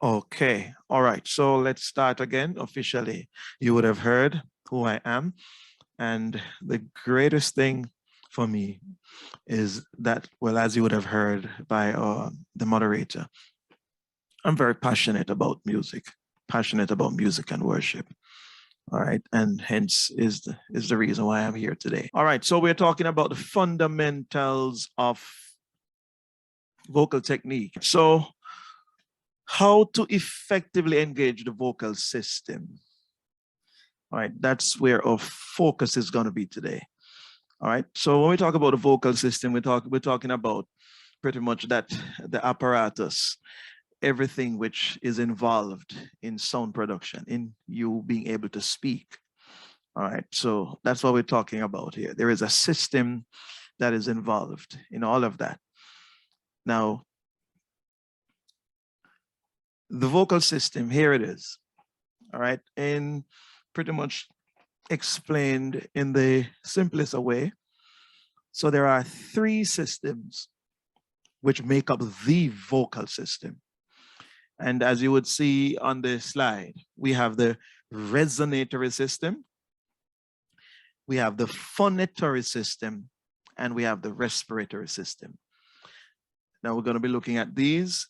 Okay, all right. So let's start again officially. You would have heard who I am. And the greatest thing for me is that, well, as you would have heard by the moderator, I'm very passionate about music and worship. All right, and hence is the reason why I'm here today. All right, so we're talking about the fundamentals of vocal technique. So how to effectively engage the vocal system. All right, that's where our focus is going to be today. All right, so when we talk about the vocal system, we're talking about pretty much that the apparatus, everything which is involved in sound production, in you being able to speak. All right, so that's what we're talking about here. There is a system that is involved in all of that. Now, the vocal system, here it is. All right, and pretty much explained in the simplest way. So there are three systems which make up the vocal system. And as you would see on the slide, we have the resonatory system, we have the phonatory system, and we have the respiratory system. Now we're going to be looking at these.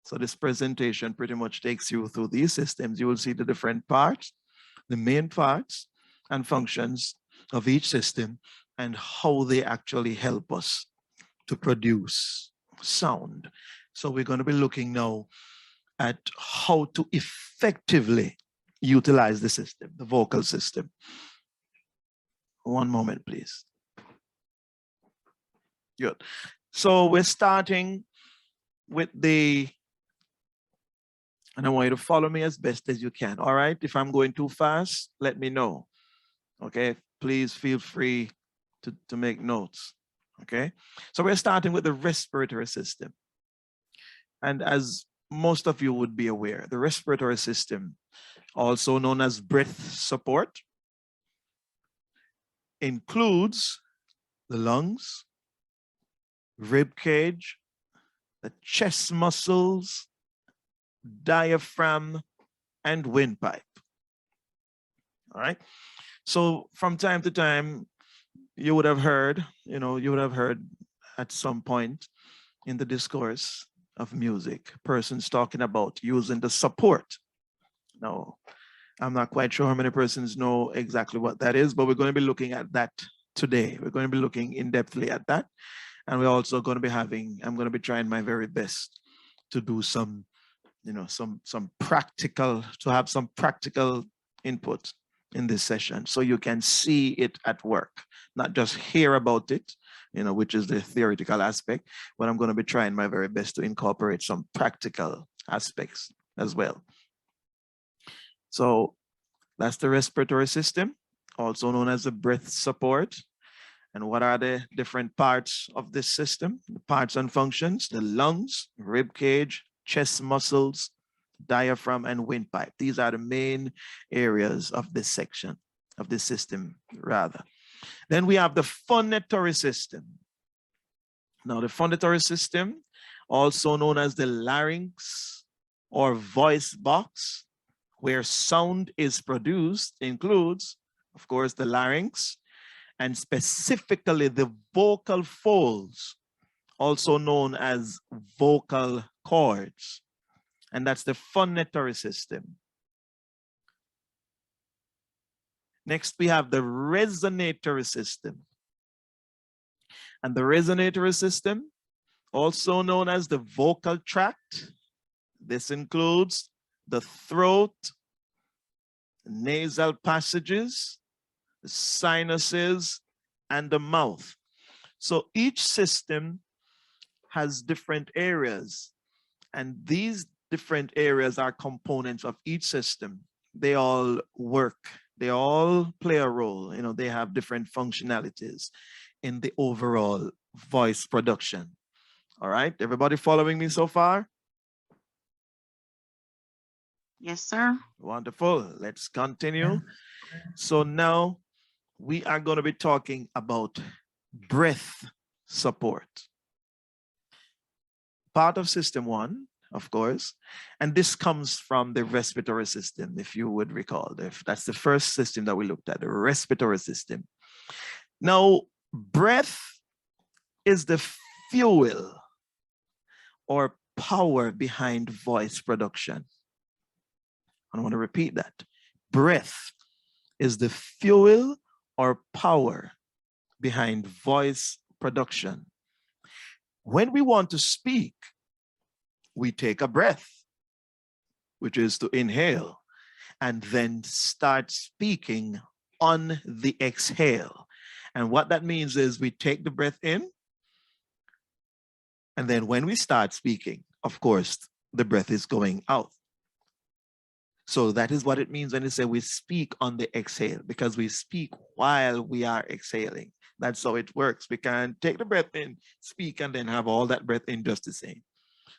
So this presentation pretty much takes you through these systems. You will see the different parts, the main parts and functions of each system and how they actually help us to produce sound. So we're going to be looking now at how to effectively utilize the system, the vocal system. One moment, please. Good. So we're starting with and I want you to follow me as best as you can. All right. If I'm going too fast, let me know. Okay. Please feel free to make notes. Okay. So we're starting with the respiratory system. And as most of you would be aware, the respiratory system, also known as breath support, includes the lungs, rib cage, the chest muscles, diaphragm, and windpipe. All right. So from time to time, you would have heard at some point in the discourse of music, persons talking about using the support. Now, I'm not quite sure how many persons know exactly what that is, but we're going to be looking at that today. We're going to be looking in-depthly at that. And we're also going to be I'm going to be trying my very best to do some practical input in this session so you can see it at work, not just hear about it, which is the theoretical aspect, but I'm going to be trying my very best to incorporate some practical aspects as well. So that's the respiratory system, also known as the breath support. And what are the different parts of this system? The parts and functions: the lungs, rib cage, chest muscles, diaphragm, and windpipe. These are the main areas of this section, of this system, rather. Then we have the phonatory system. Now, the phonatory system, also known as the larynx or voice box, where sound is produced, includes, of course, the larynx, and specifically the vocal folds, also known as vocal cords. And that's the phonatory system. Next, we have the resonatory system. And the resonatory system, also known as the vocal tract, this includes the throat, nasal passages, the sinuses, and the mouth. So each system has different areas, and these different areas are components of each system. They all work, they all play a role, they have different functionalities in the overall voice production. All right, everybody following me so far? Yes, sir. Wonderful. Let's continue. So now we are going to be talking about breath support. Part of system one, of course. And this comes from the respiratory system, if you would recall. If that's the first system that we looked at, the respiratory system. Now, breath is the fuel or power behind voice production. I want to repeat that. Breath is the fuel or power behind voice production. When we want to speak, we take a breath, which is to inhale, and then start speaking on the exhale. And what that means is we take the breath in, and then when we start speaking, of course, the breath is going out. So that is what it means when they say we speak on the exhale, because we speak while we are exhaling. That's how it works. We can take the breath in, speak, and then have all that breath in just the same.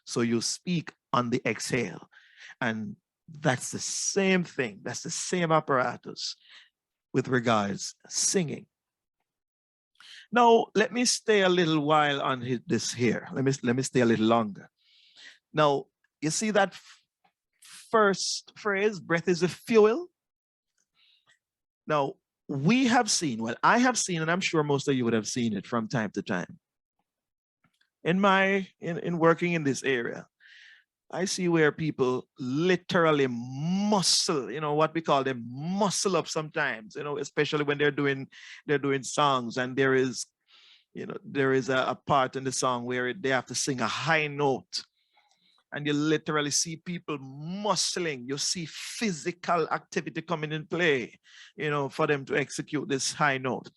So you speak on the exhale. And that's the same thing. That's the same apparatus with regards singing. Now, let me stay a little while on this here. Let me stay a little longer. Now, you see that first phrase, breath is a fuel. Now, we have seen, well, I have seen, and I'm sure most of you would have seen it from time to time. In working in this area, I see where people literally muscle, what we call them muscle up sometimes, especially when they're doing songs, and there is a part in the song where they have to sing a high note. And you literally see people muscling. You see physical activity coming in play, for them to execute this high note.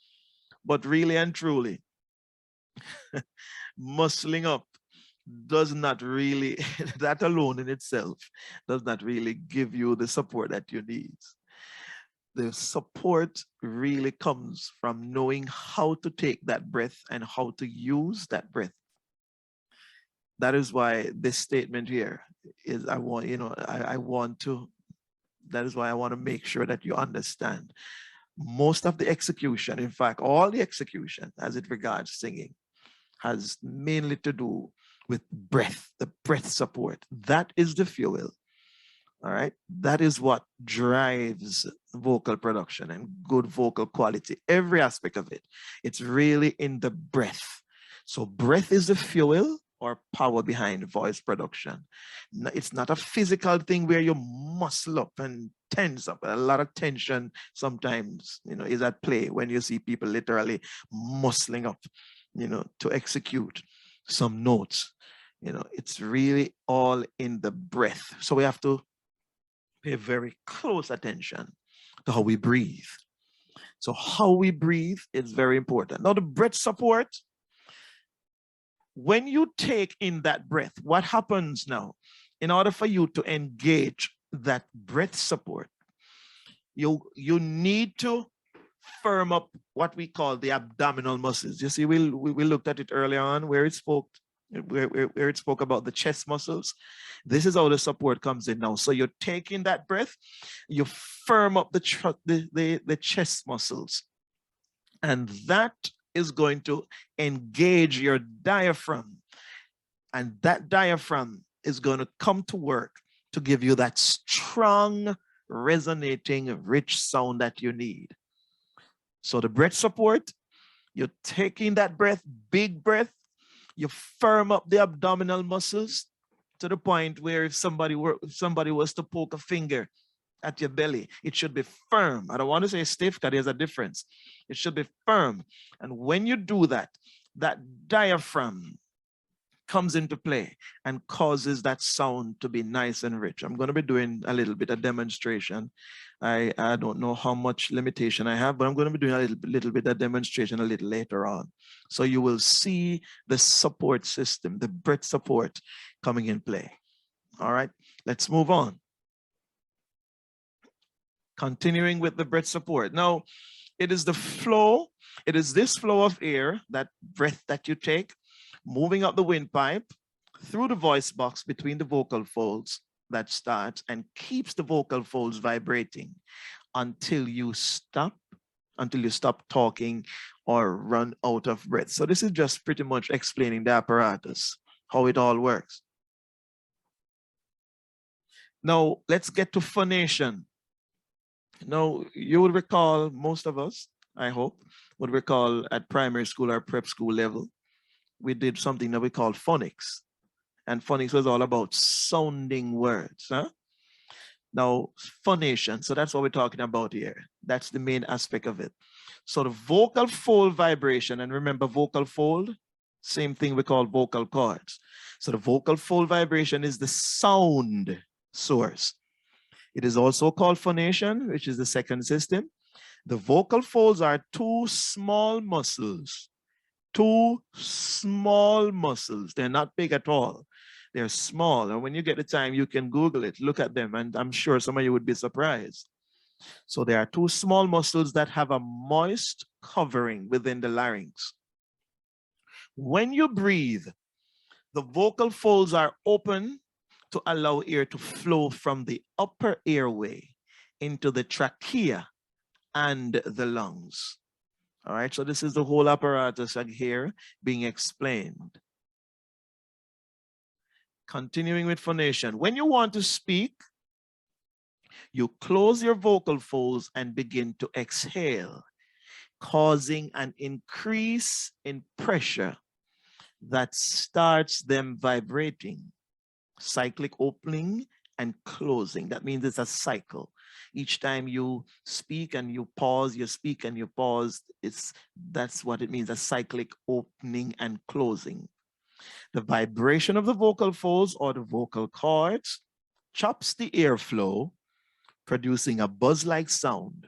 But really and truly, muscling up does not really, that alone in itself, does not really give you the support that you need. The support really comes from knowing how to take that breath and how to use that breath. That is why this statement here is, that is why I want to make sure that you understand. Most of the execution, in fact, all the execution as it regards singing, has mainly to do with breath, the breath support. That is the fuel. All right. That is what drives vocal production and good vocal quality, every aspect of it. It's really in the breath. So breath is the fuel or power behind voice production. It's not a physical thing where you muscle up and tense up. A lot of tension sometimes, is at play when you see people literally muscling up, to execute some notes. It's really all in the breath. So we have to pay very close attention to how we breathe. So how we breathe is very important. Now the breath support, when you take in that breath, what happens now? In order for you to engage that breath support, you need to firm up what we call the abdominal muscles. You see, we looked at it earlier on where it spoke about the chest muscles. This is how the support comes in now. So you're taking that breath, you firm up the chest muscles, and that is going to engage your diaphragm. And that diaphragm is going to come to work to give you that strong, resonating, rich sound that you need. So the breath support, you're taking that breath, big breath, you firm up the abdominal muscles to the point where if somebody was to poke a finger at your belly, it should be firm. I don't want to say stiff, because there's a difference. It should be firm. And when you do that, that diaphragm comes into play and causes that sound to be nice and rich. I'm going to be doing a little bit of demonstration. I don't know how much limitation I have, but I'm going to be doing a little bit of demonstration a little later on. So you will see the support system, the breath support coming in play. All right, let's move on. Continuing with the breath support. Now, it is the flow, it is this flow of air, that breath that you take, moving up the windpipe through the voice box between the vocal folds, that starts and keeps the vocal folds vibrating until you stop talking or run out of breath. So this is just pretty much explaining the apparatus, how it all works. Now, let's get to phonation. Now, you would recall, most of us, I hope, would recall at primary school or prep school level, we did something that we called phonics. And phonics was all about sounding words. Huh? Now, phonation, so that's what we're talking about here. That's the main aspect of it. So the vocal fold vibration, and remember vocal fold, same thing we call vocal cords. So the vocal fold vibration is the sound source. It is also called phonation, which is the second system. The vocal folds are two small muscles. Two small muscles. They're not big at all. They're small. And when you get the time, you can Google it, look at them, and I'm sure some of you would be surprised. So there are two small muscles that have a moist covering within the larynx. When you breathe, the vocal folds are open to allow air to flow from the upper airway into the trachea and the lungs. All right, so this is the whole apparatus here being explained. Continuing with phonation. When you want to speak, you close your vocal folds and begin to exhale, causing an increase in pressure that starts them vibrating. Cyclic opening and closing. That means it's a cycle. Each time you speak and you pause, you speak and you pause, that's what it means, a cyclic opening and closing. The vibration of the vocal folds or the vocal cords chops the airflow, producing a buzz-like sound,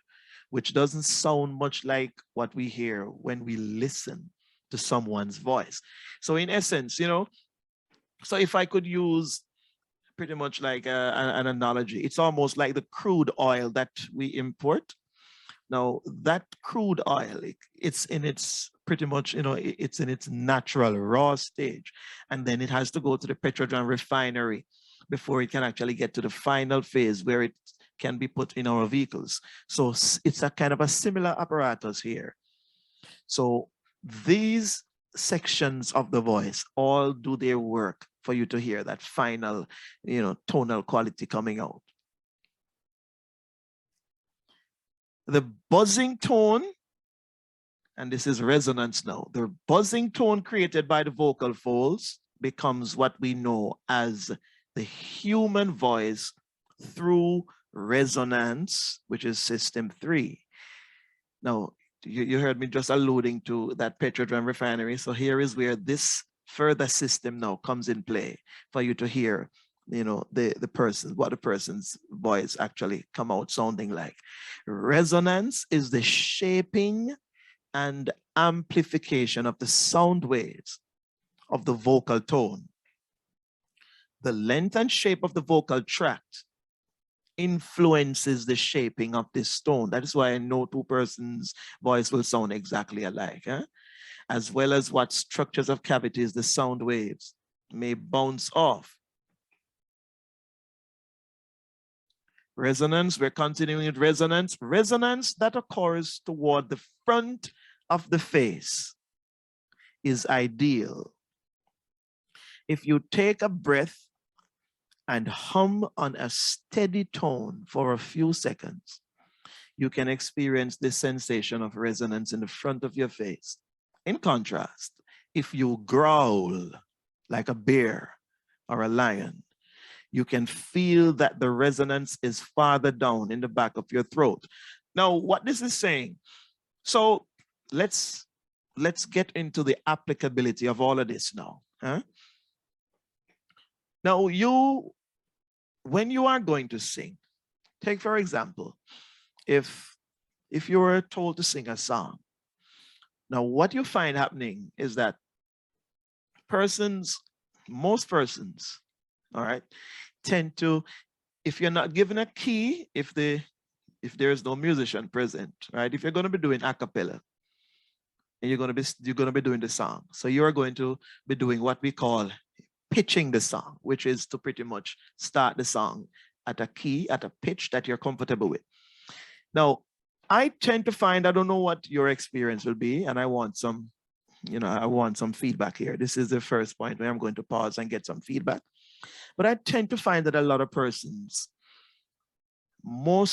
which doesn't sound much like what we hear when we listen to someone's voice. So in essence, so if I could use pretty much like an analogy, it's almost like the crude oil that we import. Now that crude oil, it's in its pretty much, it's in its natural raw stage. And then it has to go to the petroleum refinery before it can actually get to the final phase where it can be put in our vehicles. So it's a kind of a similar apparatus here. So these sections of the voice all do their work for you to hear that final, tonal quality coming out. The buzzing tone, and this is resonance now, the buzzing tone created by the vocal folds becomes what we know as the human voice through resonance, which is system 3. Now, you heard me just alluding to that petroleum refinery. So here is where this further system now comes in play for you to hear, what the person's voice actually come out sounding like. Resonance is the shaping and amplification of the sound waves of the vocal tone. The length and shape of the vocal tract influences the shaping of this tone. That is why no two persons' voice will sound exactly alike, as well as what structures of cavities the sound waves may bounce off. Resonance, we're continuing with resonance. Resonance that occurs toward the front of the face is ideal. If you take a breath and hum on a steady tone for a few seconds, you can experience this sensation of resonance in the front of your face. In contrast, if you growl like a bear or a lion, you can feel that the resonance is farther down in the back of your throat. Now, what this is saying, so let's get into the applicability of all of this now. Now, when you are going to sing, take for example, if you were told to sing a song, now what you find happening is that most persons, all right, tend to, if you're not given a key, if there is no musician present, right, if you're going to be doing a cappella, and you're going to be doing the song, so you're going to be doing what we call pitching the song, which is to pretty much start the song at a key, at a pitch that you're comfortable with. Now, I tend to find, I don't know what your experience will be, and I want some feedback here. This is the first point where I'm going to pause and get some feedback. But I tend to find that a lot of persons, I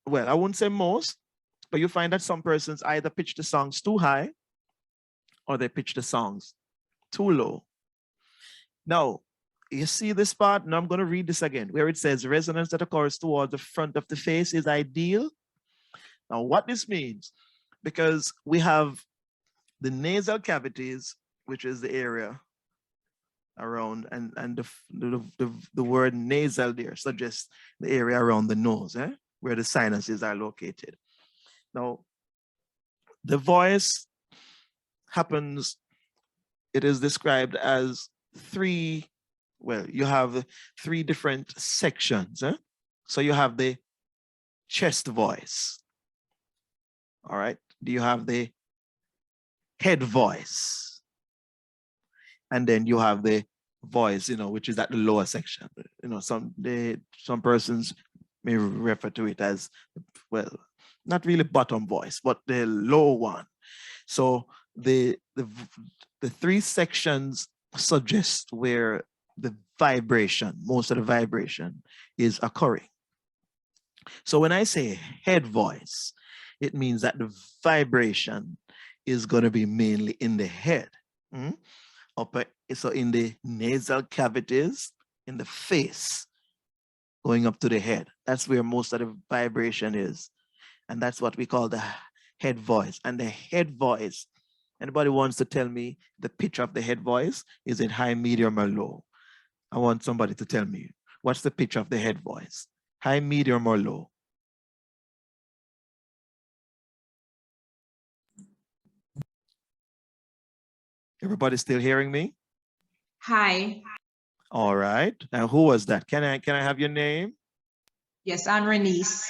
wouldn't say most, but you find that some persons either pitch the songs too high or they pitch the songs too low. Now, you see this part? Now I'm going to read this again, where it says resonance that occurs towards the front of the face is ideal. Now, what this means, because we have the nasal cavities, which is the area around, and the word nasal there suggests the area around the nose, where the sinuses are located. Now, the voice happens, it is described as you have three different sections. So you have the chest voice. All right. Do you have the head voice? And then you have the voice, which is at the lower section. Some persons may refer to it as, well, not really bottom voice, but the low one. So the three sections suggest where the vibration, most of the vibration is occurring. So when I say head voice, it means that the vibration is going to be mainly in the head. So in the nasal cavities, in the face, going up to the head. That's where most of the vibration is. And that's what we call the head voice. And the head voice, anybody wants to tell me the pitch of the head voice? Is it high, medium, or low? I want somebody to tell me, what's the pitch of the head voice? High, medium, or low? Everybody still hearing me? Hi. All right. And who was that? Can I have your name? Yes, I'm Renice.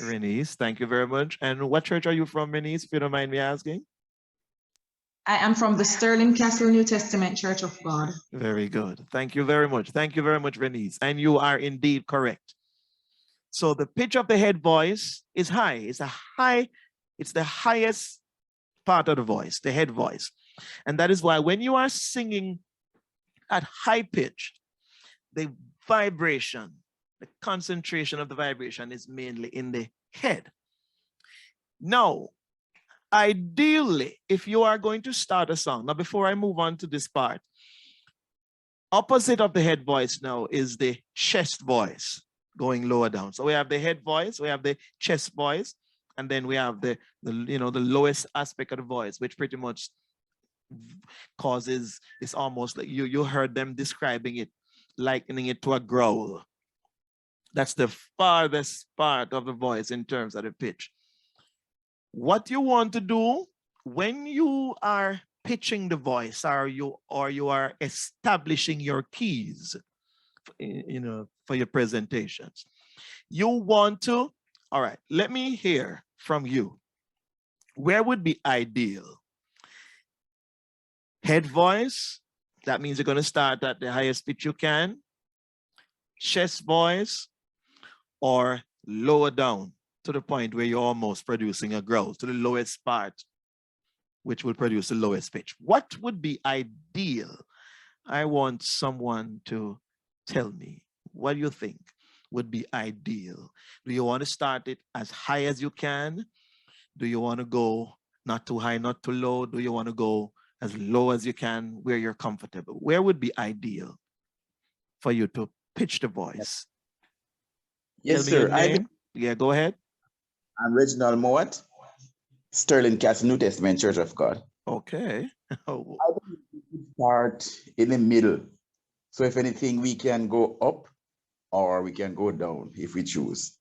Renice, thank you very much. And what church are you from, Renice, if you don't mind me asking? I am from the Sterling Castle New Testament Church of God. Very good. Thank you very much. Thank you very much, Renice. And you are indeed correct. So the pitch of the head voice is high. It's the highest part of the voice, the head voice. And that is why when you are singing at high pitch, the vibration, the concentration of the vibration is mainly in the head. Now, ideally, if you are going to start a song, now before I move on to this part, opposite of the head voice now is the chest voice going lower down. So we have the head voice, we have the chest voice, and then we have the lowest aspect of the voice, which pretty much causes, it's almost like you heard them describing it, likening it to a growl. That's the farthest part of the voice in terms of the pitch. What you want to do when you are pitching the voice, or you are establishing your keys, for your presentations, you want to, all right, let me hear from you. Where would be ideal? Head voice, that means you're going to start at the highest pitch you can. Chest voice, or lower down to the point where you're almost producing a growl, to the lowest part, which will produce the lowest pitch. What would be ideal? I want someone to tell me, what do you think would be ideal? Do you want to start it as high as you can? Do you want to go not too high, not too low? Do you want to go as low as you can, where you're comfortable? Where would be ideal for you to pitch the voice? Yes, tell me sir. your name. Yeah, go ahead. I'm Reginald Mowat, Sterling Castle New Testament Church of God. Okay. I think we start in the middle. So if anything, we can go up or we can go down if we choose.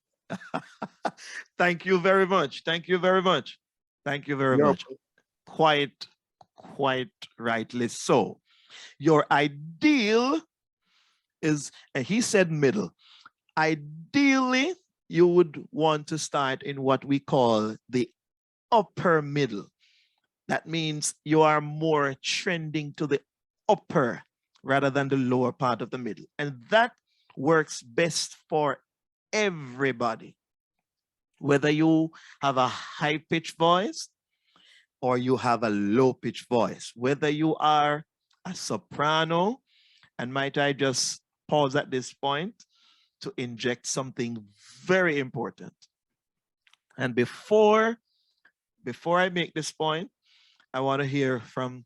Thank you very much. Thank you very much. Thank you very much. Quite rightly so. Your ideal is, and he said middle. Ideally, you would want to start in what we call the upper middle. That means you are more trending to the upper rather than the lower part of the middle. And that works best for everybody. Whether you have a high-pitched voice or you have a low-pitched voice, whether you are a soprano, and might I just pause at this point to inject something very important. And before I make this point, I want to hear from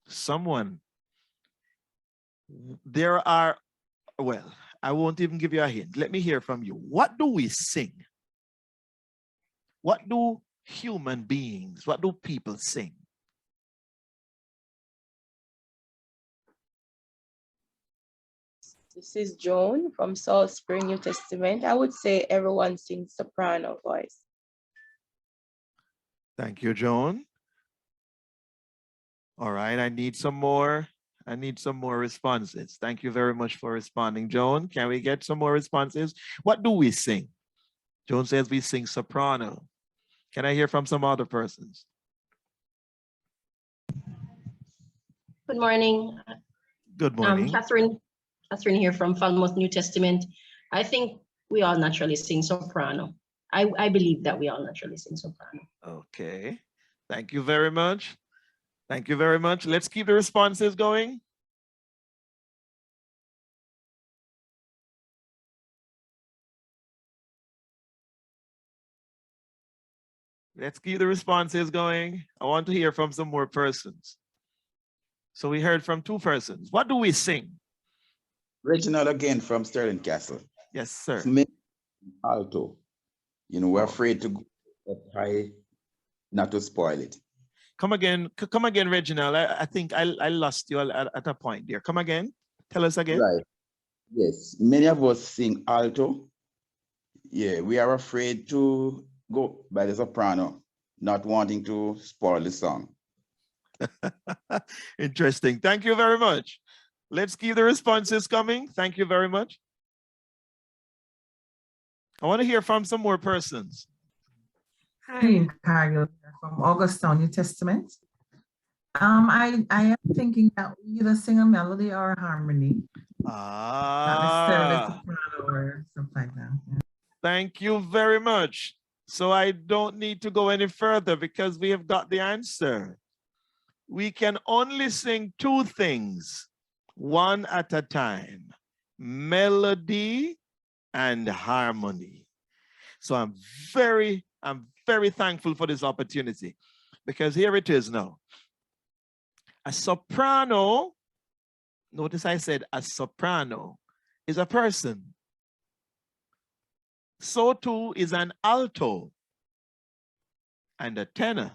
someone. There are, well, I won't even give you a hint. Let me hear from you. What do we sing? What do human beings, what do people sing? This is Joan from Salt Spring New Testament. I would say everyone sings soprano voice. Thank you, Joan. All right, I need some more responses. Thank you very much for responding, Joan. Can we get some more responses? What do we sing? Joan says we sing soprano. Can I hear from some other persons? Good morning. Good morning. Catherine here from Falmouth New Testament. I think we all naturally sing soprano. I believe that we all naturally sing soprano. Okay. Thank you very much. Thank you very much. Let's keep the responses going. Let's keep the responses going. I want to hear from some more persons. So we heard from 2 persons. What do we sing? Reginald again from Sterling Castle. Yes, sir. Alto. You know, we're afraid to go up high, not to spoil it. Come again, Reginald. I think I lost you at a point there. Come again. Tell us again. Right. Yes. Many of us sing alto. Yeah, we are afraid to go by the soprano, not wanting to spoil the song. Interesting. Thank you very much. Let's keep the responses coming. Thank you very much. I want to hear from some more persons. Hi, Cargill from Augusttown New Testament. I am thinking that we either sing a melody or a harmony. Not necessarily soprano or something like that. Yeah. Thank you very much. So I don't need to go any further because we have got the answer. We can only sing 2 things, one at a time, melody and harmony. So I'm very thankful for this opportunity because here it is now. A soprano, notice I said a soprano, is a person. So too is an alto and a tenor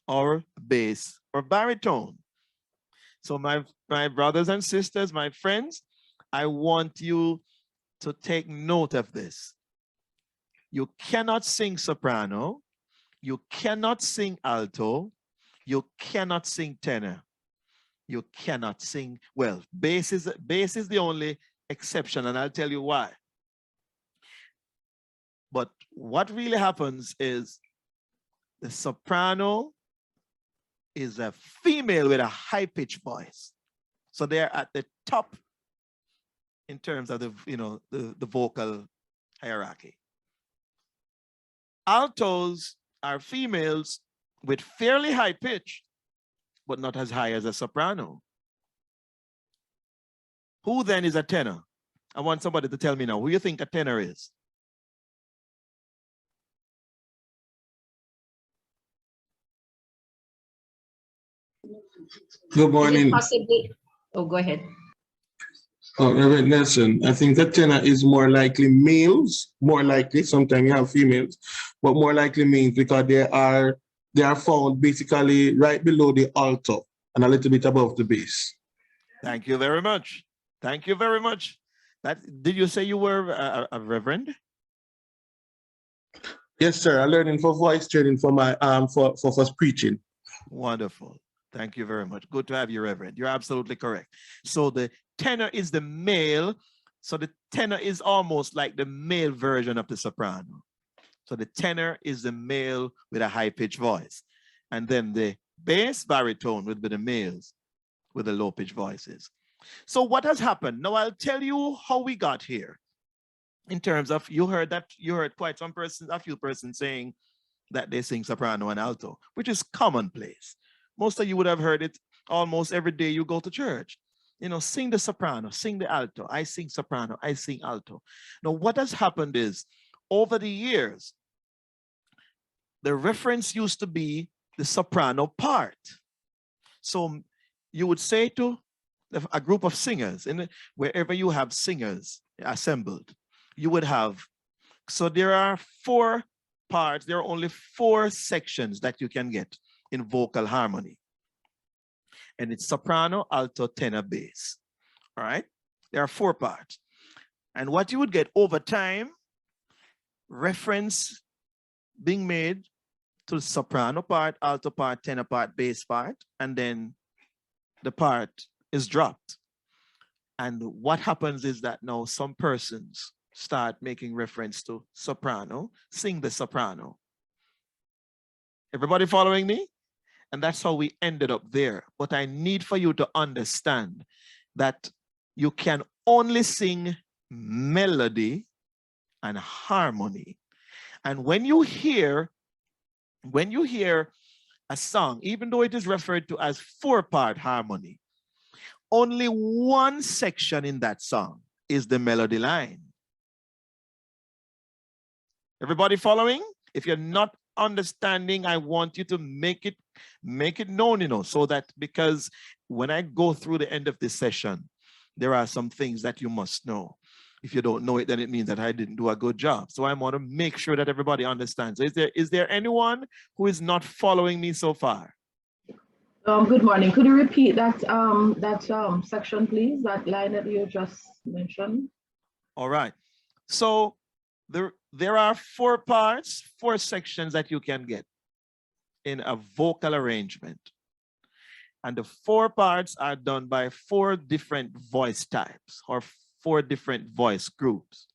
or bass or baritone. So my brothers and sisters, my friends, I want you to take note of this. You cannot sing soprano, you cannot sing alto, you cannot sing tenor. You cannot sing, well, bass is the only exception, and I'll tell you why. But what really happens is the soprano is a female with a high-pitched voice. So they're at the top in terms of the vocal hierarchy. Altos are females with fairly high pitch, but not as high as a soprano. Who then is a tenor? I want somebody to tell me now, who you think a tenor is? Good morning. Possibly, oh, go ahead. Oh, Reverend Nelson, I think the tenor is more likely males, more likely, sometimes you have females, but more likely males because they are found basically right below the alto and a little bit above the bass. Thank you very much. Thank you very much. Did you say you were a reverend? Yes, sir. I'm learning for voice training for my for preaching. Wonderful. Thank you very much. Good to have you, Reverend. You're absolutely correct. So the tenor is the male. So the tenor is almost like the male version of the soprano. So the tenor is the male with a high-pitched voice. And then the bass baritone would be the males with the low-pitched voices. So what has happened? Now I'll tell you how we got here. In terms of, you heard quite a few persons saying that they sing soprano and alto, which is commonplace. Most of you would have heard it almost every day you go to church. sing the soprano, sing the alto. I sing soprano, I sing alto. Now, what has happened is, over the years, the reference used to be the soprano part. So you would say to a group of singers, wherever you have singers assembled, you would have, so there are 4 parts, there are only 4 sections that you can get in vocal harmony. And it's soprano, alto, tenor, bass. All right? There are 4 parts. And what you would get over time, reference being made to the soprano part, alto part, tenor part, bass part, and then the part is dropped. And what happens is that now some persons start making reference to soprano, sing the soprano. Everybody following me? And that's how we ended up there. But I need for you to understand that you can only sing melody and harmony. And when you hear a song, even though it is referred to as 4-part harmony, only one section in that song is the melody line. Everybody following? If you're not understanding, I want you to make it known, so that, because when I go through the end of this session, there are some things that you must know. If you don't know it, then it means that I didn't do a good job. So I want to make sure that everybody understands. Is there anyone who is not following me so far? Good morning. Could you repeat that section, please? That line that you just mentioned. All right. So there are 4 parts, 4 sections that you can get in a vocal arrangement. And the 4 parts are done by 4 different voice types, or 4 different voice groups: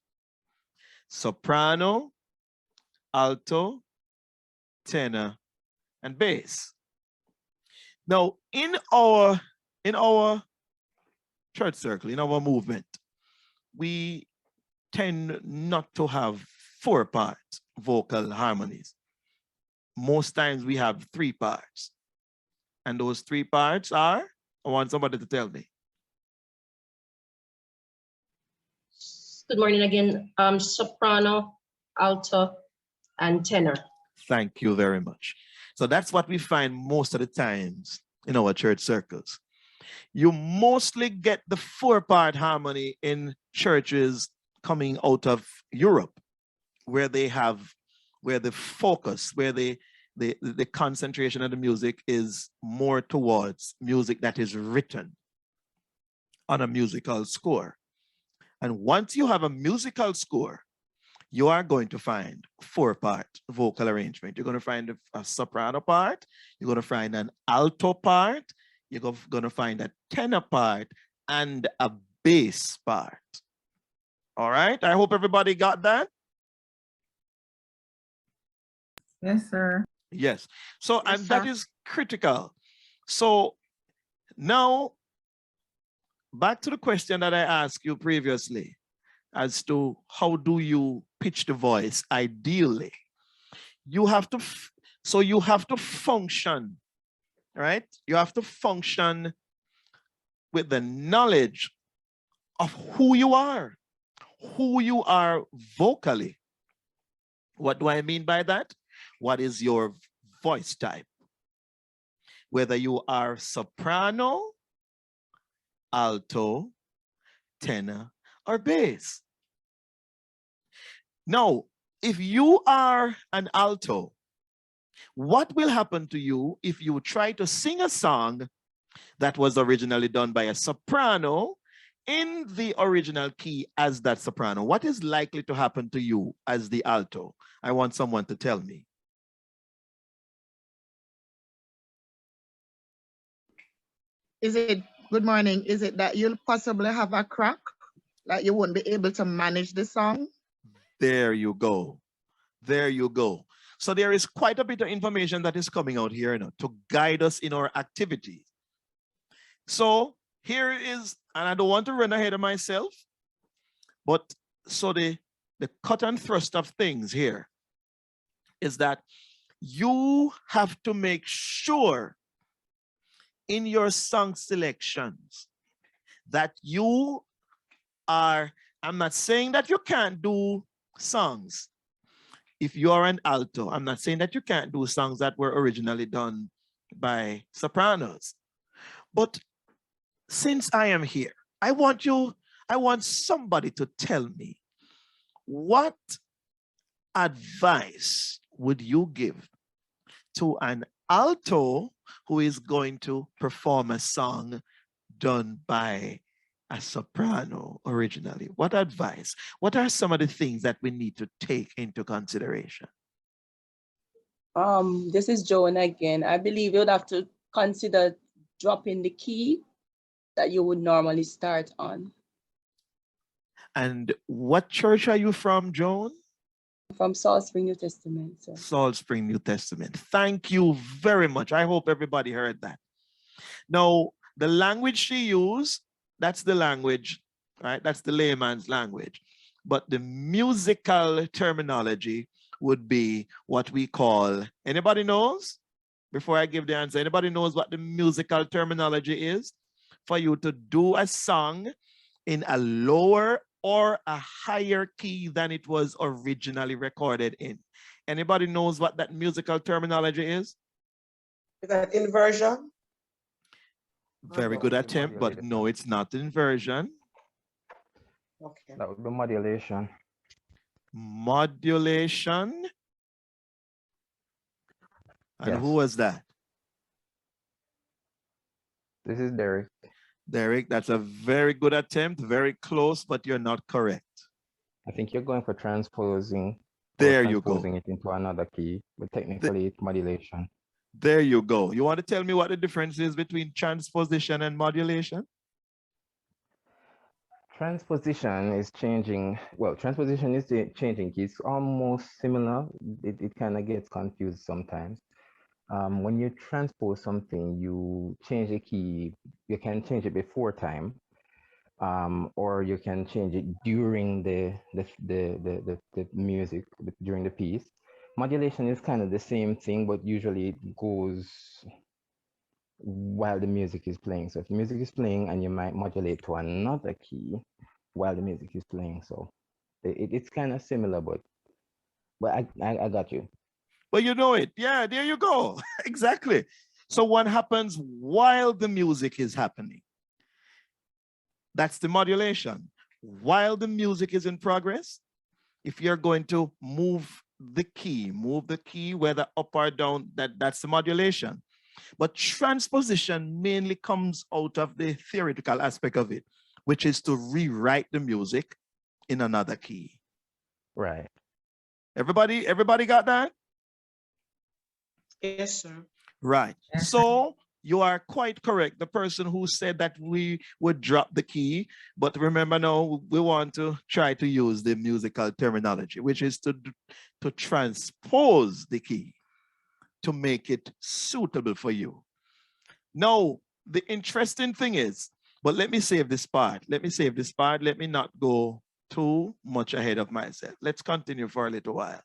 soprano, alto, tenor, and bass. Now, in our church circle, in our movement, we tend not to have 4-part vocal harmonies. Most times we have 3 parts. And those 3 parts are, I want somebody to tell me. Good morning again. Soprano, alto, and tenor. Thank you very much. So that's what we find most of the times in our church circles. You mostly get the 4-part harmony in churches coming out of Europe, where the focus, where the concentration of the music is more towards music that is written on a musical score. And once you have a musical score, you are going to find 4-part vocal arrangement. You're going to find a soprano part, you're going to find an alto part, you're going to find a tenor part, and a bass part. All right, I hope everybody got that. Yes, sir. Yes. So, Yes, and sir. that is critical. So now, back to the question that I asked you previously as to how do you pitch the voice ideally. You have to, you have to function, right? You have to function with the knowledge of who you are vocally. What do I mean by that? What is your voice type? Whether you are soprano, alto, tenor, or bass. Now, if you are an alto, what will happen to you if you try to sing a song that was originally done by a soprano in the original key as that soprano? What is likely to happen to you as the alto? I want someone to tell me. Good morning, is it that you'll possibly have a crack? Like you won't be able to manage the song? There you go. There you go. So there is quite a bit of information that is coming out here, to guide us in our activities. So here is, and I don't want to run ahead of myself, but so the cut and thrust of things here is that you have to make sure in your song selections that you are, I'm not saying that you can't do songs. If you are an alto, I'm not saying that you can't do songs that were originally done by sopranos. But since I am here, I want somebody to tell me, what advice would you give to an alto who is going to perform a song done by a soprano originally? What advice? What are some of the things that we need to take into consideration? This is Joan again. I believe you'd have to consider dropping the key that you would normally start on. And what church are you from, Joan? From Salt Spring New Testament, sir. Salt Spring New Testament. Thank you very much. I hope everybody heard that. Now, the language she used, that's the language, right? That's the layman's language. But the musical terminology would be what we call, anybody knows? Before I give the answer, anybody knows what the musical terminology is? For you to do a song in a lower or a higher key than it was originally recorded in. Anybody knows what that musical terminology is? Is that inversion? Very good attempt, but no, it's not inversion. Okay. That would be modulation. Modulation. And Yes. who was that? This is Derek. Derek, that's a very good attempt, very close, but you're not correct. I think you're going for transposing. There you go. Transposing it into another key, but technically it's modulation. There you go. You want to tell me what the difference is between transposition and modulation? Transposition is changing, well, transposition is changing keys. It's almost similar. It kind of gets confused sometimes. When you transpose something, you change a key. You can change it before time, or you can change it during the music, during the piece. Modulation is kind of the same thing, but usually it goes while the music is playing. So if the music is playing, and you might modulate to another key while the music is playing. So it's kind of similar, but I got you. Well, you know it. Yeah, there you go. Exactly. So what happens while the music is happening? That's the modulation. While the music is in progress, if you're going to move the key, whether up or down, that's the modulation. But transposition mainly comes out of the theoretical aspect of it, which is to rewrite the music in another key. Right. Everybody got that? Yes, sir. Right. So you are quite correct. The person who said that we would drop the key, but remember now, we want to try to use the musical terminology, which is to transpose the key to make it suitable for you. Now, the interesting thing is, but let me save this part. Let me not go too much ahead of myself. Let's continue for a little while.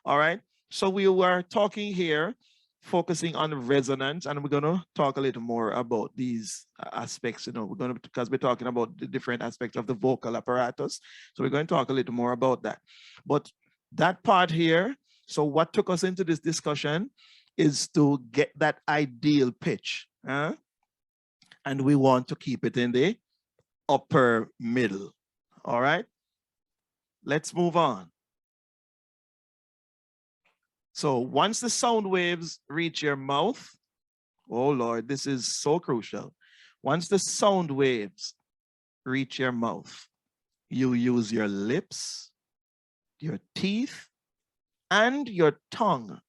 All right. So we were talking here, focusing on resonance, and we're going to talk a little more about these aspects, because we're talking about the different aspects of the vocal apparatus. So we're going to talk a little more about that. But that part here, so what took us into this discussion is to get that ideal pitch. And we want to keep it in the upper middle. All right, let's move on. So once the sound waves reach your mouth, oh Lord, this is so crucial. Once the sound waves reach your mouth, you use your lips, your teeth, and your tongue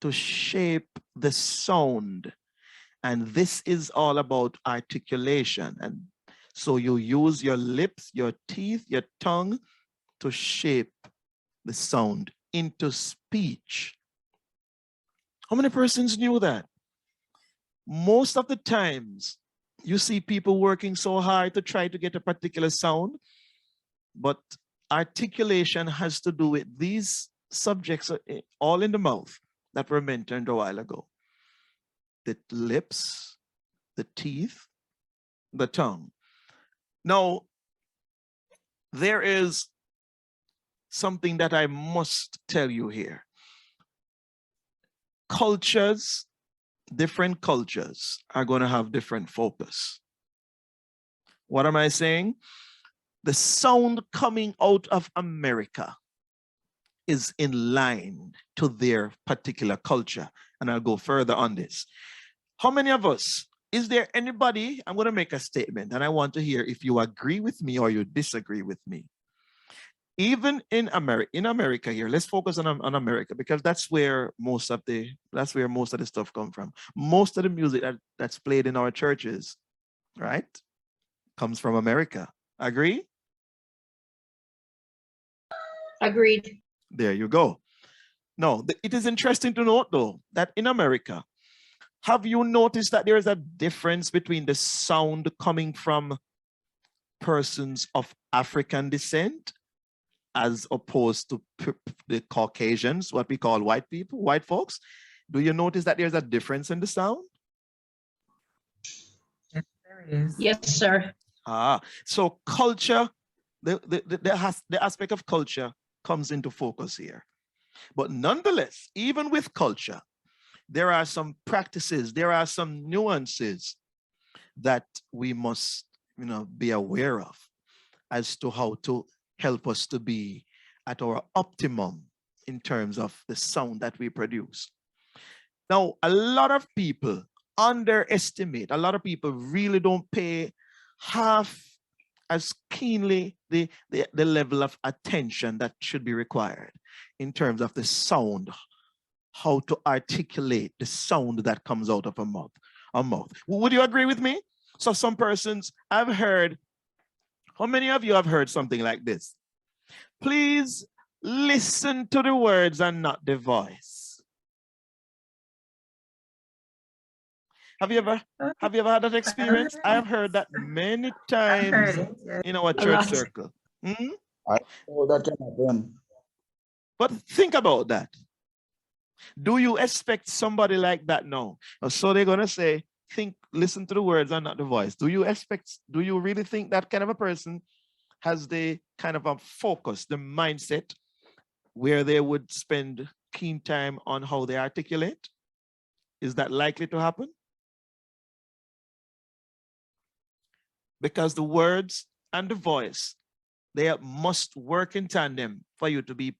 to shape the sound. And this is all about articulation. And so you use your lips, your teeth, your tongue to shape the sound into speech. How many persons knew that? Most of the times, you see people working so hard to try to get a particular sound, but articulation has to do with these subjects all in the mouth that were mentioned a while ago. The lips, the teeth, the tongue. Now, there is something that I must tell you here. Cultures, different cultures are going to have different focus. What am I saying? The sound coming out of America is in line to their particular culture. And I'll go further on this. How many of us, is there anybody, I'm going to make a statement and I want to hear if you agree with me or you disagree with me. Even in America here, let's focus on America because that's where most of the stuff come from. Most of the music that's played in our churches, right, comes from America. Agree? Agreed. There you go. No, it is interesting to note though that in America, have you noticed that there is a difference between the sound coming from persons of African descent as opposed to the Caucasians, what we call white people, white folks? Do you notice that there's a difference in the sound? Yes, there is. Yes, sir. So culture, the aspect of culture comes into focus here. But nonetheless, even with culture, there are some practices, there are some nuances that we must, be aware of as to how to help us to be at our optimum in terms of the sound that we produce. Now, a lot of people underestimate, a lot of people really don't pay half as keenly the level of attention that should be required in terms of the sound, how to articulate the sound that comes out of a mouth. Would you agree with me? So some persons, I've heard, how many of you have heard something like this? Please listen to the words and not the voice. Have you ever had that experience? I have heard that many times in our church circle. I know that can happen. But think about that. Do you expect somebody like that now? So they're gonna say, listen to the words and not the voice. Do you really think that kind of a person has the kind of a focus, the mindset where they would spend keen time on how they articulate? Is that likely to happen? Because the words and the voice, they must work in tandem for you to be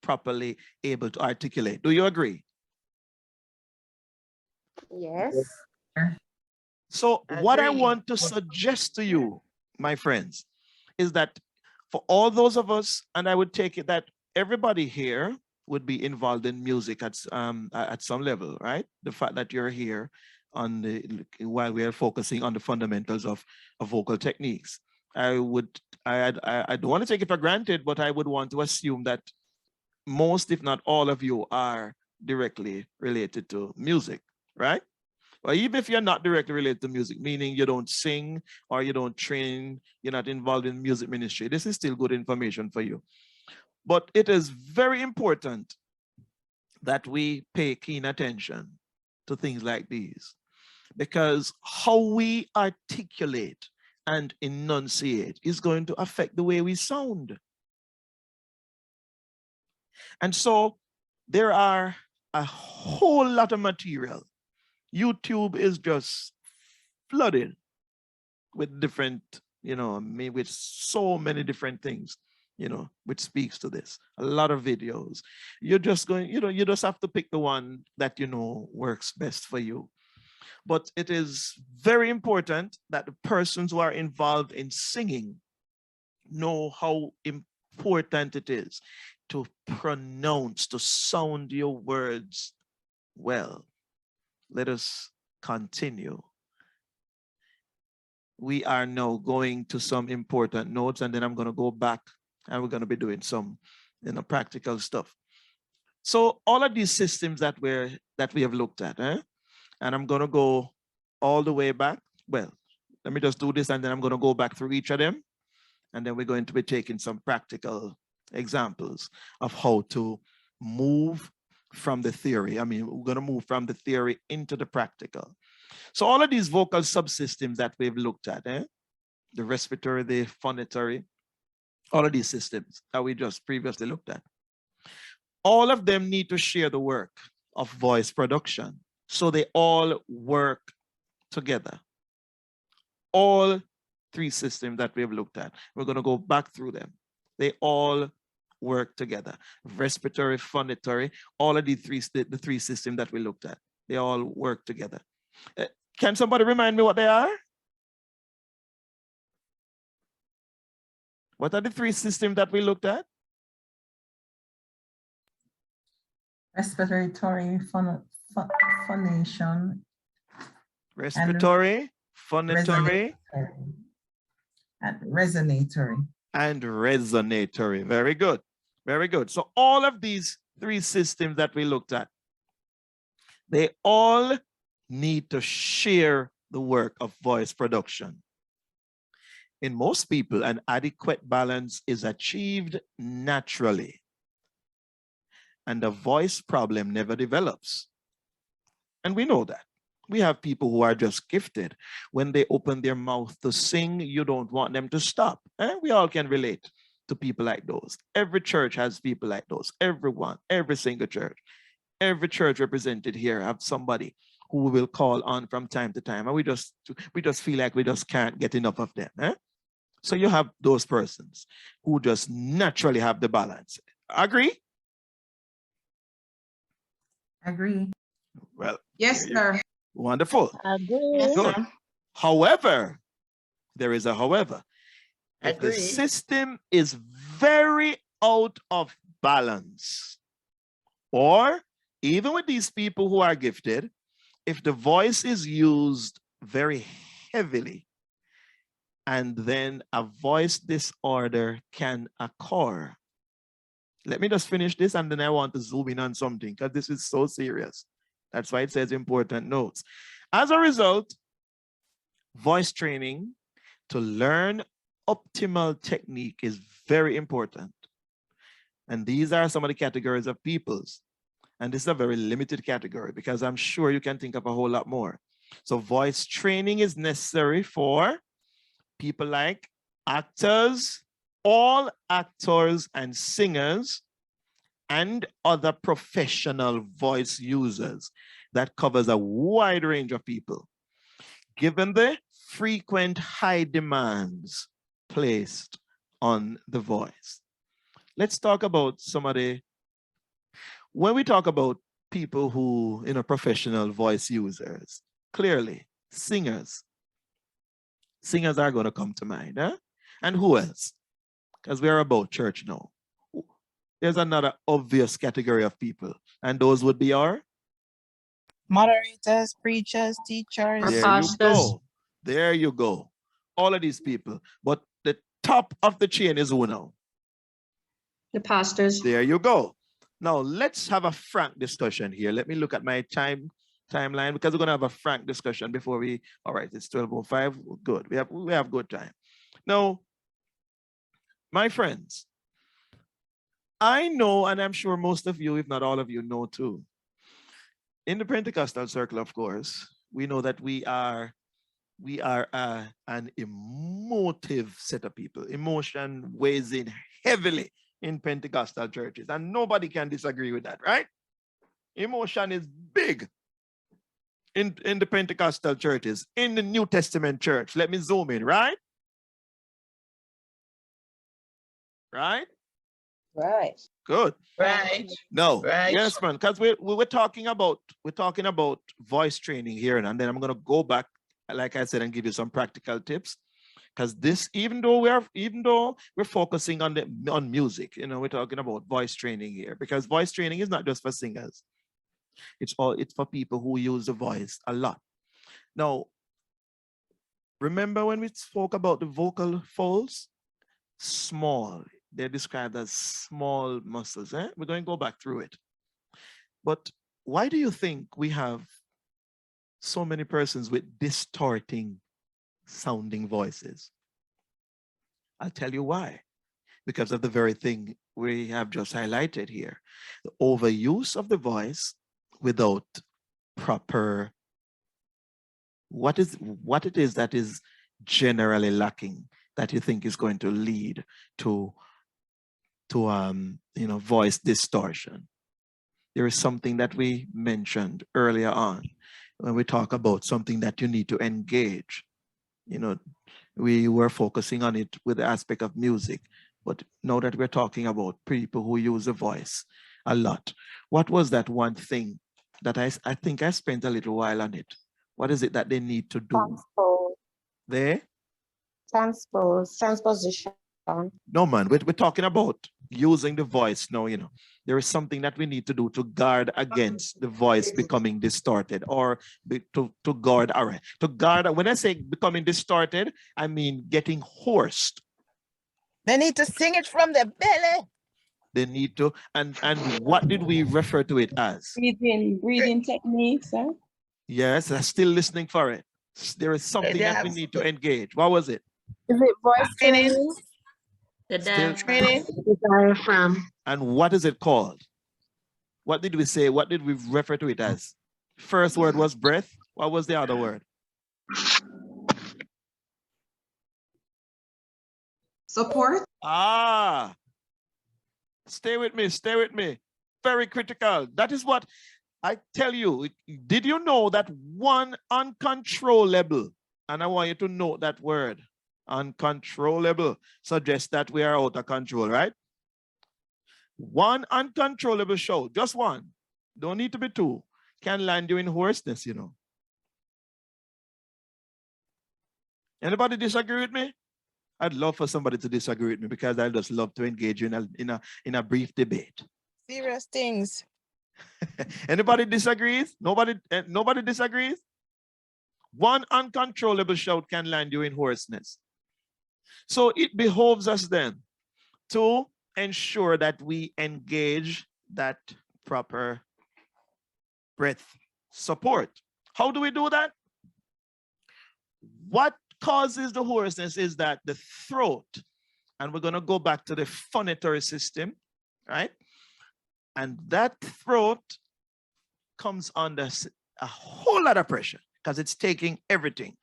properly able to articulate. Do you agree? Yes. So what I want to suggest to you, my friends, is that for all those of us, and I would take it that everybody here would be involved in music at some level, right? The fact that you're here while we are focusing on the fundamentals of vocal techniques. I don't want to take it for granted, but I would want to assume that most, if not all of you, are directly related to music, right? Well, even if you're not directly related to music, meaning you don't sing or you don't train, you're not involved in music ministry, this is still good information for you. But it is very important that we pay keen attention to things like these, because how we articulate and enunciate is going to affect the way we sound. And so there are a whole lot of material. YouTube is just flooded with different, with so many different things, which speaks to this. A lot of videos. You're just going, you just have to pick the one that works best for you. But it is very important that the persons who are involved in singing know how important it is to pronounce, to sound your words well. Let us continue. We are now going to some important notes, and then I'm going to go back and we're going to be doing some practical stuff. So all of these systems that we have looked at, and I'm going to go all the way back. Well, let me just do this, and then I'm going to go back through each of them, and then we're going to be taking some practical examples of how to move from the theory. We're going to move from the theory into the practical. So all of these vocal subsystems that we've looked at, the respiratory, the phonatory, all of these systems that we just previously looked at. All of them need to share the work of voice production. So they all work together. All three systems that we've looked at. We're going to go back through them. They all work together. Respiratory, phonatory, all of the three systems that we looked at. They all work together. Can somebody remind me what they are? What are the three systems that we looked at? Respiratory, phonation. Respiratory, phonatory. And resonatory. And resonatory. Very good. Very good. So all of these three systems that we looked at, they all need to share the work of voice production. In most people, an adequate balance is achieved naturally, and a voice problem never develops. And we know that. We have people who are just gifted. When they open their mouth to sing, you don't want them to stop. We all can relate to people like those. Every church has people like those. Everyone, every single church. Every church represented here have somebody who we will call on from time to time. And we just feel like we just can't get enough of them. So you have those persons who just naturally have the balance. Agree? Agree. Well, yes, sir. Wonderful. Agree. Good. However, there is a however. If the Agree. system is very out of balance, or even with these people who are gifted, if the voice is used very heavily, and then a voice disorder can occur. Let me just finish this, and then I want to zoom in on something because this is so serious. That's why it says important notes. As a result, voice training to learn optimal technique is very important. And these are some of the categories of peoples. And this is a very limited category because I'm sure you can think of a whole lot more. So voice training is necessary for people like actors, all actors and singers, and other professional voice users. That covers a wide range of people. Given the frequent high demands placed on the voice. Let's talk about some of the, when we talk about people who, professional voice users, clearly singers. Singers are going to come to mind. And who else? Because we are about church now. There's another obvious category of people, and those would be our moderators, preachers, teachers. There you go. There you go. All of these people. But the top of the chain is who now? The pastors. There you go. Now let's have a frank discussion here. Let me look at my timeline because we're going to have a frank discussion before we, all right, it's 12:05. Good. We have good time. Now, my friends, I know, and I'm sure most of you, if not all of you, know too. In the Pentecostal circle, of course, we know that we are an emotive set of people. Emotion weighs in heavily in Pentecostal churches, and nobody can disagree with that, right? Emotion is big in the Pentecostal churches, in the New Testament church. Let me zoom in, right? Right? Right. Good. Right. No. Right. Yes, man. Because we were talking about voice training here, and then I'm gonna go back, like I said, and give you some practical tips. Because this, even though we're focusing on music, we're talking about voice training here. Because voice training is not just for singers. It's for people who use the voice a lot. Now, remember when we spoke about the vocal folds? Small. They're described as small muscles. We're going to go back through it. But why do you think we have so many persons with distorting sounding voices? I'll tell you why. Because of the very thing we have just highlighted here. The overuse of the voice without proper, what it is that is generally lacking that you think is going to lead to voice distortion? There is something that we mentioned earlier on when we talk about something that you need to engage. We were focusing on it with the aspect of music, but now that we're talking about people who use the voice a lot, what was that one thing that I think I spent a little while on it? What is it that they need to do? Transpose. There? Transposition. No, man, we're talking about using the voice now, There is something that we need to do to guard against the voice becoming distorted, or to guard, all right. To guard, when I say becoming distorted, I mean getting hoarse. They need to sing it from the belly. They need to, and what did we refer to it as? Breathing techniques, huh? Yes, I'm still listening for it. There is something that we need to engage. What was it? Is it voice training? The Training. The diaphragm. And what is it called? What did we say? What did we refer to it as? First word was breath. What was the other word? Support. Ah, stay with me, stay with me. Very critical. That is what I tell you. Did you know that one uncontrollable, and I want you to note that word, uncontrollable, suggests that we are out of control, right? One uncontrollable shout, just one, don't need to be two, can land you in hoarseness, Anybody disagree with me? I'd love for somebody to disagree with me, because I just love to engage you in a brief debate. Serious things. Anybody disagrees? Nobody disagrees? One uncontrollable shout can land you in hoarseness. So it behoves us then to ensure that we engage that proper breath support. How do we do that? What causes the hoarseness is that the throat, and we're going to go back to the phonatory system, right? And that throat comes under a whole lot of pressure because it's taking everything.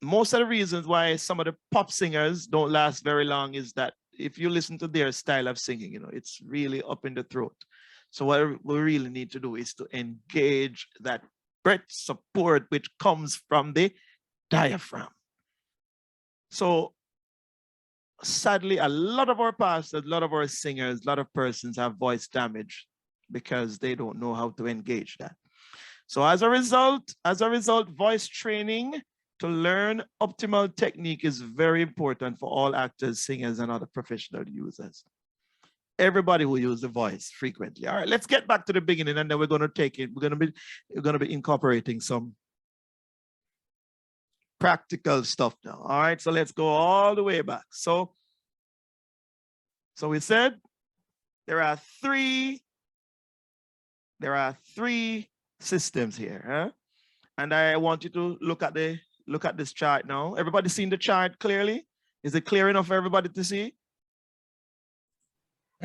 Most of the reasons why some of the pop singers don't last very long is that if you listen to their style of singing, it's really up in the throat. So what we really need to do is to engage that breath support, which comes from the diaphragm. So sadly, a lot of our pastors, a lot of our singers, a lot of persons have voice damage because they don't know how to engage that. So as a result, voice training to learn optimal technique is very important for all actors, singers, and other professional users. Everybody who uses the voice frequently. All right, let's get back to the beginning, and then we're going to take it. We're going to be incorporating some practical stuff now. All right, so let's go all the way back. So we said there are three systems here, huh? And I want you to look at this chart now. Everybody seen the chart clearly? Is it clear enough for everybody to see?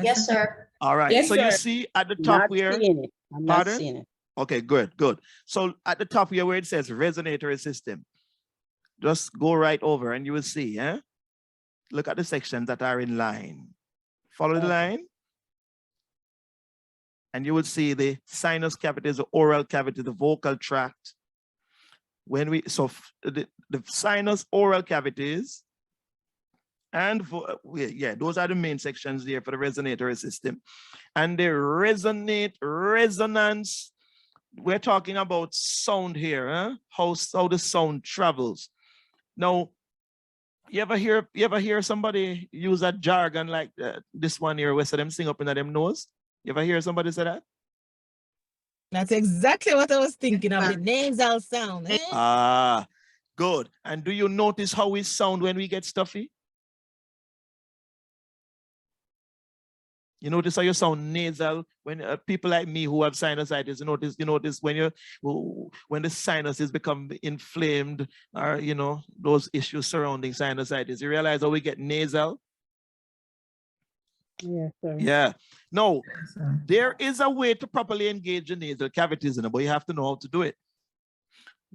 Yes, sir. All right. Yes, so sir. you see at the top where I'm not seeing it. Okay, good. So at the top here where it says resonatory system, just go right over and you will see, look at the sections that are in line. Follow the line. And you will see the sinus cavities, the oral cavity, the vocal tract. The sinus, oral cavities, and those are the main sections there for the resonatory system. And the resonance, we're talking about sound here, how the sound travels. Now, you ever hear somebody use a jargon like this one here, where them sing up in them nose? You ever hear somebody say that? That's exactly what I was thinking of, the nasal sound. Ah, good. And do you notice how we sound when we get stuffy? You notice how you sound nasal when people like me who have sinusitis, you notice when the sinuses become inflamed, or those issues surrounding sinusitis. You realize how we get nasal? Yes, sir. Yeah. No, there is a way to properly engage the nasal cavities, but you have to know how to do it.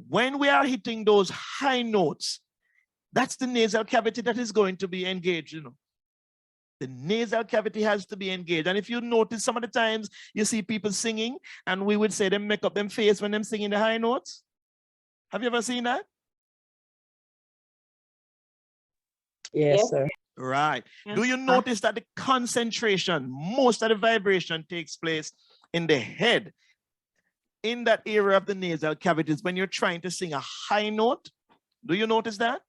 When we are hitting those high notes, That's the nasal cavity that is going to be engaged, you know. The nasal cavity has to be engaged. And if you notice, some of the times you see people singing and we would say they make up them face when them singing the high notes. Have you ever seen that? Yes, sir. Right. Do you notice that the concentration, most of the vibration takes place in the head, in that area of the nasal cavities when you're trying to sing a high note? Do you notice that?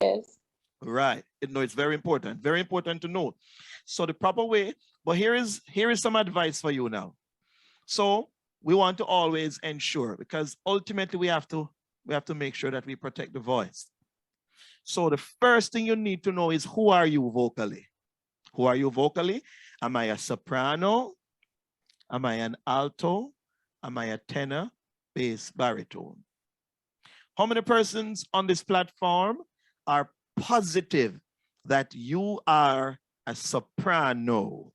Yes. Right. No, it's very important to know. So the proper way, but here is some advice for you now. So we want to always ensure, because ultimately we have to make sure that we protect the voice. So the first thing you need to know is, who are you vocally? Who are you vocally? Am I a soprano? Am I an alto? Am I a tenor, bass, baritone? How many persons on this platform are positive that you are a soprano?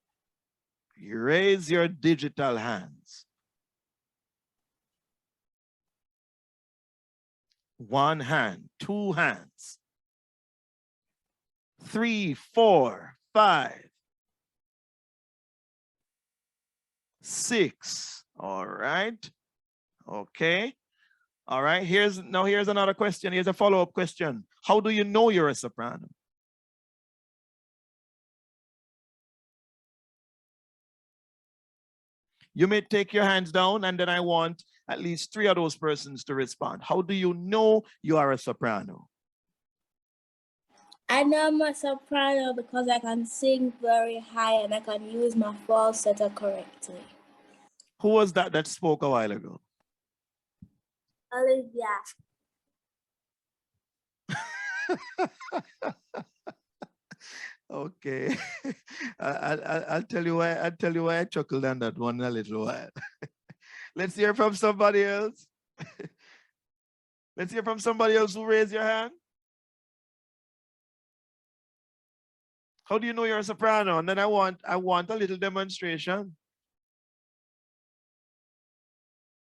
You raise your digital hands. One hand, two hands, 3, 4, 5, 6. All right. Okay. All right. Here's another question. Here's a follow-up question. How do you know you're a soprano? You may take your hands down, and then I want at least 3 of those persons to respond. How do you know you are a soprano? I know I'm a soprano because I can sing very high and I can use my falsetto correctly. Who was that spoke a while ago? Olivia. Okay. I'll tell you why I chuckled on that one in a little while. Let's hear from somebody else. Let's hear from somebody else who raised your hand. How do you know you're a soprano? And then I want a little demonstration.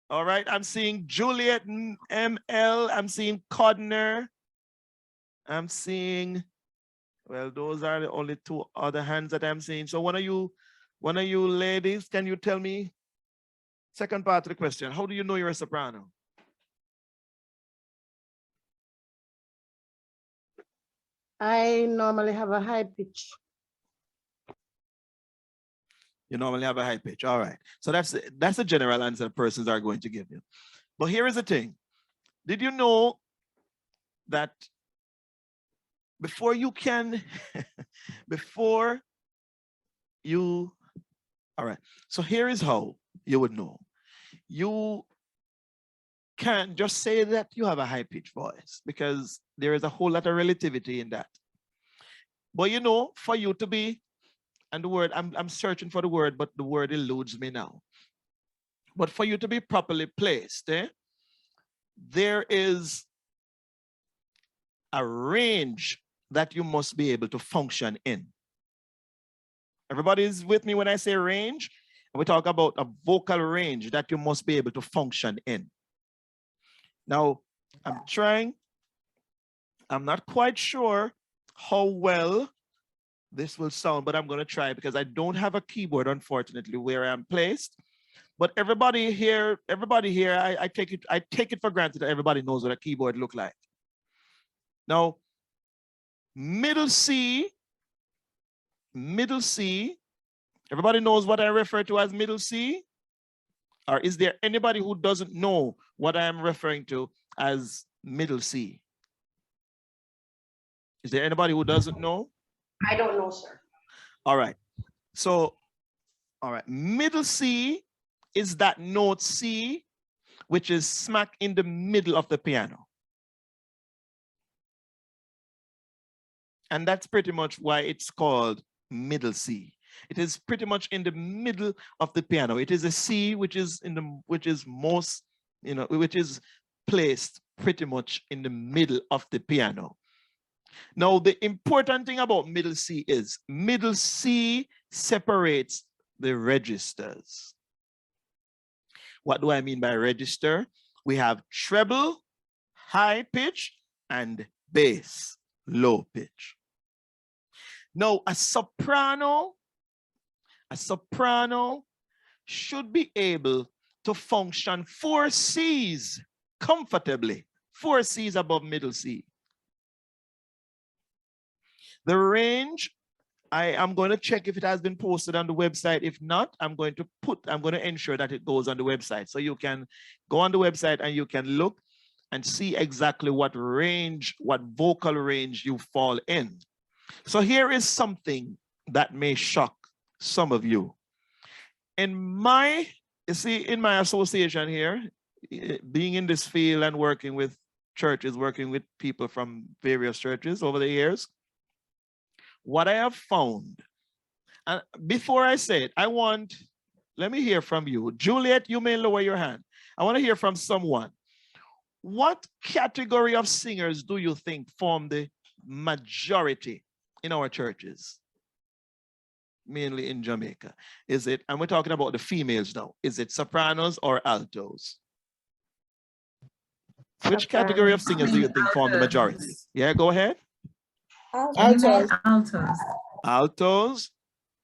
All right, I'm seeing Juliet ML. I'm seeing Codner. I'm seeing, well, those are the only 2 other hands that I'm seeing. So one of you ladies, can you tell me, second part of the question, how do you know you're a soprano? I normally have a high pitch. You normally have a high pitch. All right. So that's a general answer persons are going to give you. But here is the thing. Did you know that before you can, all right. So here is how you would know. You can't just say that you have a high pitched voice, because there is a whole lot of relativity in that. But you know, for you to be, and the word, I'm searching for the word, but the word eludes me now. But for you to be properly placed, there is a range that you must be able to function in. Everybody is with me when I say range? We talk about a vocal range that you must be able to function in. Now, I'm not quite sure how well this will sound, but I'm going to try, because I don't have a keyboard, unfortunately, where I'm placed. But everybody here, I take it for granted that everybody knows what a keyboard looks like. Now, middle C, everybody knows what I refer to as middle C? Or is there anybody who doesn't know what I am referring to as middle C? Is there anybody who doesn't know? I don't know, sir. All right. So, all right. Middle C is that note C, which is smack in the middle of the piano. And that's pretty much why it's called middle C. It is pretty much in the middle of the piano. It is a C which is placed pretty much in the middle of the piano. Now, the important thing about middle C is middle C separates the registers. What do I mean by register? We have treble, high pitch, and bass, low pitch. Now, a soprano should be able to function 4 Cs comfortably, 4 Cs above middle C. The range, I am going to check if it has been posted on the website. If not, I'm going to ensure that it goes on the website. So you can go on the website and you can look and see exactly what range, what vocal range you fall in. So here is something that may shock some of you. In my association here, being in this field and working with churches, working with people from various churches over the years, what I have found, and before I say it, let me hear from you. Juliet, you may lower your hand. I want to hear from someone. What category of singers do you think form the majority in our churches? Mainly in Jamaica. Is it, and we're talking about the females now, is it sopranos or altos? Which category of singers do you think form the majority? Yeah, go ahead. Altos. Altos.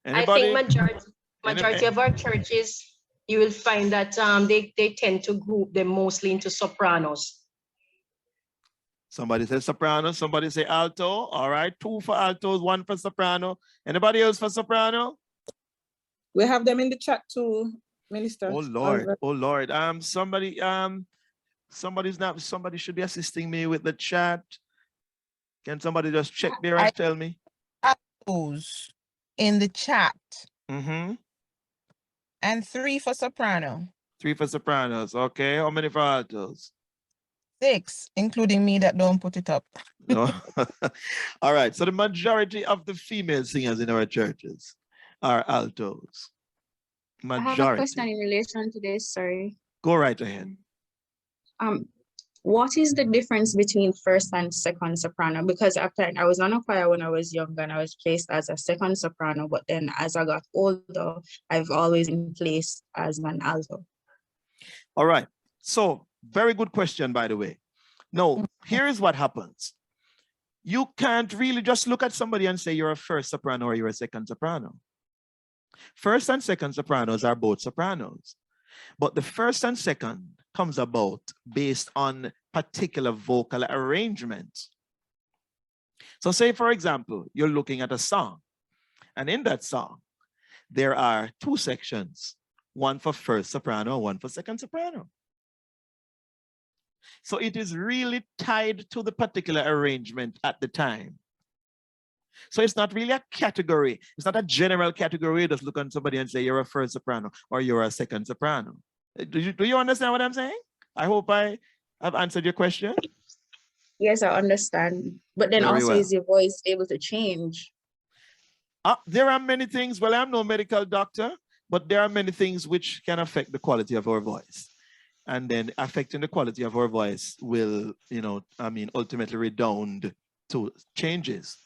Anybody? I think majority of our churches, you will find that they tend to group them mostly into sopranos. Somebody says soprano, somebody say alto. All right, 2 for altos, 1 for soprano. Anybody else for soprano? We have them in the chat too, Minister. Oh Lord, oh Lord. Somebody should be assisting me with the chat. Can somebody just check there and tell me? Altos in the chat. Mm-hmm. And 3 for soprano. 3 for sopranos. Okay, how many for altos? 6, including me that don't put it up. No. All right, so the majority of the female singers in our churches are altos. Majority. I have a question in relation to this, sorry. Go right ahead. What is the difference between first and second soprano? Because I was on a choir when I was younger and I was placed as a second soprano, but then as I got older, I've always been placed as an alto. All right, so very good question, by the way. Now, here is what happens. You can't really just look at somebody and say you're a first soprano or you're a second soprano. First and second sopranos are both sopranos, but the first and second comes about based on particular vocal arrangements. So say, for example, you're looking at a song, and in that song, there are 2 sections, 1 for first soprano, 1 for second soprano. So it is really tied to the particular arrangement at the time. So it's not really a category. It's not a general category. You just look at somebody and say you're a first soprano or you're a second soprano. Do you understand what I'm saying? I hope I have answered your question. Yes, I understand. But then Very also well. is your voice able to change? There are many things. Well, I'm no medical doctor, but there are many things which can affect the quality of our voice. And then affecting the quality of our voice will, ultimately redound to changes.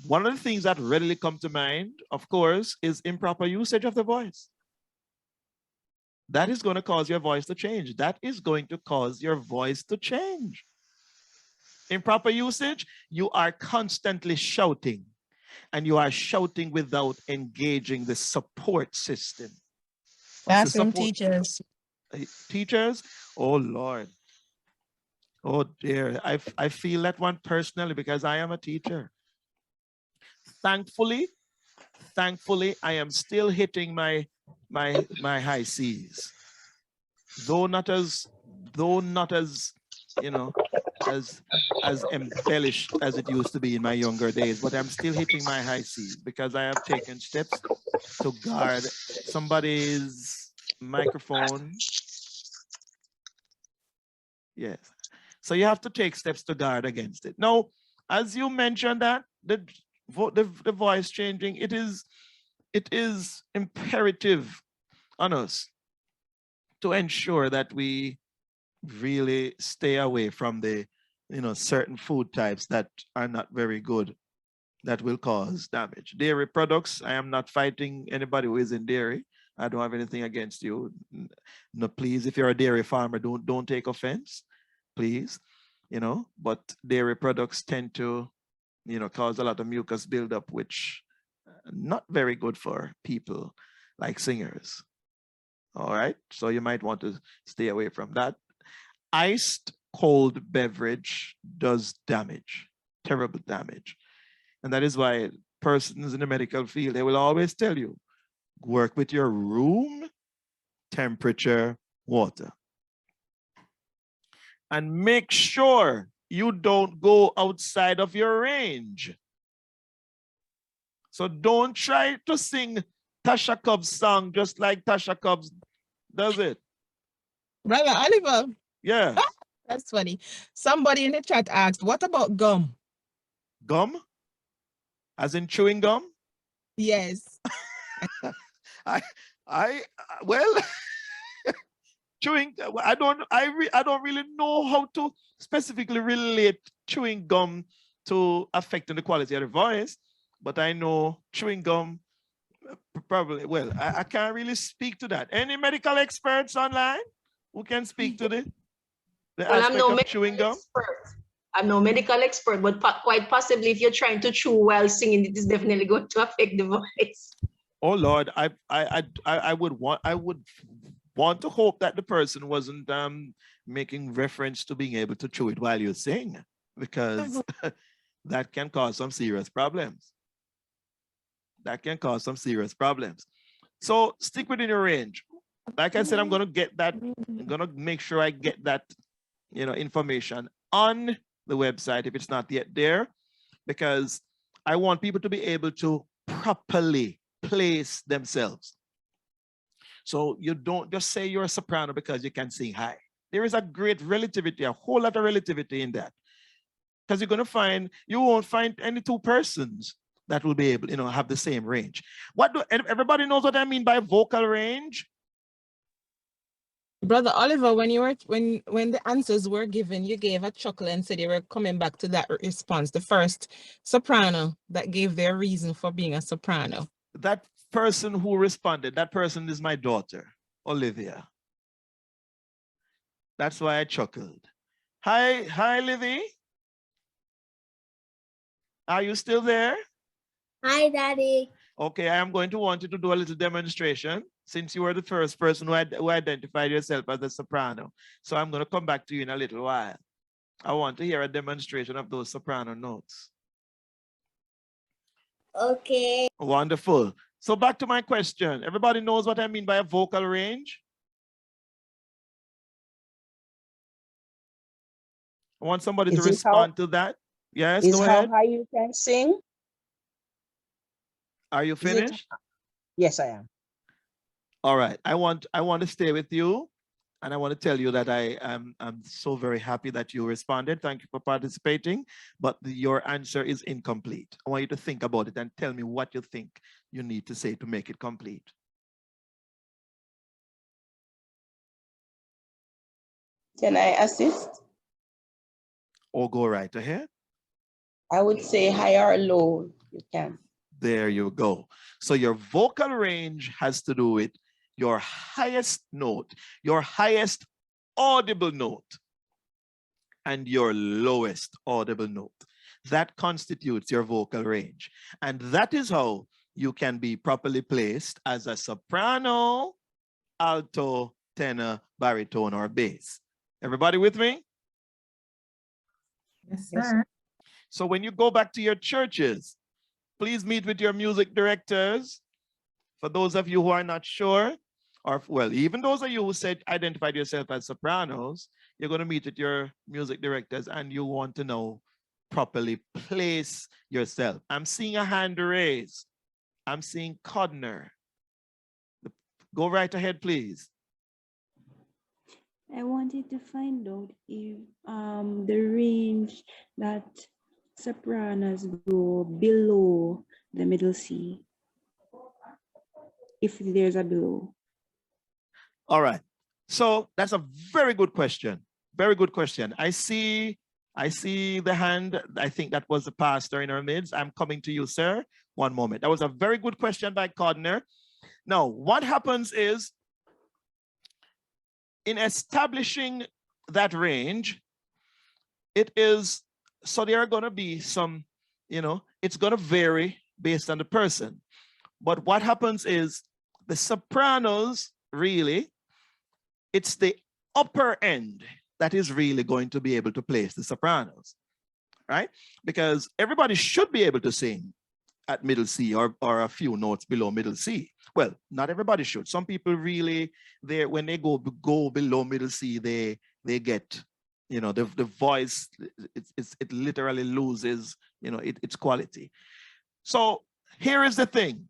One of the things that readily come to mind, of course, is improper usage of the voice. That is going to cause your voice to change. That is going to cause your voice to change. Improper usage, you are constantly shouting, and you are shouting without engaging the support system. Classroom teachers. Teachers? Oh, Lord. Oh, dear. I feel that one personally because I am a teacher. Thankfully, I am still hitting my high C's. Though not as as embellished as it used to be in my younger days, but I'm still hitting my high C's because I have taken steps to guard somebody's microphone. Yes. So you have to take steps to guard against it. Now, as you mentioned that, the voice changing, it is imperative on us to ensure that we really stay away from the certain food types that are not very good, that will cause damage. Dairy products, I am not fighting anybody who is in dairy. I don't have anything against you. No, please, if you're a dairy farmer, don't take offense, please. you know, but dairy products tend to, you know, cause a lot of mucus buildup, which not very good for people like singers. All right, so you might want to stay away from that. Iced cold beverage does damage, terrible damage. And that is why persons in the medical field, they will always tell you, work with your room temperature water. And make sure you don't go outside of your range. So don't try to sing Tasha Cobb's song just like Tasha Cobb's does it. Brother Oliver. Yeah. That's funny. Somebody in the chat asked, what about gum? Gum? As in chewing gum? Yes. Well, chewing, I don't really know how to specifically relate chewing gum to affecting the quality of the voice, but I know chewing gum probably, well, I can't really speak to that. Any medical experts online who can speak to the Well, I'm aspect no of medical chewing gum? expert. I'm no medical expert, but quite possibly if you're trying to chew while singing, it is definitely going to affect the voice. Oh Lord, I would want to hope that the person wasn't making reference to being able to chew it while you sing, because that can cause some serious problems. That can cause some serious problems. So stick within your range. Like I said, I'm gonna get that. I'm gonna make sure I get that, you know, information on the website if it's not yet there, because I want people to be able to properly place themselves. So you don't just say you're a soprano because you can sing high. There is a great relativity, a whole lot of relativity in that. Because you're going to find, you won't find any two persons that will be able, you know, have the same range. Everybody knows what I mean by vocal range? Brother Oliver, when the answers were given, you gave a chuckle and said you were coming back to that response. The first soprano that gave their reason for being a soprano. That person who responded, that person is my daughter, Olivia. That's why I chuckled. Hi, Livy. Are you still there? Hi, Daddy. Okay, I am going to want you to do a little demonstration since you were the first person who identified yourself as a soprano. So I'm going to come back to you in a little while. I want to hear a demonstration of those soprano notes. Okay. Wonderful. So back to my question. Everybody knows what I mean by a vocal range? I want somebody to respond to that. Yes, go ahead. Is how high you can sing? Are you finished? Yes, I am. All right. I want to stay with you, and I want to tell you that I'm so very happy that you responded. Thank you for participating, but your answer is incomplete. I want you to think about it and tell me what you think you need to say to make it complete. Can I assist? Or go right ahead. I would say high or low, you can. There you go. So your vocal range has to do with your highest note, your highest audible note, and your lowest audible note. That constitutes your vocal range. And that is how you can be properly placed as a soprano, alto, tenor, baritone, or bass. Everybody with me? Yes, sir. So when you go back to your churches, please meet with your music directors. For those of you who are not sure, or well, even those of you who said identified yourself as sopranos, you're going to meet with your music directors and you want to know properly place yourself. I'm seeing a hand raised. I'm seeing Codner. Go right ahead, please. I wanted to find out if the range that sopranos go below the middle C, if there's a below. All right. So that's a very good question. Very good question. I see the hand. I think that was the pastor in our midst. I'm coming to you, sir. One moment. That was a very good question by Codner. Now, what happens is, in establishing that range, it is, so there are going to be some, it's going to vary based on the person. But what happens is the sopranos really, it's the upper end that is really going to be able to place the sopranos, right? Because everybody should be able to sing at middle C or a few notes below middle C. Well, not everybody should. Some people really, when they go below middle C, they get, the voice, it literally loses, its quality. So here is the thing.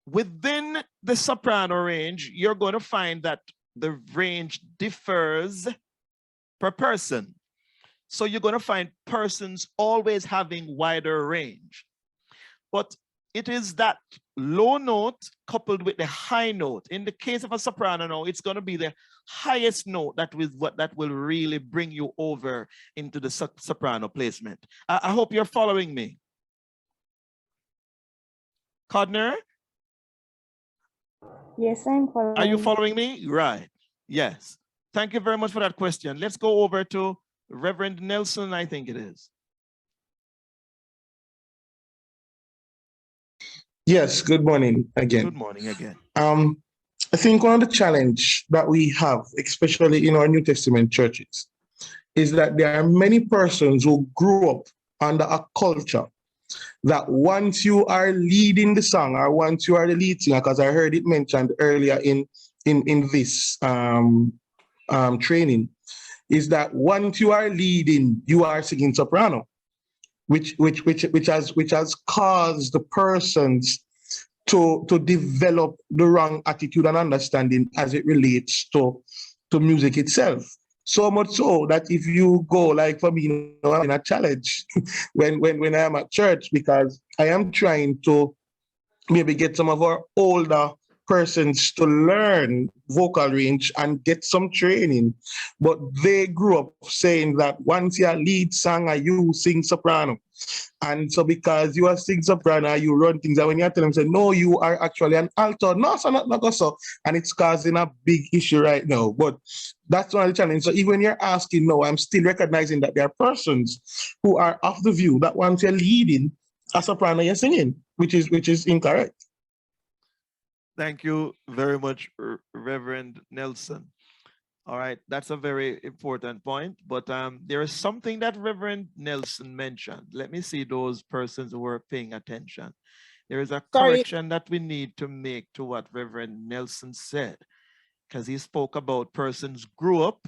Within the soprano range, you're going to find that the range differs per person. So you're going to find persons always having wider range. But it is that low note coupled with the high note. In the case of a soprano now, it's going to be the highest note that will really bring you over into the soprano placement. I hope you're following me. Codner? Yes, I'm following. Are you following me? Right. Yes. Thank you very much for that question. Let's go over to Reverend Nelson, I think it is. Yes, good morning again. Good morning again. I think one of the challenge that we have, especially in our New Testament churches, is that there are many persons who grew up under a culture that once you are leading the song or once you are the lead singer, because I heard it mentioned earlier in this training, is that once you are leading, you are singing soprano, which has caused the persons to develop the wrong attitude and understanding as it relates to music itself. So much so that if you go, like for me, I'm in a challenge when I am at church, because I am trying to maybe get some of our older persons to learn vocal range and get some training. But they grew up saying that once you're a lead singer, you sing soprano. And so because you are sing soprano, you run things, and when you tell them, say, no, you are actually an alto. No, so not so. And it's causing a big issue right now. But that's one of the challenges. So even when you're asking, no, I'm still recognizing that there are persons who are of the view that once you're leading a soprano, you're singing, which is incorrect. Thank you very much, Reverend Nelson. All right, that's a very important point, but there is something that Reverend Nelson mentioned. Let me see those persons who were paying attention. There is a correction that we need to make to what Reverend Nelson said, because he spoke about persons grew up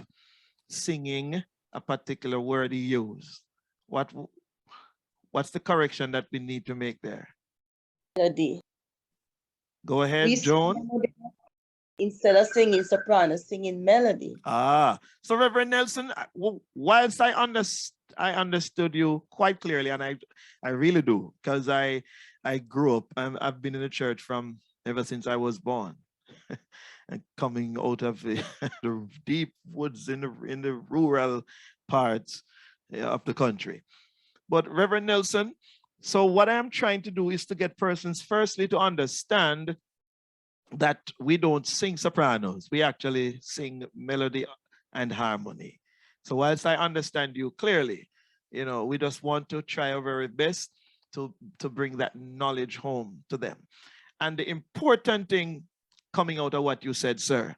singing a particular word he used. What's the correction that we need to make there? Melody. Go ahead, Joan. Instead of singing soprano, singing melody. So Reverend Nelson, whilst I understood you quite clearly, and I really do, because I grew up, I've been in the church from ever since I was born, and coming out of the deep woods in the rural parts of the country. But Reverend Nelson, so what I'm trying to do is to get persons firstly to understand that we don't sing sopranos, we actually sing melody and harmony. So whilst I understand you clearly, we just want to try our very best to bring that knowledge home to them. And the important thing coming out of what you said, sir,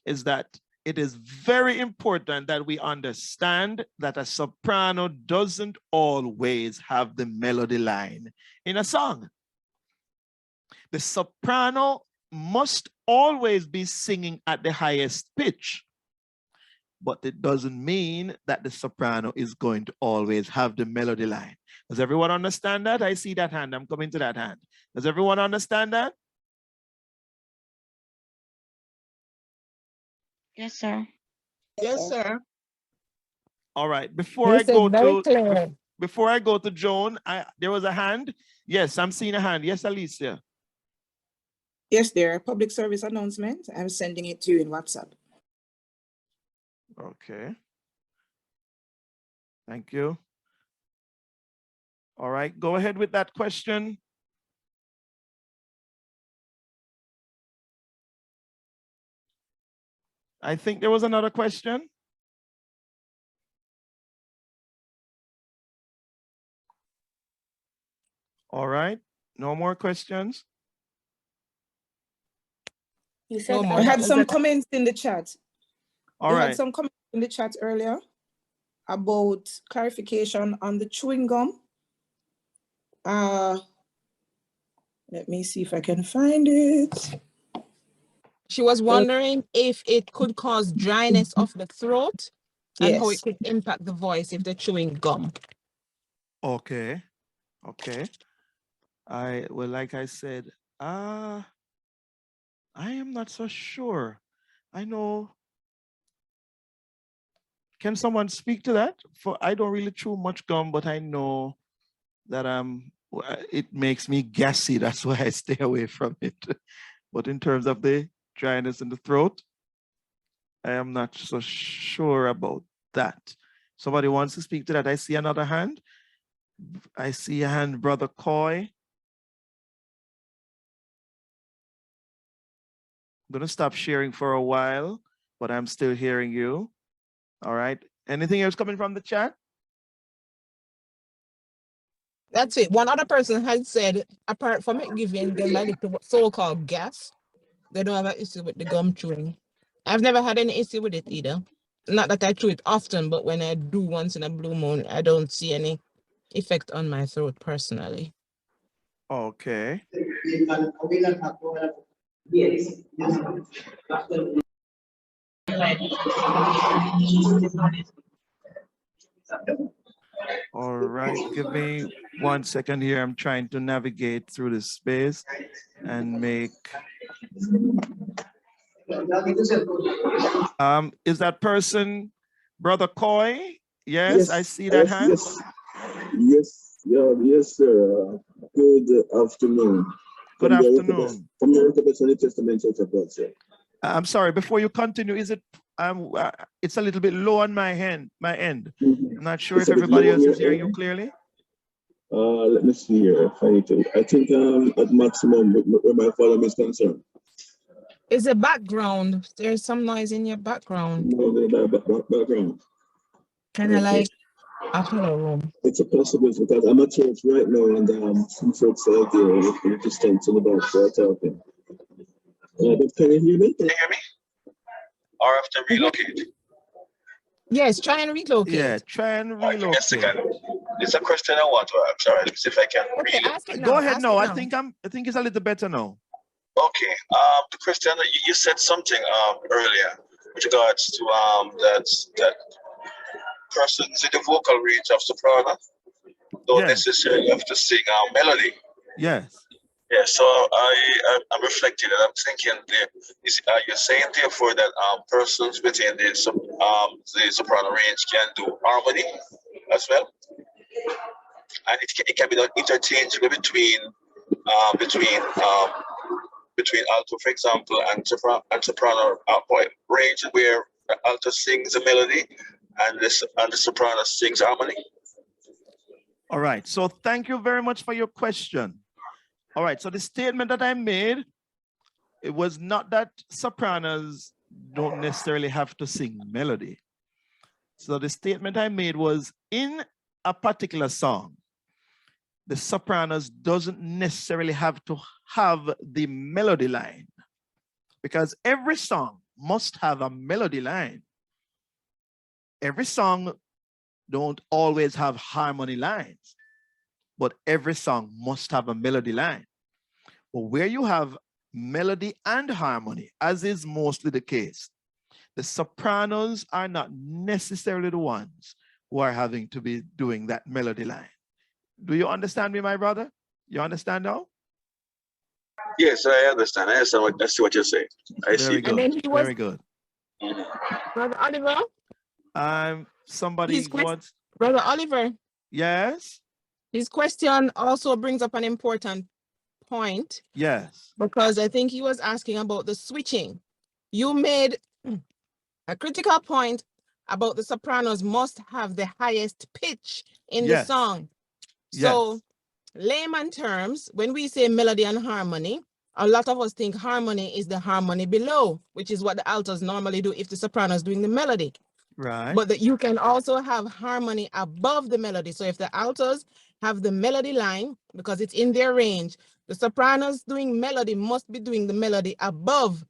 is that it is very important that we understand that a soprano doesn't always have the melody line in a song. The soprano must always be singing at the highest pitch, but it doesn't mean that the soprano is going to always have the melody line. Does everyone understand that? I see that hand. I'm coming to that hand. Does everyone understand that? Yes, sir. Yes, sir. All right. Before I go to Joan, there was a hand. Yes, I'm seeing a hand. Yes, Alicia. Yes, there. Public service announcement. I'm sending it to you in WhatsApp. Okay. Thank you. All right, go ahead with that question. I think there was another question. All right. No more questions? You said No more. I That had was some a- comments in the chat. All We right. had some comments in the chat earlier about clarification on the chewing gum. Let me see if I can find it. She was wondering if it could cause dryness of the throat and how it Yes. could impact the voice if they're chewing gum. Okay. Okay. Well, like I said, I am not so sure. I know. Can someone speak to that? I don't really chew much gum, but I know that it makes me gassy. That's why I stay away from it. But in terms of the dryness in the throat, I am not so sure about that. Somebody wants to speak to that. I see another hand. I see a hand, Brother Coy. I'm going to stop sharing for a while, but I'm still hearing you. All right. Anything else coming from the chat? That's it. One other person had said, apart from it giving them a little so-called gas, they don't have an issue with the gum chewing. I've never had any issue with it either. Not that I chew it often, but when I do once in a blue moon, I don't see any effect on my throat personally. Okay. All right, give me 1 second here. I'm trying to navigate through the space and make. Is that person Brother Coy? Yes, I see that hand. Yes, sir. Good afternoon. Good afternoon. From the Restoration New Testament Church of God, sir. I'm sorry, before you continue, is it it's a little bit low on my end. I'm not sure if everybody else is hearing you clearly. Let me see here. I think at maximum where my volume is concerned. Is a background? There's some noise in your background. No, background. Kind of like after the room. It's a possibility because I'm at church right now and some folks out there with the distance in the back so talking. But can you hear me? Can you hear me? Or have to relocate? Yes, try and relocate. Yeah, try and relocate. It's a question I want to ask. All right, let's see if I can. Okay, ask it now. Go ahead now. I think it's a little better now. Okay. The question you said something earlier with regards to that persons in the vocal range of soprano don't necessarily have to sing melody. Yes. Yeah, so I'm reflecting and I'm thinking, you're saying therefore that persons within the soprano range can do harmony as well, and it can be done interchangeably between alto, for example, and soprano range where the alto sings a melody and the soprano sings harmony. All right. So thank you very much for your question. All right, so the statement that I made, it was not that sopranos don't necessarily have to sing melody. So the statement I made was in a particular song, the sopranos doesn't necessarily have to have the melody line because every song must have a melody line. Every song don't always have harmony lines, but every song must have a melody line. But where you have melody and harmony, as is mostly the case, the sopranos are not necessarily the ones who are having to be doing that melody line. Do you understand me, my brother? You understand now? Yes, I understand. I see what you're saying. I see. And then he was very good. Brother Oliver. Somebody wants. Brother Oliver. Yes. His question also brings up an important point. Yes. Because I think he was asking about the switching. You made a critical point about the sopranos must have the highest pitch in the song. So layman terms, when we say melody and harmony, a lot of us think harmony is the harmony below, which is what the altos normally do if the soprano is doing the melody. Right. But that you can also have harmony above the melody. So if the altos have the melody line because it's in their range. The sopranos doing melody must be doing the melody above.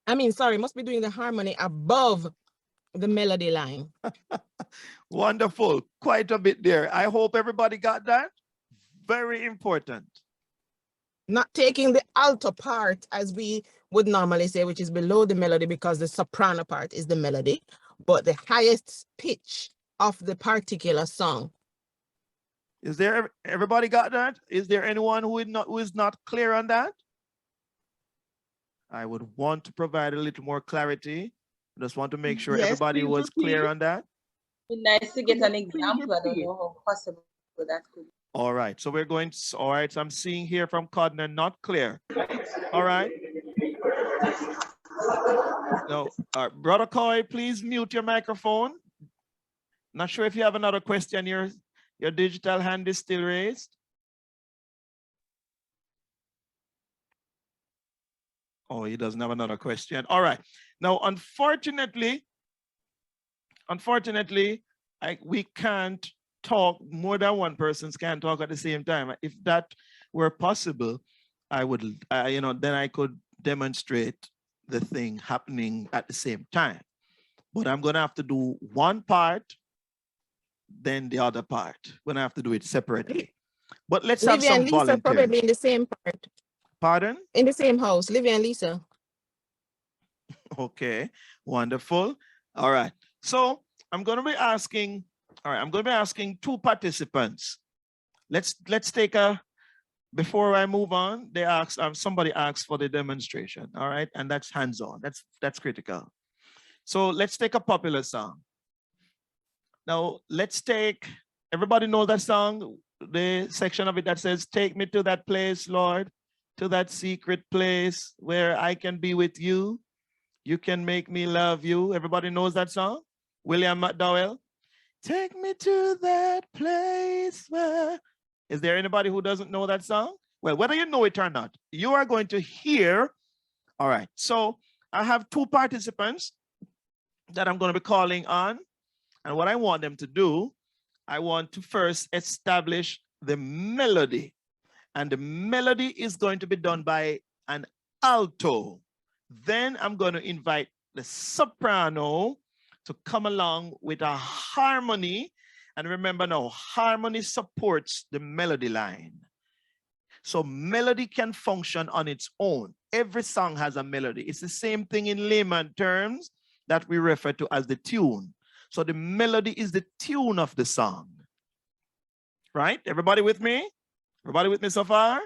Must be doing the harmony above the melody line. Wonderful. Quite a bit there. I hope everybody got that. Very important. Not taking the alto part as we would normally say, which is below the melody because the soprano part is the melody, but the highest pitch of the particular song. Is there, everybody got that? Is there anyone who is not clear on that? I would want to provide a little more clarity. I just want to make sure everybody was clear on that. It'd be nice to get an example. I don't know how possible that could be. All right, so we're going to, all right, so I'm seeing here from Codner, not clear. All right. No, Brother Coy, please mute your microphone. Not sure if you have another question. Your digital hand is still raised. Oh, he doesn't have another question. All right. Now, unfortunately, we can't talk, more than one person can't talk at the same time. If that were possible, I would, then I could demonstrate the thing happening at the same time. But I'm going to have to do one part, then the other part. We're going to have to do it separately. But let's have some volunteers. Lisa probably in the same part. Pardon? In the same house, Livia and Lisa. Okay, wonderful. All right. So I'm going to be asking, two participants. Let's take before I move on, they asked, somebody asked for the demonstration. All right. And that's hands-on. That's critical. So let's take a popular song. Now let's take, everybody know that song, the section of it that says, "Take me to that place, Lord, to that secret place where I can be with you. You can make me love you." Everybody knows that song? William McDowell. Take me to that place where... Is there anybody who doesn't know that song? Well, whether you know it or not, you are going to hear. All right. So I have two participants that I'm going to be calling on. And what I want them to do, I want to first establish the melody. And the melody is going to be done by an alto. Then I'm going to invite the soprano to come along with a harmony. And remember now, harmony supports the melody line. So melody can function on its own. Every song has a melody. It's the same thing in layman terms that we refer to as the tune. So the melody is the tune of the song. Right? Everybody with me? Everybody with me so far?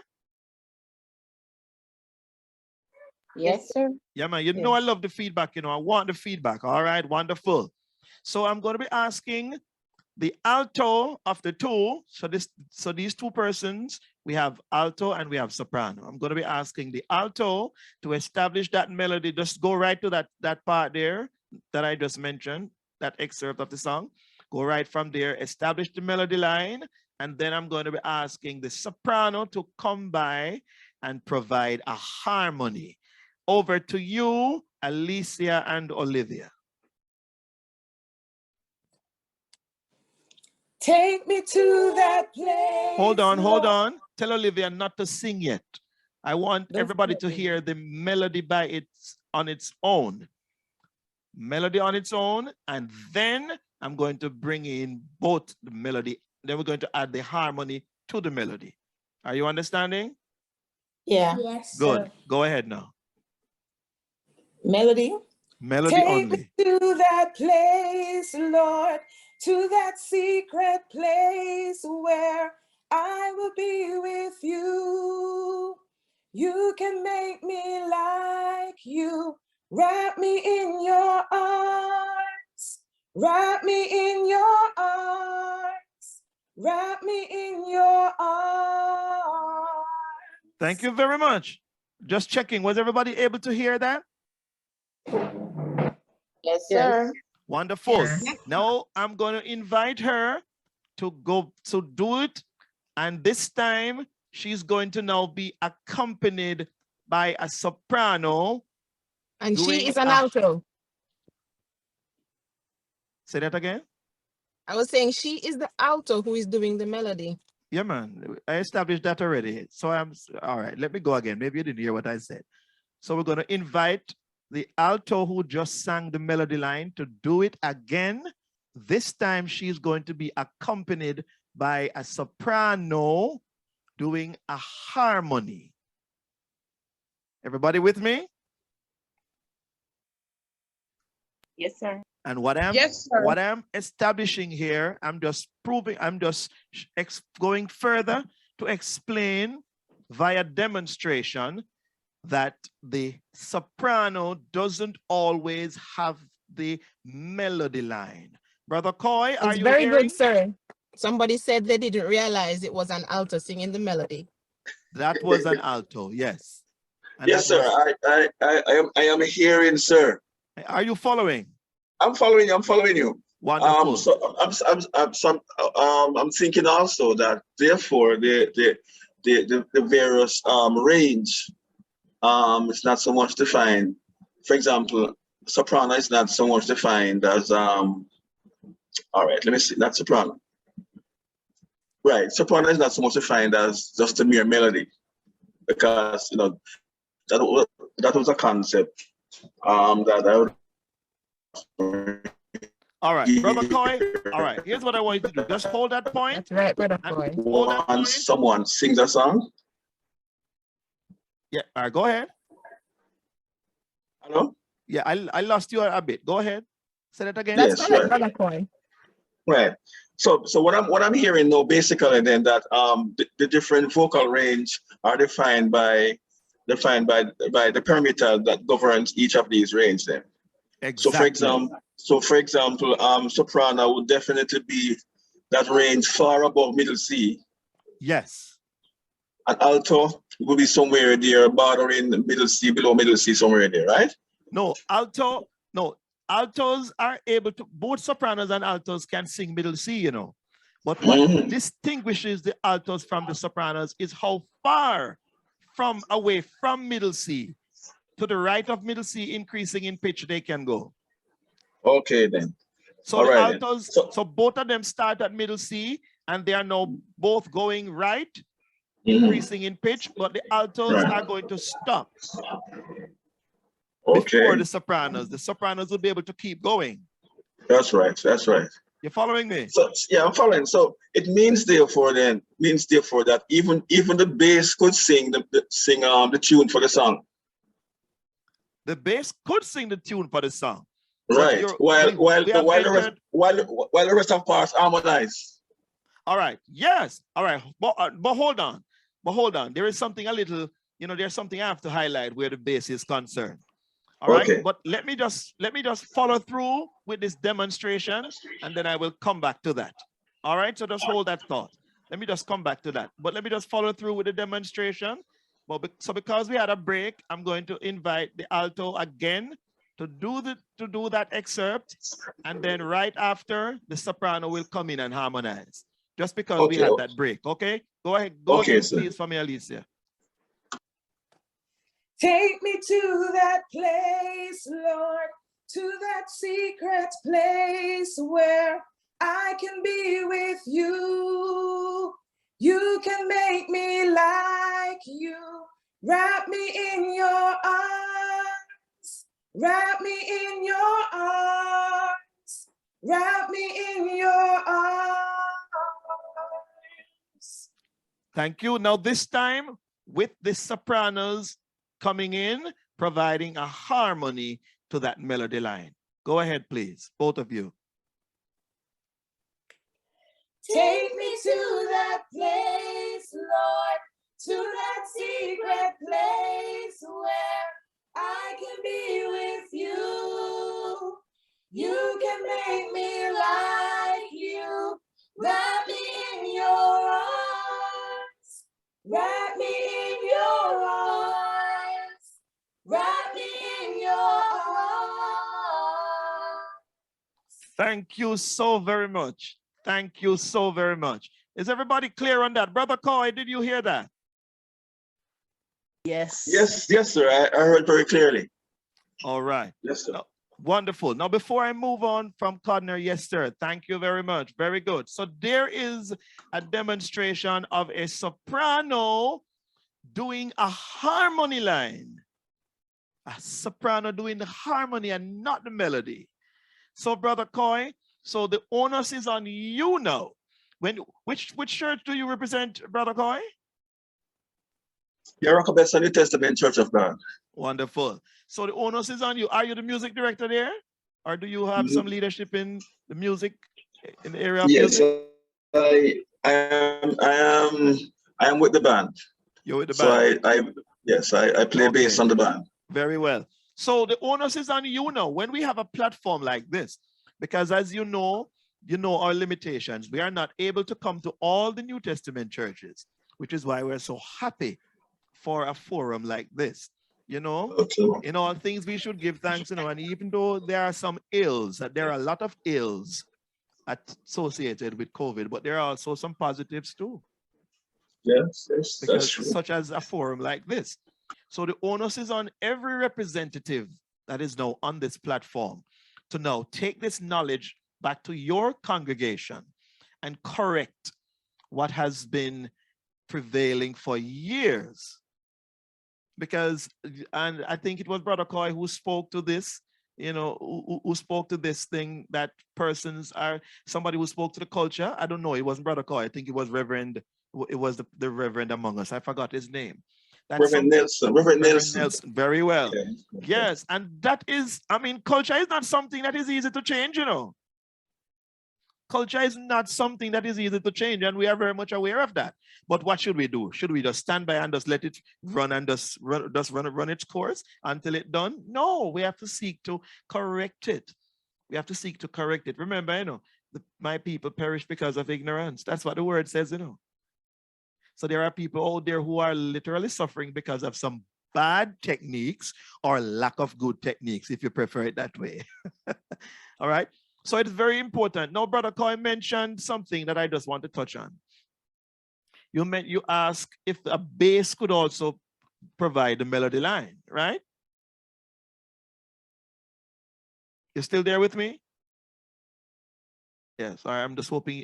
Yes, sir. Yeah, man. You know I love the feedback. I want the feedback. All right, wonderful. So I'm going to be asking the alto of the two. So these two persons, we have alto and we have soprano. I'm going to be asking the alto to establish that melody. Just go right to that part there that I just mentioned, that excerpt of the song. Go right from there, establish the melody line, and then I'm going to be asking the soprano to come by and provide a harmony. Over to you, Alicia and Olivia. Take me to that place. Hold on. Tell Olivia not to sing yet. I want everybody to hear the melody on its own. Melody on its own, and then I'm going to bring in both the melody. Then we're going to add the harmony to the melody. Are you understanding? Yeah. Yes, Good. sir. Go ahead now. Melody. Melody Take only. me to that place, Lord, to that secret place where I will be with you. You can make me like you. Wrap me in your arms. Wrap me in your arms. Wrap me in your arms. Thank you very much. Just checking. Was everybody able to hear that? Yes, sir. Wonderful. Yes. Now I'm going to invite her to go to do it. And this time she's going to now be accompanied by a soprano. And she is an alto. Say that again. I was saying she is the alto who is doing the melody. Yeah, man. I established that already. So all right. Let me go again. Maybe you didn't hear what I said. So we're going to invite the alto who just sang the melody line to do it again. This time she's going to be accompanied by a soprano doing a harmony. Everybody with me? Yes, sir. And what I'm establishing here, I'm just going further to explain via demonstration that the soprano doesn't always have the melody line. Brother Coy, are you very hearing? good, sir. Somebody said they didn't realize it was an alto singing the melody. That was an alto, yes. And yes, sir. I am hearing, sir. Are you following? I'm following you. Wonderful. So I'm thinking also that therefore the various range it's not so much defined. For example, soprano is not so much defined as all right, let me see, that's soprano. Right, soprano is not so much defined as just a mere melody, because you know that was a concept that I would. All right, Brother Coy. All right, here's what I want you to do. Just hold that point. That's right, Brother Coy. Once someone sings a song. Yeah, all right, go ahead. Hello? Yeah, I lost you a bit. Go ahead. Say that again. That's correct, Brother Coy. Right. So what I'm hearing now basically then that the different vocal range are defined by the parameter that governs each of these range then. Exactly. So for example, soprano would definitely be that range far above middle C. Yes. And alto will be somewhere there, bordering middle C, below middle C, somewhere there, right? No, altos are able to, both sopranos and altos can sing middle C, you know. But what distinguishes the altos from the sopranos is how far away from middle C to the right of middle C, increasing in pitch, they can go. Okay, then. So the altos, so both of them start at middle C, and they are now both going right, increasing in pitch, but the altos are going to stop before the sopranos. The sopranos will be able to keep going. That's right. That's right. You're following me? So yeah, I'm following. So it means therefore that even the bass could sing the tune for the song. The bass could sing the tune for the song. Right. While the rest of parts harmonize. All right. Yes. All right. But hold on. There is something there's something I have to highlight where the bass is concerned. All right. But let me just follow through with this demonstration, and then I will come back to that. All right. So just hold that thought. Let me just come back to that. But let me just follow through with the demonstration. So because we had a break, I'm going to invite the alto again to do that excerpt, and then right after, the soprano will come in and harmonize. Just because we had that break. Okay. Go ahead. Go again, please, for me, Alicia. Take me to that place, Lord, to that secret place where I can be with you. You can make me like you. Wrap me in your arms. Wrap me in your arms. Wrap me in your arms. Thank you. Now this time with the sopranos coming in, providing a harmony to that melody line. Go ahead, please, both of you. Take me to that place, Lord, to that secret place where I can be with you. You can make me like you. Wrap me in your arms. Wrap me in your arms. Wrap me in your arms. Thank you so very much. Thank you so very much. Is everybody clear on that? Brother Coy, did you hear that? Yes. Yes, sir. I heard very clearly. All right. Yes, sir. Now, Wonderful. Now, before I move on from Codner, yes, sir. Thank you very much. Very good. So there is a demonstration of a soprano doing a harmony line. A soprano doing the harmony and not the melody. So, Brother Coy, so the onus is on you now. Which church do you represent, Brother Coy? You're a New Testament Church of God. Wonderful. So the onus is on you. Are you the music director there? Or do you have some leadership in the music, in the area of music? I am with the band. You're with the band. I play bass on the band. Very well. So the onus is on you now. When we have a platform like this, because as you know our limitations. We are not able to come to all the New Testament churches, which is why we're so happy for a forum like this. You know, in all things we should give thanks, and even though there are some ills, there are a lot of ills associated with COVID, but there are also some positives too. Yes, that's true. Such as a forum like this. So the onus is on every representative that is now on this platform to now take this knowledge back to your congregation and correct what has been prevailing for years. Because, and I think it was Brother Coy who spoke to this, who spoke to this thing that persons are, somebody who spoke to the culture. I don't know, it wasn't Brother Coy. I think it was the Reverend among us. I forgot his name. Reverend Nelson. Reverend Nelson. Very well. Yeah. Yes, and that is, culture is not something that is easy to change, Culture is not something that is easy to change, and we are very much aware of that. But what should we do? Should we just stand by and just let it run and just run its course until it's done? No, we have to seek to correct it. We have to seek to correct it. Remember, my people perish because of ignorance. That's what the word says, So there are people out there who are literally suffering because of some bad techniques or lack of good techniques, if you prefer it that way. All right. So it's very important. Now, Brother Coy mentioned something that I just want to touch on. You ask if a bass could also provide the melody line, right? You still there with me? Yes, I'm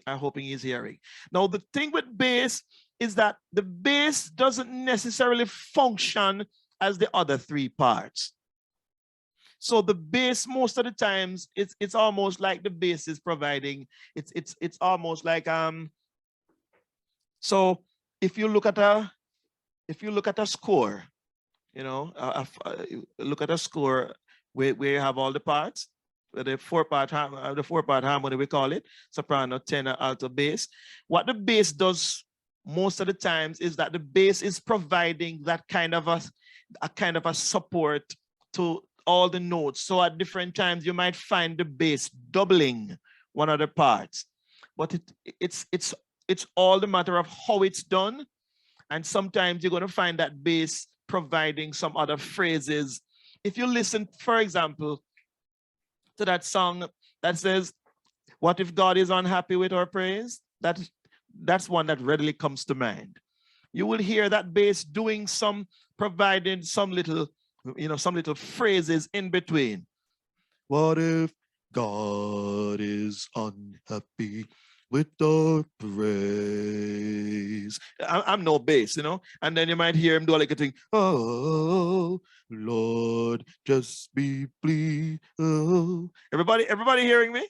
hoping he's hearing. Now, the thing with bass is that the bass doesn't necessarily function as the other three parts. So the bass, most of the times, it's almost like the bass is providing. It's almost like So if you look at a score, look at a score where you have all the parts, the four-part harmony we call it, soprano, tenor, alto, bass. What the bass does most of the times is that the bass is providing that kind of a support to all the notes. So at different times you might find the bass doubling one of the parts, but it's all the matter of how it's done. And sometimes you're going to find that bass providing some other phrases. If you listen, for example, to that song that says, "What if God is unhappy with our praise?" That's one that readily comes to mind. You will hear that bass providing some little phrases in between. What if God is unhappy with our praise? I'm no bass, and then you might hear him do like a thing. Oh, Lord, just be pleased. Oh. Everybody hearing me?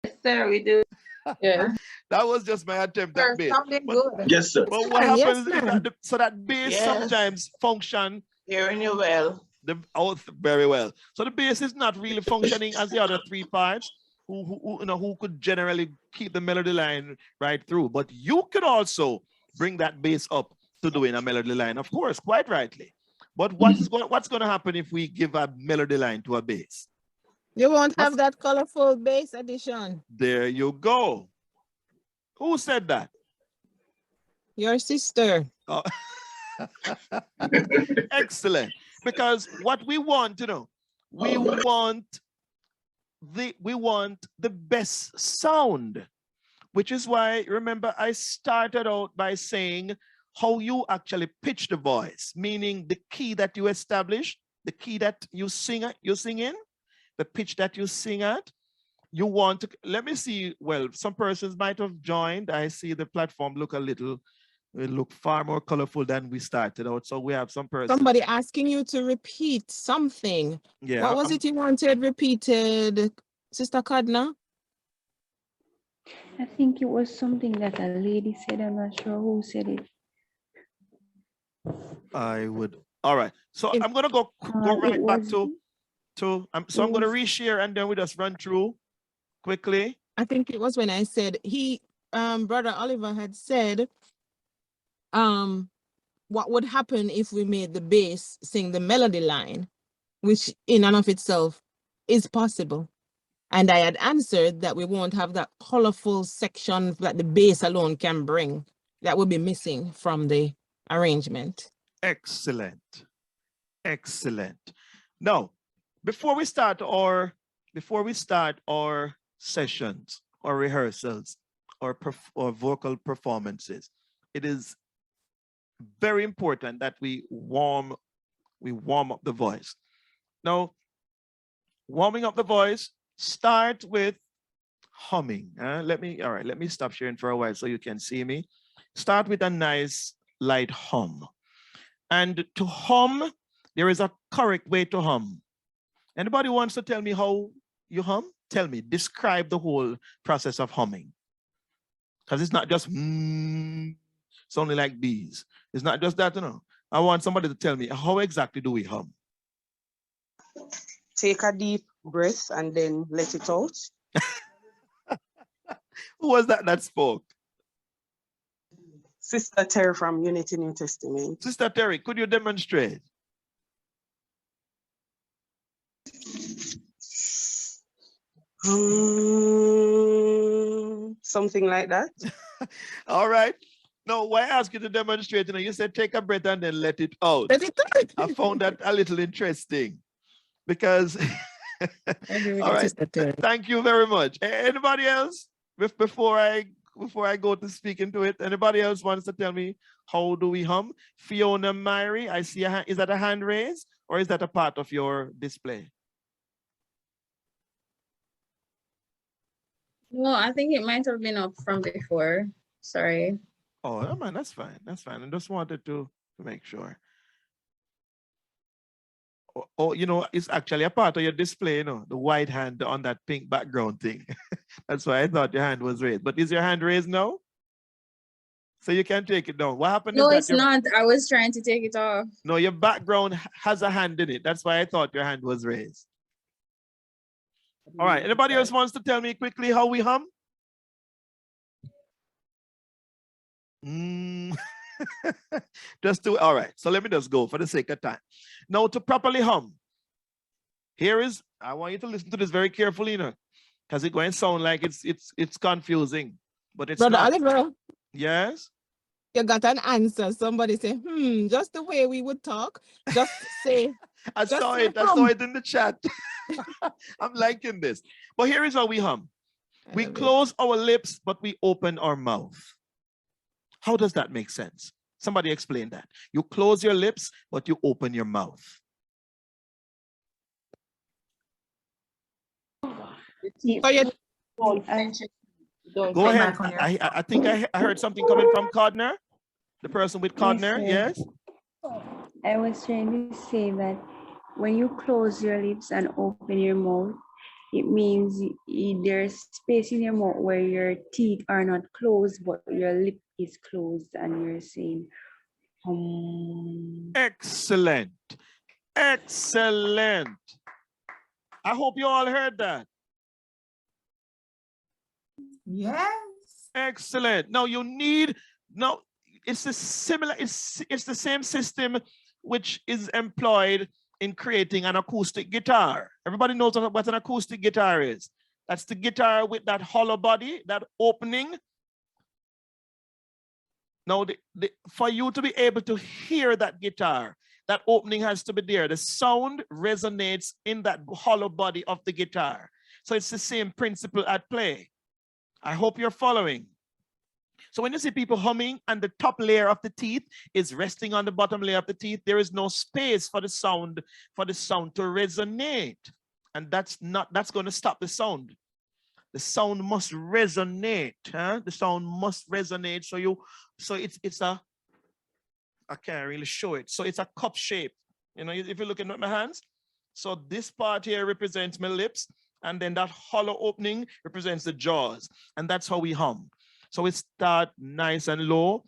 Yes, sir, we do. Yeah. That was just my attempt at bass. Yes, sir. But what happens is that bass sometimes function. Hearing you well. Very well. So the bass is not really functioning as the other three parts who could generally keep the melody line right through. But you could also bring that bass up to doing a melody line, of course, quite rightly. But what's going to happen if we give a melody line to a bass? You won't have that colorful bass addition. There you go. Who said that? Your sister. Oh. Excellent. Because what we want, we want the best sound, which is why, remember, I started out by saying how you actually pitch the voice, meaning the key that you establish, the key that you sing in, the pitch that you sing at. You want to, let me see, well, some persons might have joined. I see the platform look far more colorful than we started out. So we have some persons. Somebody asking you to repeat something. Yeah. What was it you wanted repeated, Sister Kadna? I think it was something that a lady said. I'm not sure who said it. All right. So I'm going to go right back so I'm going to reshare and then we just run through quickly. I think it was when I said Brother Oliver had said, what would happen if we made the bass sing the melody line, which in and of itself is possible. And I had answered that we won't have that colorful section that the bass alone can bring. That would be missing from the arrangement. Excellent. Excellent. Now, before we start our sessions or rehearsals or vocal performances, it is very important that we warm up the voice. Now, warming up the voice, start with humming. Let me stop sharing for a while so you can see me. Start with a nice light hum. And to hum, there is a correct way to hum. Anybody wants to tell me how you hum? Tell me, describe the whole process of humming. Because it's not just sounding like bees. It's not just that, you know. I want somebody to tell me, how exactly do we hum? Take a deep breath and then let it out. Who was that spoke? Sister Terry from Unity New Testament. Sister Terry, could you demonstrate? Something like that. All right. No, why I ask you to demonstrate? You know, you said take a breath and then let it out. I found that a little interesting because. All right. Thank you very much. Anybody else? Before I go to speak into it, anybody else wants to tell me how do we hum? Fiona Myrie, I see a hand. Is that a hand raise or is that a part of your display? No, I think it might have been up from before. Sorry. Oh, man, that's fine. That's fine. I just wanted to make sure. Oh, you know, it's actually a part of your display, you know, the white hand on that pink background thing. That's why I thought your hand was raised. But is your hand raised now? So you can take it down. What happened? No, it's not. I was trying to take it off. No, your background has a hand in it. That's why I thought your hand was raised. All right. Anybody else wants to tell me quickly how we hum? Just do it. All right. So let me just go for the sake of time. Now to properly hum. I want you to listen to this very carefully, you know, because it's going to sound like it's confusing, but it's Brother not. Oliver. Yes. You got an answer. Somebody say, just the way we would talk. Just say. I saw it in the chat. I'm liking this. But here is how we hum. We close our lips, but we open our mouth. How does that make sense? Somebody explain that. You close your lips, but you open your mouth. So you go ahead. I think I heard something coming from Codner. The person with Codner, yes? I was trying to say that when you close your lips and open your mouth, it means there's space in your mouth where your teeth are not closed, but your lip is closed and you're saying, Excellent. Excellent. I hope you all heard that. Yes. Excellent. Now it's the same system which is employed in creating an acoustic guitar. Everybody knows what an acoustic guitar is. That's the guitar with that hollow body, that opening. Now, for you to be able to hear that guitar, that opening has to be there. The sound resonates in that hollow body of the guitar. So it's the same principle at play. I hope you're following. So when you see people humming and the top layer of the teeth is resting on the bottom layer of the teeth, there is no space for the sound to resonate. And that's going to stop the sound. The sound must resonate. Huh? The sound must resonate. So it's a, I can't really show it. So it's a cup shape. You know, if you're looking at my hands, so this part here represents my lips, and then that hollow opening represents the jaws. And that's how we hum. So we start nice and low,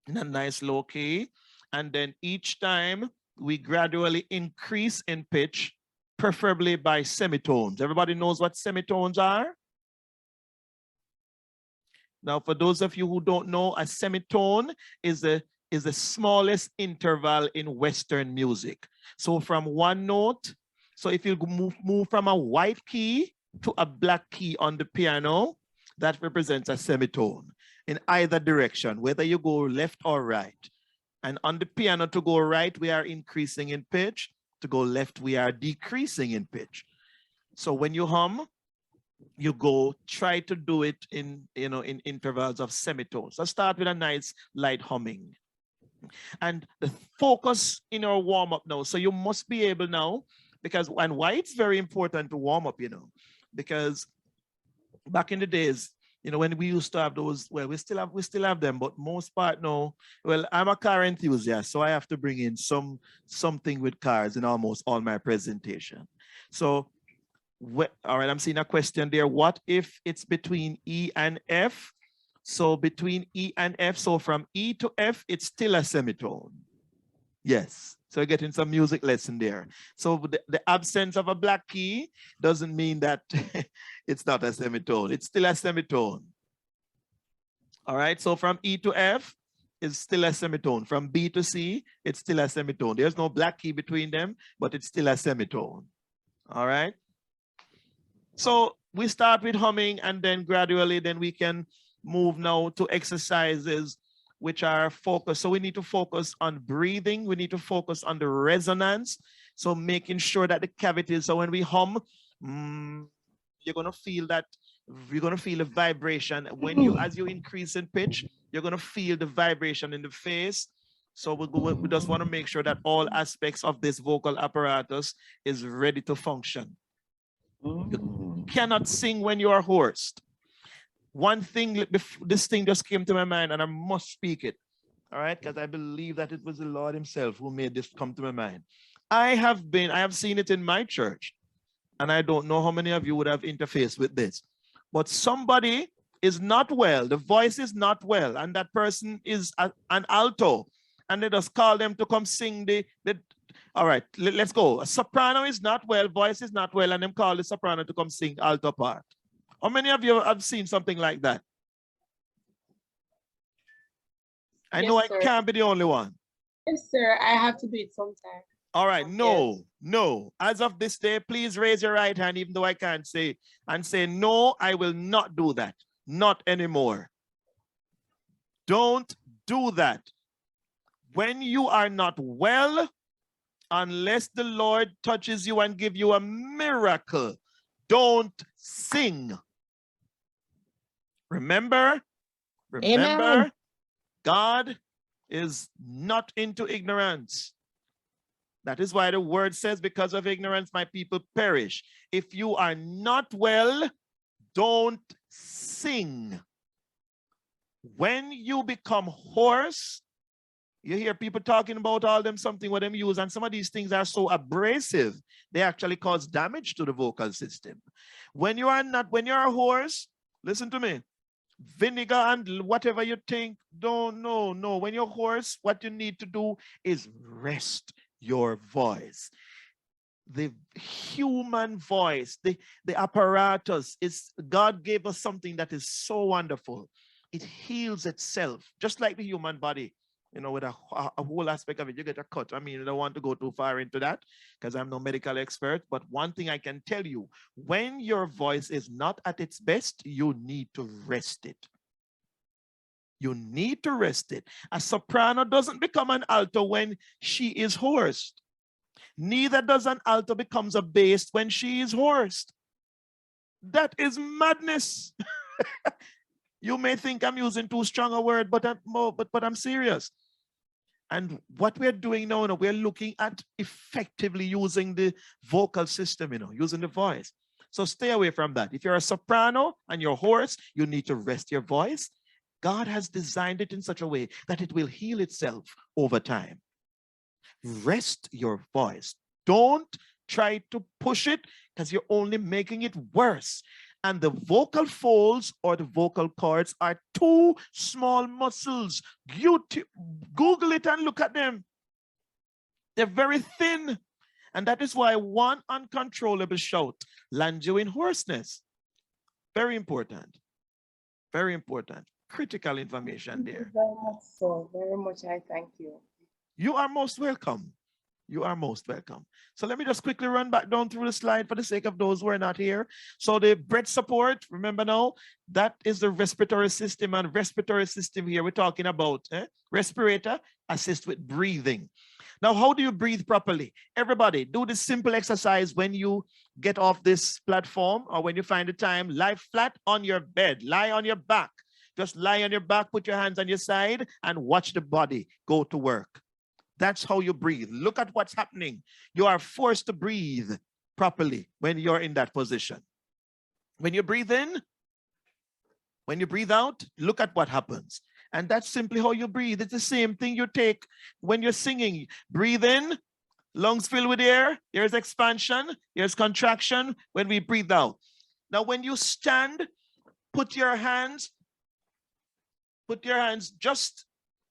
in a nice low key, and then each time we gradually increase in pitch, preferably by semitones. Everybody knows what semitones are? Now, for those of you who don't know, a semitone is the smallest interval in Western music. So from one note, so if you move from a white key to a black key on the piano, that represents a semitone in either direction, whether you go left or right. And on the piano, to go right, we are increasing in pitch. To go left, we are decreasing in pitch. So when you hum, you try to do it in intervals of semitones. So start with a nice light humming. And the focus in our warm-up now. So you must be able now, and why it's very important to warm up, because back in the days, when we used to have those, well, we still have them, but most part now, well, I'm a car enthusiast, so I have to bring in something with cars in almost all my presentation. So, all right, I'm seeing a question there. What if it's between E and F? So between E and F, so from E to F, it's still a semitone. Yes, so you're getting some music lesson there. So the absence of a black key doesn't mean that it's not a semitone. It's still a semitone. All right, so from E to F is still a semitone. From B to C, it's still a semitone. There's no black key between them, but it's still a semitone. All right. So we start with humming, and then gradually then we can move now to exercises which are focused. So we need to focus on breathing. We need to focus on the resonance. So making sure that the cavities, so when we hum, you're going to feel that, you're going to feel a vibration. As you increase in pitch, you're going to feel the vibration in the face. So we just want to make sure that all aspects of this vocal apparatus is ready to function. You cannot sing when you are hoarse. One thing, this thing just came to my mind, and I must speak it, all right? Because I believe that it was the Lord himself who made this come to my mind. I have seen it in my church, and I don't know how many of you would have interfaced with this, but somebody is not well, the voice is not well, and that person is an alto, and they just call them to come sing all right, let's go. A soprano is not well, voice is not well, and them call the soprano to come sing alto part. How many of you have seen something like that? I know I can't be the only one. Yes, sir. I have to do it sometime. All right. No. As of this day, please raise your right hand, even though I can't say, and say, no, I will not do that. Not anymore. Don't do that. When you are not well, unless the Lord touches you and give you a miracle, don't sing. Remember, Amen. God is not into ignorance. That is why the word says, because of ignorance, my people perish. If you are not well, don't sing. When you become hoarse, you hear people talking about all them something what them use, and some of these things are so abrasive, they actually cause damage to the vocal system. When you are hoarse, listen to me, vinegar and whatever you think, no. When you're hoarse, what you need to do is rest your voice. The human voice, the apparatus, God gave us something that is so wonderful. It heals itself, just like the human body. With a whole aspect of it, you get a cut. I mean, I don't want to go too far into that because I'm no medical expert, but one thing I can tell you, when your voice is not at its best, you need to rest it. You need to rest it. A soprano doesn't become an alto when she is hoarse. Neither does an alto becomes a bass when she is hoarse. That is madness. You may think I'm using too strong a word, but I'm serious. And what we're doing now, we're looking at effectively using the vocal system, using the voice. So stay away from that. If you're a soprano and you're hoarse, you need to rest your voice. God has designed it in such a way that it will heal itself over time. Rest your voice. Don't try to push it because you're only making it worse. And the vocal folds or the vocal cords are two small muscles. Google it and look at them. They're very thin. And that is why one uncontrollable shout lands you in hoarseness. Very important. Very important. Critical information there. Very much so. Very much. I thank you. You are most welcome. You are most welcome. So let me just quickly run back down through the slide for the sake of those who are not here. So the breath support, remember now, that is the respiratory system, and respiratory system here we're talking about. Respirator assist with breathing. Now, how do you breathe properly? Everybody, do this simple exercise when you get off this platform or when you find the time. Lie flat on your bed. Lie on your back. Just lie on your back, put your hands on your side, and watch the body go to work. That's how you breathe. Look at what's happening. You are forced to breathe properly when you're in that position. When you breathe in, when you breathe out, look at what happens. And that's simply how you breathe. It's the same thing you take when you're singing. Breathe in, lungs fill with air. Here's expansion, here's contraction when we breathe out. Now, when you stand, put your hands just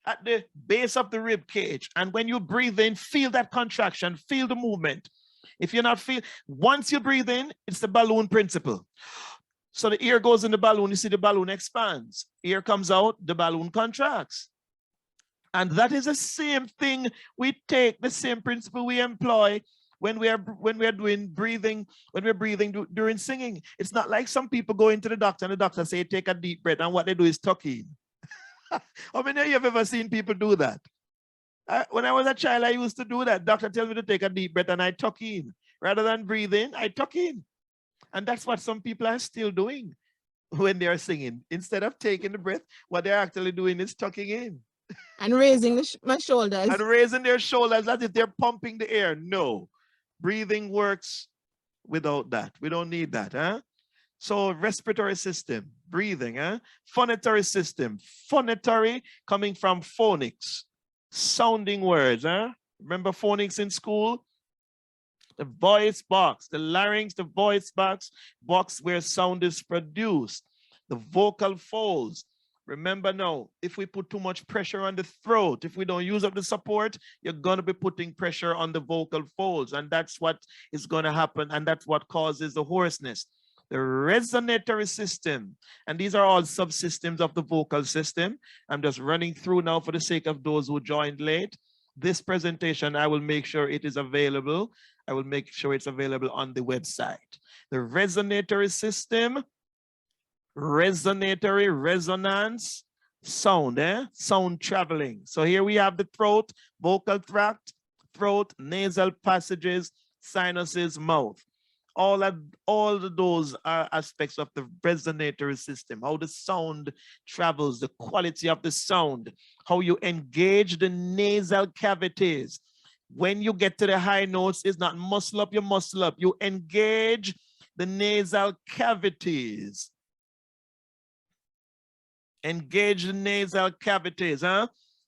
at the base of the rib cage. And when you breathe in, feel that contraction, feel the movement. If you're not once you breathe in, it's the balloon principle. So the air goes in the balloon, you see the balloon expands. Air comes out, the balloon contracts. And that is the same thing we take, the same principle we employ when we are doing breathing, when we're breathing during singing. It's not like some people go into the doctor and the doctor say, take a deep breath, and what they do is tuck in. How many of you have ever seen people do that? When I was a child, I used to do that. Doctor tells me to take a deep breath and I tuck in. Rather than breathe in, I tuck in. And that's what some people are still doing when they are singing. Instead of taking the breath, what they're actually doing is tucking in. And raising my shoulders. And raising their shoulders as if they're pumping the air. No. Breathing works without that. We don't need that. Huh? So respiratory system, breathing, phonatory system, phonatory coming from phonics, sounding words. Remember phonics in school? The voice box, the larynx, the voice box where sound is produced, the vocal folds. Remember now, if we put too much pressure on the throat, if we don't use up the support, you're going to be putting pressure on the vocal folds, and that's what is going to happen, and that's what causes the hoarseness. The resonatory system, and these are all subsystems of the vocal system. I'm just running through now for the sake of those who joined late. This presentation, I will make sure it is available. I will make sure it's available on the website. The resonatory system, resonatory, resonance, sound, sound traveling. So here we have the throat, vocal tract, throat, nasal passages, sinuses, mouth. All of those are aspects of the resonatory system, how the sound travels, the quality of the sound, how you engage the nasal cavities. When you get to the high notes, it's not muscle up, you muscle up. You engage the nasal cavities. Engage the nasal cavities,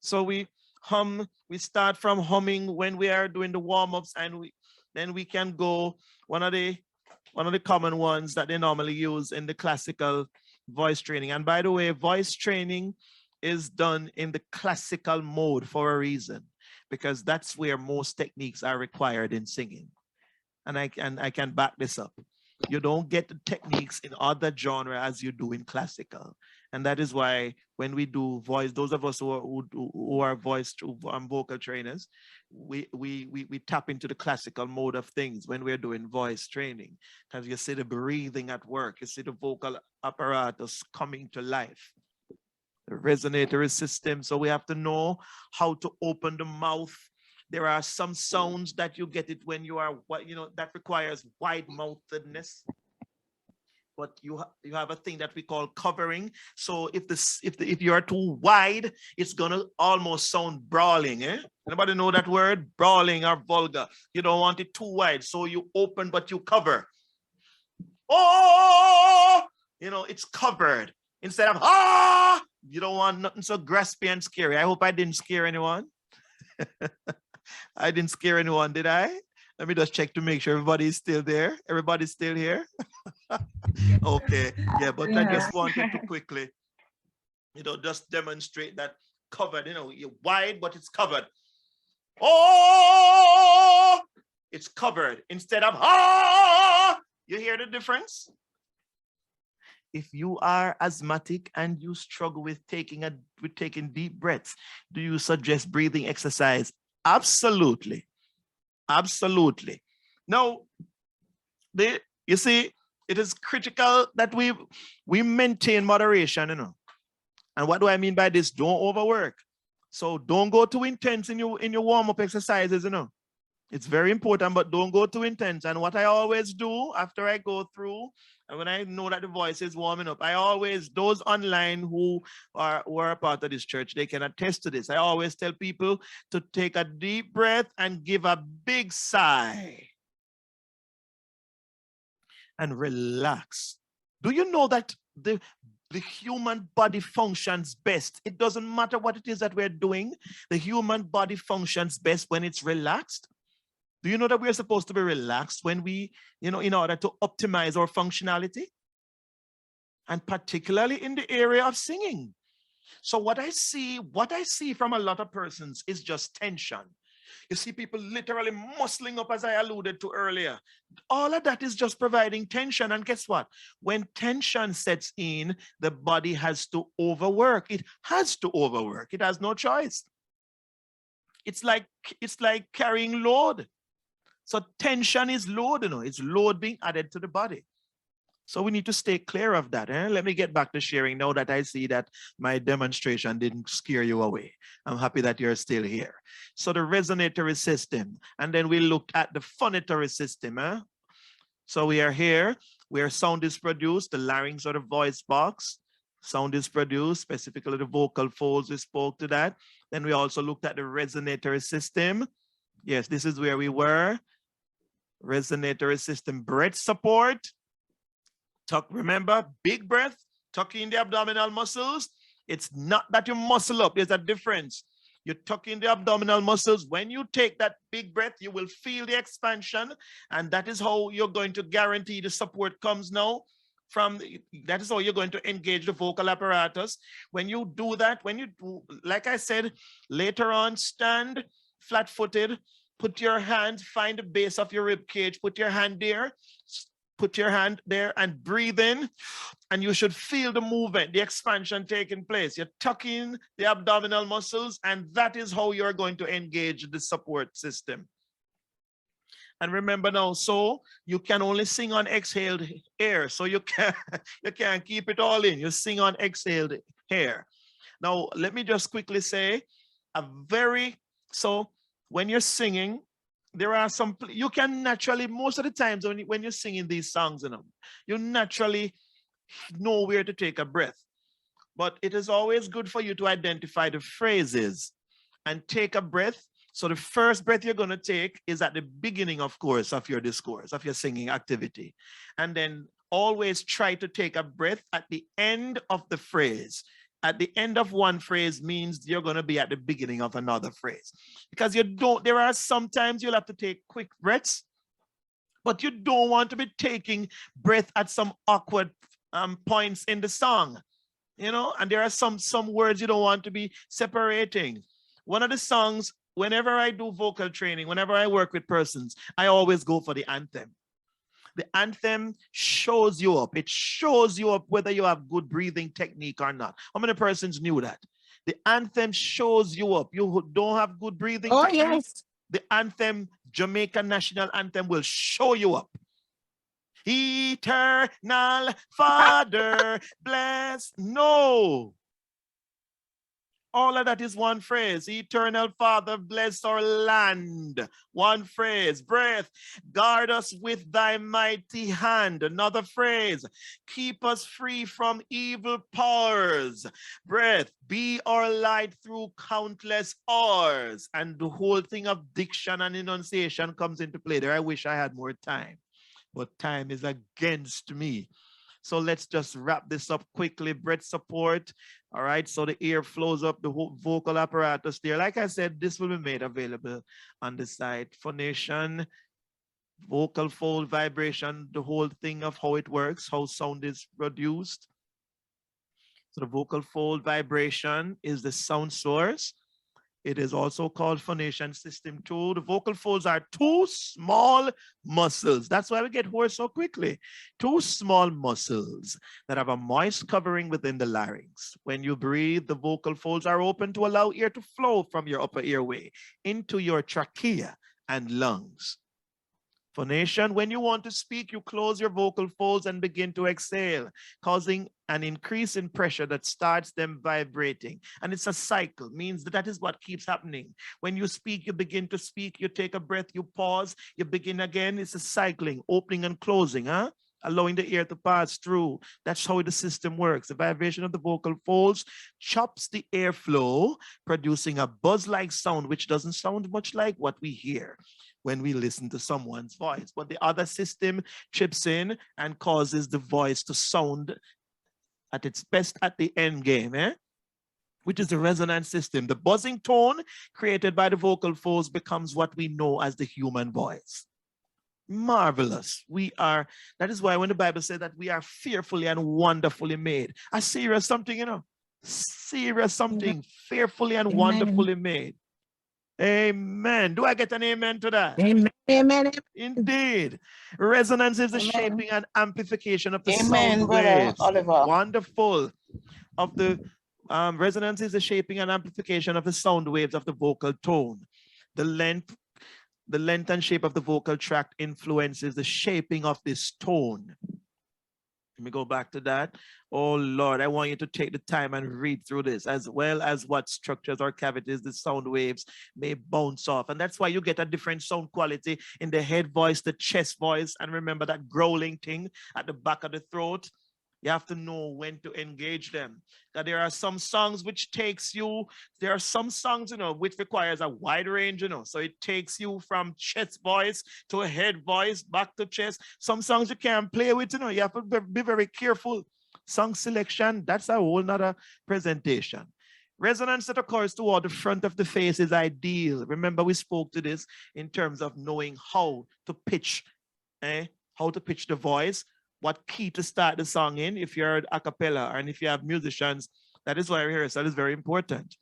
So we hum, we start from humming when we are doing the warm-ups, and then we can go. One of the common ones that they normally use in the classical voice training. And by the way, voice training is done in the classical mode for a reason, because that's where most techniques are required in singing. And I can back this up. You don't get the techniques in other genre as you do in classical. And that is why when we do voice, those of us who are voice vocal trainers, we tap into the classical mode of things when we're doing voice training. Because you see the breathing at work, you see the vocal apparatus coming to life. The resonatory system. So we have to know how to open the mouth. There are some sounds that you get it when you are, that requires wide-mouthedness. but you have a thing that we call covering. So if you are too wide, it's gonna almost sound brawling. Anybody know that word? Brawling or vulgar. You don't want it too wide, so you open but you cover. Oh, it's covered instead of You don't want nothing so graspy and scary. I hope I didn't scare anyone. I didn't scare anyone, did I? Let me just check to make sure everybody's still there. Everybody's still here. Okay, yeah, but I just wanted to quickly, just demonstrate that covered, you're wide, but it's covered. Oh, it's covered instead of You hear the difference? If you are asthmatic and you struggle with taking deep breaths, do you suggest breathing exercise? Absolutely. Absolutely. Now, you see, it is critical that we maintain moderation, And what do I mean by this? Don't overwork. So don't go too intense in your warm-up exercises, It's very important, but don't go too intense. And what I always do after I go through, and when I know that the voice is warming up, those online who are a part of this church, they can attest to this. I always tell people to take a deep breath and give a big sigh. And relax. Do you know that the human body functions best? It doesn't matter what it is that we're doing. The human body functions best when it's relaxed. Do you know that we're supposed to be relaxed when we, in order to optimize our functionality? And particularly in the area of singing. So what I see from a lot of persons is just tension. You see people literally muscling up, as I alluded to earlier. All of that is just providing tension. And guess what? When tension sets in, the body has to overwork. It has to overwork. It has no choice. It's like carrying load. So tension is load, it's load being added to the body. So we need to stay clear of that. Let me get back to sharing now that I see that my demonstration didn't scare you away. I'm happy that you're still here. So the resonatory system, and then we looked at the phonatory system. So we are here where sound is produced, the larynx or the voice box. Sound is produced, specifically the vocal folds, we spoke to that. Then we also looked at the resonatory system. Yes, this is where we were. Resonatory system, breath support. Remember, big breath, tuck in the abdominal muscles. It's not that you muscle up, there's a difference. You tuck in the abdominal muscles. When you take that big breath, you will feel the expansion, and that is how you're going to guarantee the support comes now. That is how you're going to engage the vocal apparatus. When you do that, like I said, later on, stand flat-footed, put your hand, find the base of your rib cage, put your hand there, and breathe in, and you should feel the movement, the expansion taking place. You're tucking the abdominal muscles, and that is how you're going to engage the support system. And remember now, so you can only sing on exhaled air. So you can't keep it all in. You sing on exhaled air. Now, let me just quickly say, so when you're singing, there are some, you can naturally, most of the times when you're singing these songs, you naturally know where to take a breath. But it is always good for you to identify the phrases and take a breath. So the first breath you're going to take is at the beginning, of course, of your discourse, of your singing activity. And then always try to take a breath at the end of the phrase. At the end of one phrase means you're going to be at the beginning of another phrase. Because there are sometimes you'll have to take quick breaths, but you don't want to be taking breath at some awkward points in the song, and there are some words you don't want to be separating. One of the songs, whenever I do vocal training, whenever I work with persons, I always go for the anthem. The anthem shows you up. It shows you up whether you have good breathing technique or not. How many persons knew that? The anthem shows you up. You don't have good breathing technique. Yes. The anthem, Jamaican national anthem, will show you up. Eternal Father, bless. No. All of that is one phrase. Eternal Father, bless our land. One phrase. Breath, guard us with thy mighty hand. Another phrase. Keep us free from evil powers. Breath, be our light through countless hours. And the whole thing of diction and enunciation comes into play there. I wish I had more time, but time is against me. So let's just wrap this up quickly. Breath support. All right. So the air flows up the whole vocal apparatus there. Like I said, this will be made available on the site. Phonation, vocal fold, vibration, the whole thing of how it works, how sound is produced. So the vocal fold vibration is the sound source. It is also called phonation system 2. The vocal folds are two small muscles. That's why we get hoarse so quickly. Two small muscles that have a moist covering within the larynx. When you breathe, the vocal folds are open to allow air to flow from your upper airway into your trachea and lungs. Phonation, when you want to speak, you close your vocal folds and begin to exhale, causing an increase in pressure that starts them vibrating. And it's a cycle, means that is what keeps happening. When you speak, you begin to speak, you take a breath, you pause, you begin again. It's a cycling, opening and closing, allowing the air to pass through. That's how the system works. The vibration of the vocal folds chops the airflow, producing a buzz-like sound, which doesn't sound much like what we hear when we listen to someone's voice. But the other system chips in and causes the voice to sound at its best at the end game, which is the resonance system. The buzzing tone created by the vocal folds becomes what we know as the human voice. Marvelous. That is why when the Bible says that we are fearfully and wonderfully made, a serious something, serious something, fearfully and wonderfully made. Amen. Do I get an amen to that? Amen. Amen. Indeed. Resonance is the shaping and amplification of the Amen, sound Brother waves. Oliver. Wonderful. Of the resonance is the shaping and amplification of the sound waves of the vocal tone. The length and shape of the vocal tract influences the shaping of this tone. Let me go back to that. Oh Lord, I want you to take the time and read through this, as well as what structures or cavities the sound waves may bounce off. And that's why you get a different sound quality in the head voice, the chest voice, and remember that growling thing at the back of the throat. You have to know when to engage them. That there are some songs which there are some songs, which requires a wide range, So it takes you from chest voice to a head voice, back to chest. Some songs you can't play with, You have to be very careful. Song selection, that's a whole nother presentation. Resonance that occurs toward the front of the face is ideal. Remember, we spoke to this in terms of knowing how to pitch, how to pitch the voice, what key to start the song in if you're a cappella, and if you have musicians. That is why rehearsal is very important.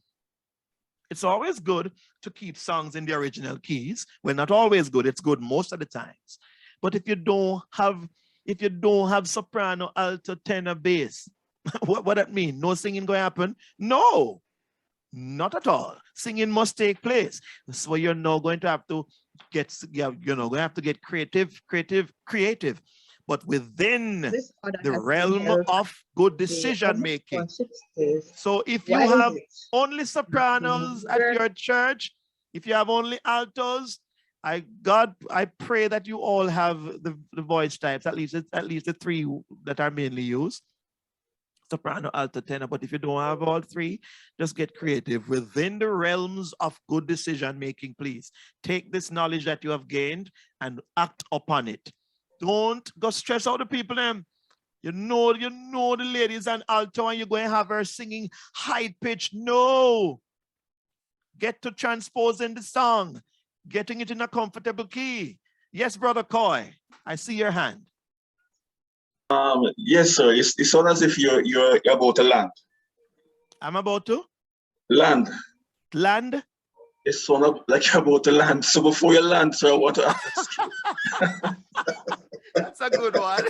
It's always good to keep songs in the original keys. Well, not always good. It's good most of the times. But if you don't have soprano, alto, tenor, bass, what that mean? No singing going to happen? No, not at all. Singing must take place. So you're now going to have to get, creative. But within the realm of good decision making. So if you have only sopranos at your church, if you have only altos, I pray that you all have the voice types, at least the three that are mainly used. Soprano, alto, tenor. But if you don't have all three, just get creative within the realms of good decision making. Please take this knowledge that you have gained and act upon it. Don't go stress out the people them. You know the ladies and alto, and you're going to have her singing high pitch. No. Get to transposing the song, getting it in a comfortable key. Yes, Brother Coy, I see your hand. Yes, sir. It sounds as if you're about to land. I'm about to land. Land? It sounds like you're about to land. So before you land, sir, I want to ask you. That's a good one.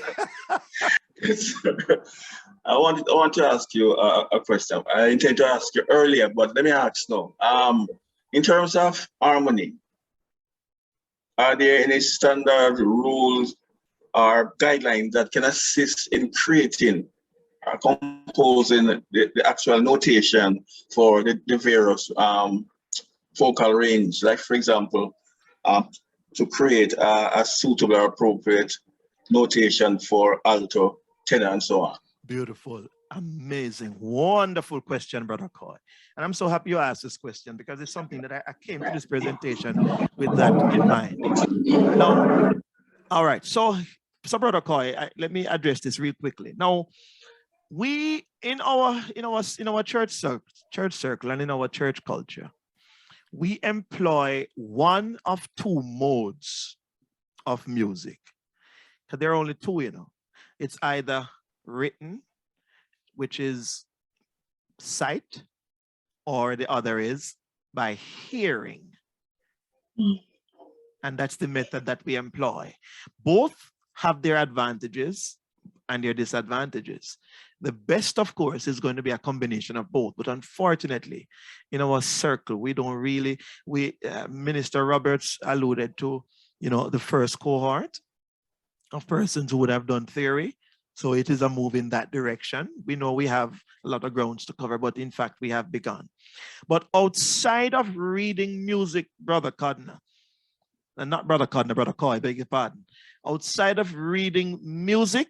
I want to ask you a question. I intend to ask you earlier, but let me ask now. In terms of harmony, are there any standard rules or guidelines that can assist in creating composing the actual notation for the various vocal range. Like for example, to create a suitable or appropriate notation for alto, tenor, and so on. Beautiful, amazing, wonderful question, Brother Coy. And I'm so happy you asked this question because it's something that I came to this presentation with that in mind. Now, all right, so Brother Coy, let me address this real quickly. Now, we in our church circle and in our church culture, we employ one of two modes of music. There are only two, you know. It's either written, which is sight, or the other is by hearing. And that's the method that we employ. Both have their advantages and their disadvantages. The best, of course, is going to be a combination of both. But unfortunately, in our circle, we don't really, Minister Roberts alluded to, the first cohort of persons who would have done theory. So it is a move in that direction. We know we have a lot of grounds to cover, but in fact, we have begun. But outside of reading music, Brother Codner, and not Brother Codner, Brother Coy, beg your pardon. Outside of reading music,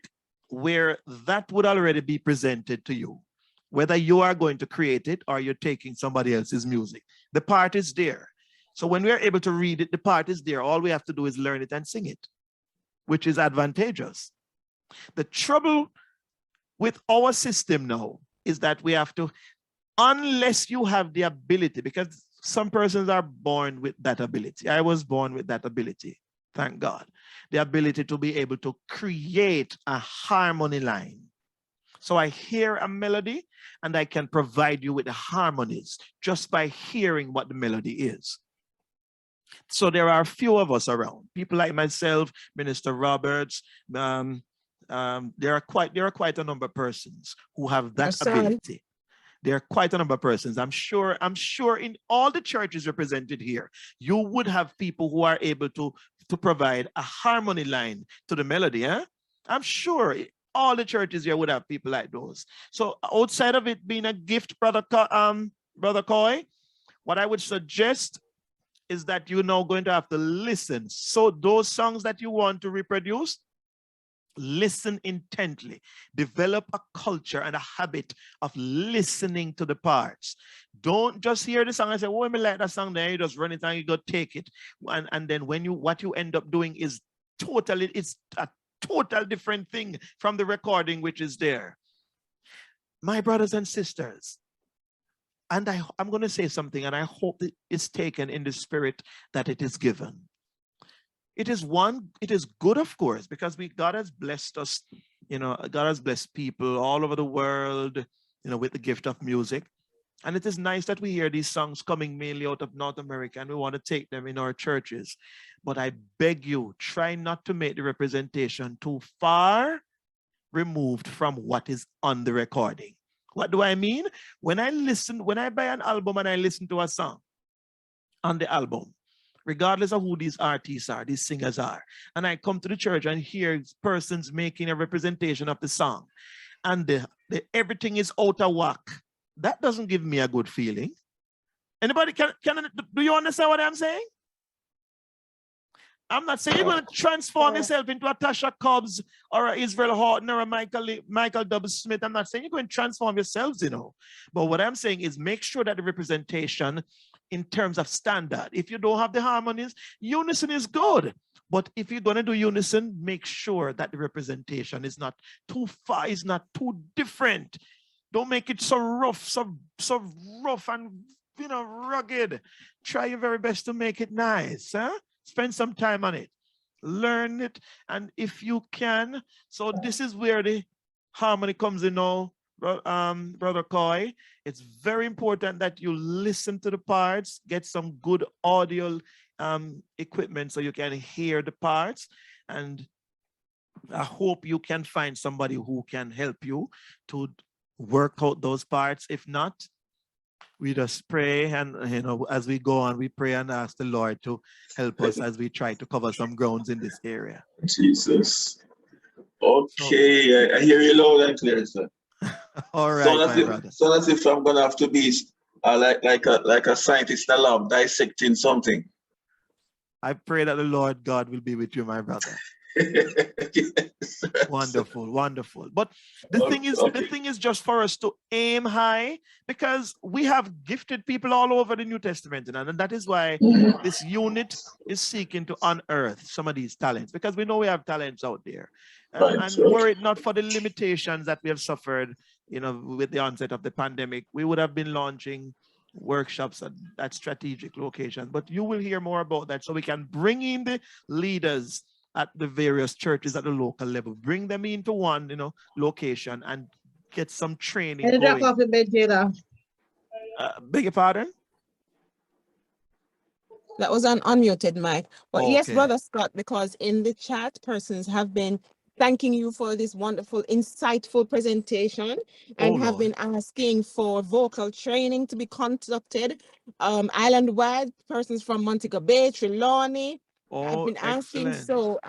where that would already be presented to you, whether you are going to create it or you're taking somebody else's music, the part is there. So when we are able to read it, the part is there. All we have to do is learn it and sing it, which is advantageous. The trouble with our system now is that we have to, unless you have the ability, because some persons are born with that ability. I was born with that ability, thank God. The ability to be able to create a harmony line. So I hear a melody and I can provide you with the harmonies just by hearing what the melody is. So there are a few of us around, people like myself, Minister Roberts, there are quite a number of persons who have that ability. There are quite a number of persons. I'm sure in all the churches represented here, you would have people who are able to provide a harmony line to the melody. I'm sure all the churches here would have people like those. So outside of it being a gift, Brother Coy, what I would suggest is that you're now going to have to listen. So those songs that you want to reproduce, listen intently. Develop a culture and a habit of listening to the parts. Don't just hear the song and say, oh, I like that song, then you just run it and you go take it. And then what you end up doing is it's a total different thing from the recording which is there. My brothers and sisters, and I'm going to say something, and I hope that it's taken in the spirit that it is given. It is good, of course, because God has blessed us, God has blessed people all over the world, with the gift of music. And it is nice that we hear these songs coming mainly out of North America, and we want to take them in our churches. But I beg you, try not to make the representation too far removed from what is on the recording. What do I mean? When I buy an album and I listen to a song on the album, regardless of who these artists are, these singers are, and I come to the church and hear persons making a representation of the song, and everything is out of whack, that doesn't give me a good feeling. Anybody do you understand what I'm saying? I'm not saying you're going to transform yourself into a Tasha Cobbs or a Israel Horton or a Michael W. Smith. I'm not saying you're going to transform yourselves, But what I'm saying is make sure that the representation in terms of standard, if you don't have the harmonies, unison is good. But if you're going to do unison, make sure that the representation is not too far, is not too different. Don't make it so rough, so rough and rugged. Try your very best to make it nice. Spend some time on it. Learn it. And if you can, so this is where the harmony comes in now, Brother Coy. It's very important that you listen to the parts, get some good audio equipment so you can hear the parts. And I hope you can find somebody who can help you to work out those parts. If not, we just pray, and as we go on, we pray and ask the Lord to help us as we try to cover some grounds in this area. Jesus. Okay, I hear you loud and clear, sir. All right, So my that's if, brother. so that's if I'm gonna have to be like a scientist in a lab dissecting something. I pray that the Lord God will be with you, my brother. Yes, Wonderful, wonderful. But the thing is just for us to aim high, because we have gifted people all over the New Testament, and that is why this unit is seeking to unearth some of these talents, because we know we have talents out there. And were it not for the limitations that we have suffered, with the onset of the pandemic, we would have been launching workshops at strategic locations. But you will hear more about that, so we can bring in the leaders at the various churches at the local level, bring them into one, location and get some training Can you drop going. off a bit, Jada? Beg your pardon? That was an unmuted mic. But yes, Okay. Brother Scott, because in the chat, persons have been thanking you for this wonderful, insightful presentation, and have been asking for vocal training to be conducted. Island-wide, persons from Montego Bay, Trelawney, have been asking. Excellent. So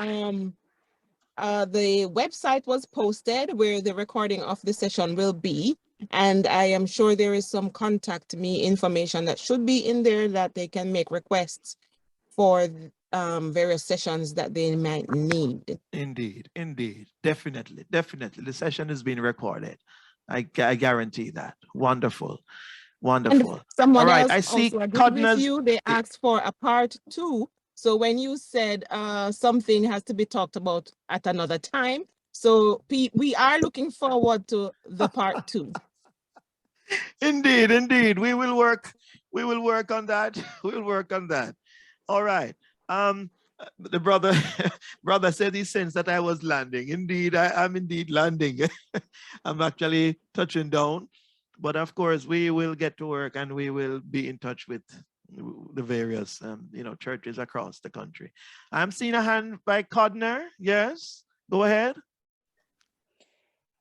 the website was posted where the recording of the session will be. And I am sure there is some contact me information that should be in there that they can make requests for various sessions that they might need. Indeed, indeed. Definitely, definitely. The session is being recorded. I guarantee that. Wonderful. Wonderful. And someone All right, else I see also agreed with Codner's. you. They asked for a part 2. So when you said something has to be talked about at another time, so we are looking forward to the part 2. Indeed, indeed. We will work on that. We will work on that. All right. The brother said he sensed that I was landing. Indeed, I'm indeed landing. I'm actually touching down. But of course, we will get to work and we will be in touch with the various churches across the country. I'm seeing a hand by Codner. Yes, go ahead.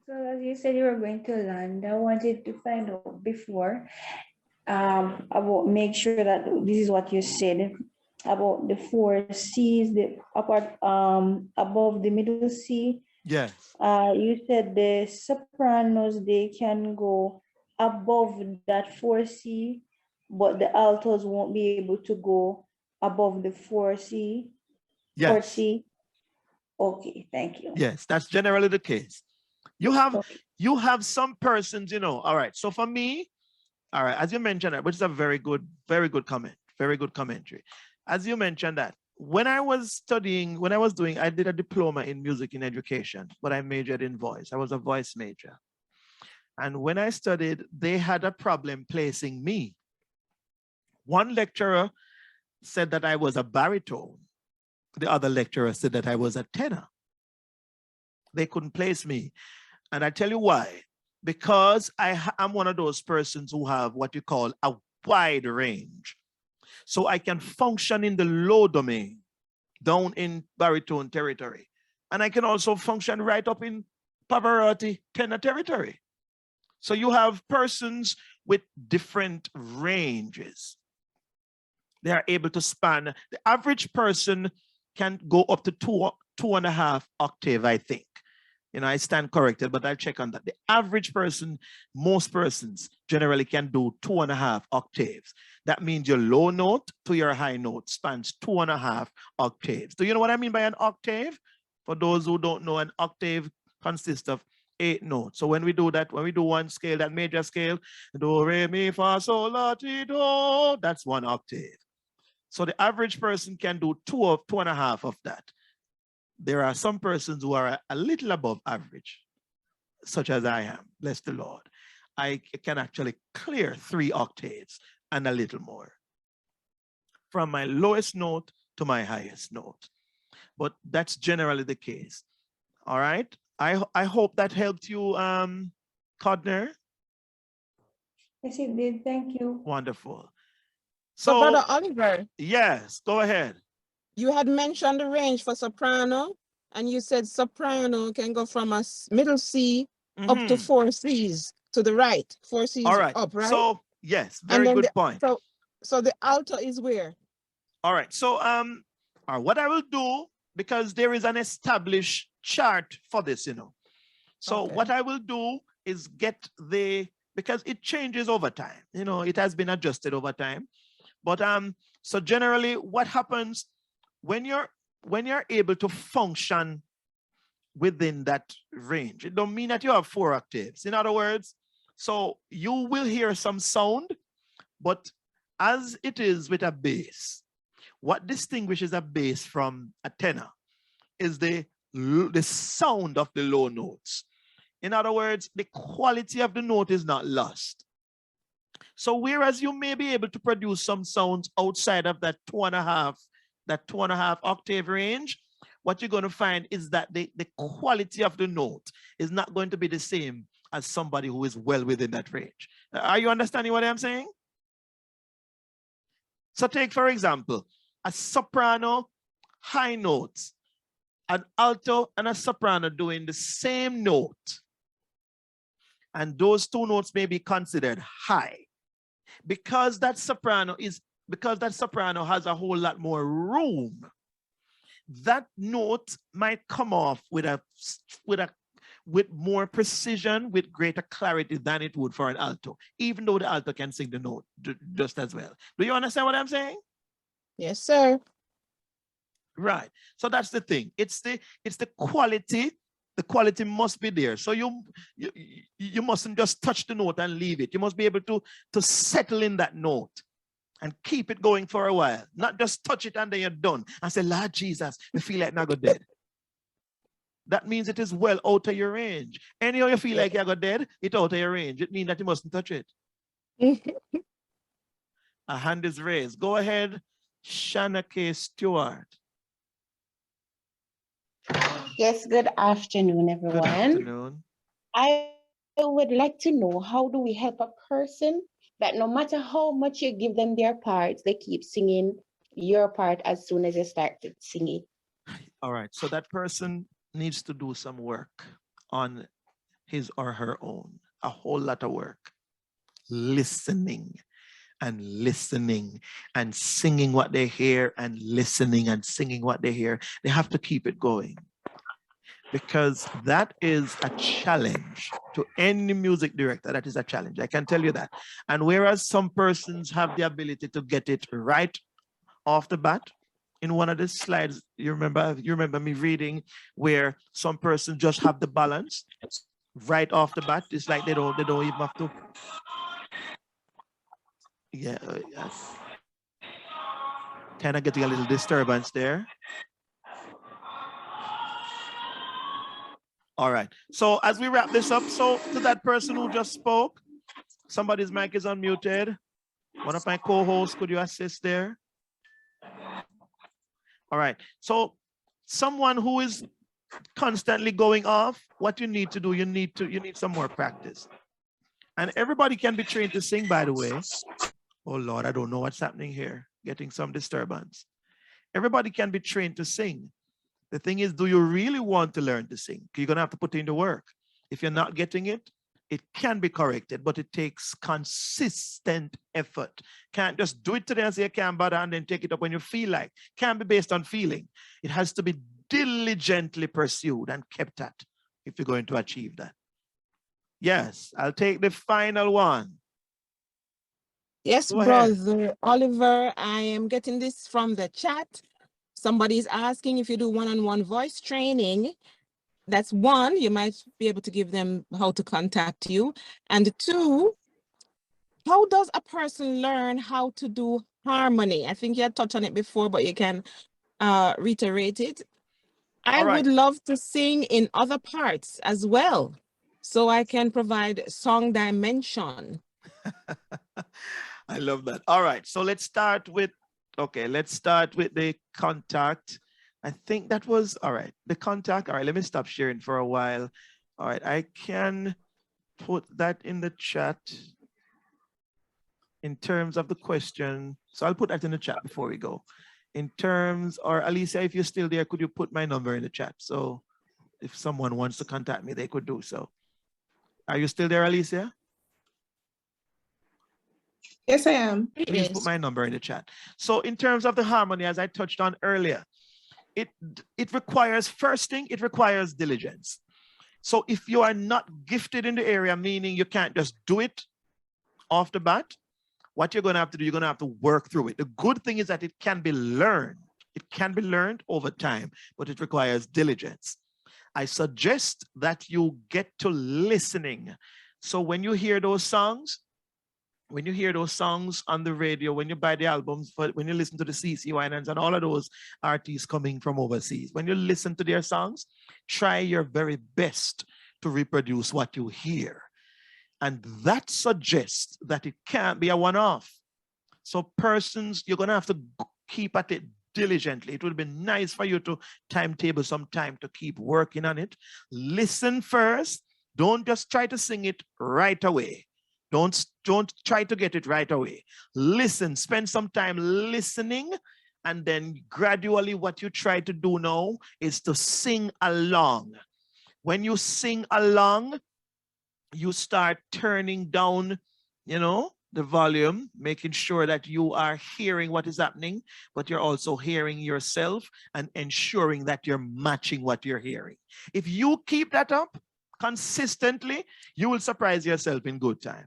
So as you said you were going to land, I wanted to find out before about make sure that this is what you said about the 4 C's, the apart above the middle C. Yes. You said the sopranos, they can go above that 4C, but the altos won't be able to go above the 4C. Yes. 4C. Okay, thank you. Yes, that's generally the case. You have some persons, all right. So for me, all right, as you mentioned that, which is a very good comment, very good commentary. As you mentioned that, when I was studying, I did a diploma in music in education, but I majored in voice. I was a voice major. And when I studied, they had a problem placing me. One lecturer said that I was a baritone. The other lecturer said that I was a tenor. They couldn't place me. And I tell you why. Because I'm one of those persons who have what you call a wide range. So I can function in the low domain, down in baritone territory. And I can also function right up in Pavarotti tenor territory. So you have persons with different ranges. They are able to span. The average person can go up to 2.5 octave, I think. I stand corrected, but I'll check on that. The average person, most persons generally can do 2.5 octaves. That means your low note to your high note spans 2.5 octaves. Do you know what I mean by an octave? For those who don't know, an octave consists of 8 notes. So when we do that, when we do one scale, that major scale, do, re, mi, fa, sol, la, ti, do, that's 1 octave. So the average person can do 2.5 of that. There are some persons who are a little above average, such as I am, bless the Lord. I can actually clear 3 octaves and a little more, from my lowest note to my highest note. But that's generally the case. All right. I hope that helped you, Codner. Yes, it did. Thank you. Wonderful. So Brother Oliver. Yes, go ahead. You had mentioned the range for soprano, and you said soprano can go from a middle C up to 4 C's to the right, 4 C's up, right? So yes, very good point. So the alto is where? All right. So what I will do, because there is an established chart for this, So what I will do is because it changes over time. You know, it has been adjusted over time. But so generally what happens when you're able to function within that range, it don't mean that you have 4 octaves. In other words, so you will hear some sound, but as it is with a bass, what distinguishes a bass from a tenor is the sound of the low notes. In other words, the quality of the note is not lost. So whereas you may be able to produce some sounds outside of that 2.5 octave range, what you're going to find is that the quality of the note is not going to be the same as somebody who is well within that range. Are you understanding what I'm saying? So take, for example, a soprano, high notes, an alto and a soprano doing the same note. And those 2 notes may be considered high. Because that soprano has a whole lot more room, that note might come off with more precision, with greater clarity than it would for an alto, even though the alto can sing the note just as well. Do you understand what I'm saying? Yes, sir. Right. So that's the thing. It's the quality. The quality must be there. So you mustn't just touch the note and leave it. You must be able to settle in that note and keep it going for a while. Not just touch it and then you're done and say, Lord Jesus, we feel like now go dead. That means it is well out of your range. Anyhow you feel like you go dead, it's out of your range. It means that you mustn't touch it. A hand is raised. Go ahead, Shanna K. Stewart. Yes, good afternoon, everyone. Good afternoon. I would like to know, how do we help a person that no matter how much you give them their parts, they keep singing your part as soon as you start to sing it? All right, so that person needs to do some work on his or her own, a whole lot of work. Listening and listening and singing what they hear and listening and singing what they hear. They have to keep it going, because that is a challenge to any music director. That is a challenge, I can tell you that. And whereas some persons have the ability to get it right off the bat, in one of the slides, you remember me reading where some persons just have the balance right off the bat. It's like they don't even have to. Yeah, yes. Kind of getting a little disturbance there. All right. So as we wrap this up, so to that person who just spoke, somebody's mic is unmuted. One of my co-hosts, could you assist there? All right. So someone who is constantly going off, what you need to do, you need some more practice. And everybody can be trained to sing, by the way. Oh Lord, I don't know what's happening here. Getting some disturbance. Everybody can be trained to sing. The thing is, do you really want to learn to sing? You're going to have to put in the work. If you're not getting it, it can be corrected, but it takes consistent effort. Can't just do it today and say you can't bother and then take it up when you feel like. Can't be based on feeling. It has to be diligently pursued and kept at if you're going to achieve that. Yes, I'll take the final one. Yes, Brother Oliver, I am getting this from the chat. Somebody's asking if you do one-on-one voice training. That's one, you might be able to give them how to contact you. And two, how does a person learn how to do harmony? I think you had touched on it before, but you can reiterate it. I would love to sing in other parts as well, so I can provide song dimension. I love that. All right, so let's start with the contact. I think that was, all right, the contact. All right, let me stop sharing for a while. All right, I can put that in the chat in terms of the question. So I'll put that in the chat before we go. In terms, or Alicia, if you're still there, could you put my number in the chat? So if someone wants to contact me, they could do so. Are you still there, Alicia? Yes, I am. Please put my number in the chat. So in terms of the harmony, as I touched on earlier, it requires, first thing, it requires diligence. So if you are not gifted in the area, meaning you can't just do it off the bat, what you're going to have to do, you're going to have to work through it. The good thing is that it can be learned. It can be learned over time, but it requires diligence. I suggest that you get to listening. So when you hear those songs, on the radio, when you buy the albums, when you listen to the CC Winans and all of those artists coming from overseas, when you listen to their songs, try your very best to reproduce what you hear. And that suggests that it can't be a one-off. So persons, you're going to have to keep at it diligently. It would be nice for you to timetable some time to keep working on it. Listen first. Don't just try to sing it right away. Don't try to get it right away. Listen, spend some time listening, and then gradually what you try to do now is to sing along. When you sing along, you start turning down, the volume, making sure that you are hearing what is happening, but you're also hearing yourself and ensuring that you're matching what you're hearing. If you keep that up consistently, you will surprise yourself in good time.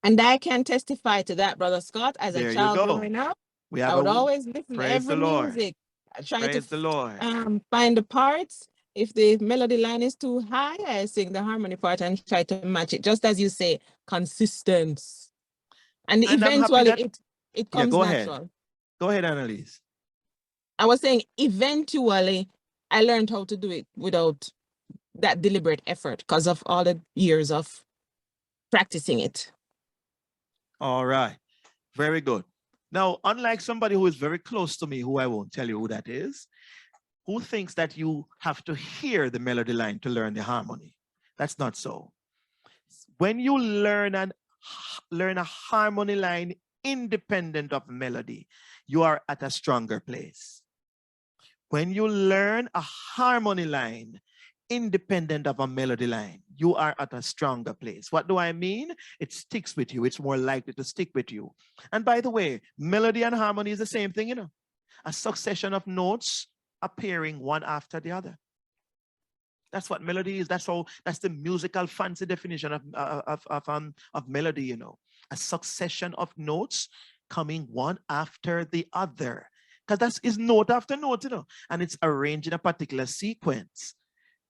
And I can testify to that, Brother Scott. As a child growing up, I would always listen to every music. I try to find the parts. If the melody line is too high, I sing the harmony part and try to match it. Just as you say, consistency. And eventually it comes natural. Go ahead, Annalise. I was saying eventually I learned how to do it without that deliberate effort because of all the years of practicing it. All right. Very good. Now, unlike somebody who is very close to me, who I won't tell you who that is, who thinks that you have to hear the melody line to learn the harmony. That's not so. When you learn a harmony line independent of melody, you are at a stronger place. When you learn a harmony line independent of a melody line, you are at a stronger place. What do I mean? It sticks with you. It's more likely to stick with you. And by the way, melody and harmony is the same thing, a succession of notes appearing one after the other. That's what melody is. That's the musical fancy definition of melody, a succession of notes coming one after the other. Because that is note after note, and it's arranged in a particular sequence.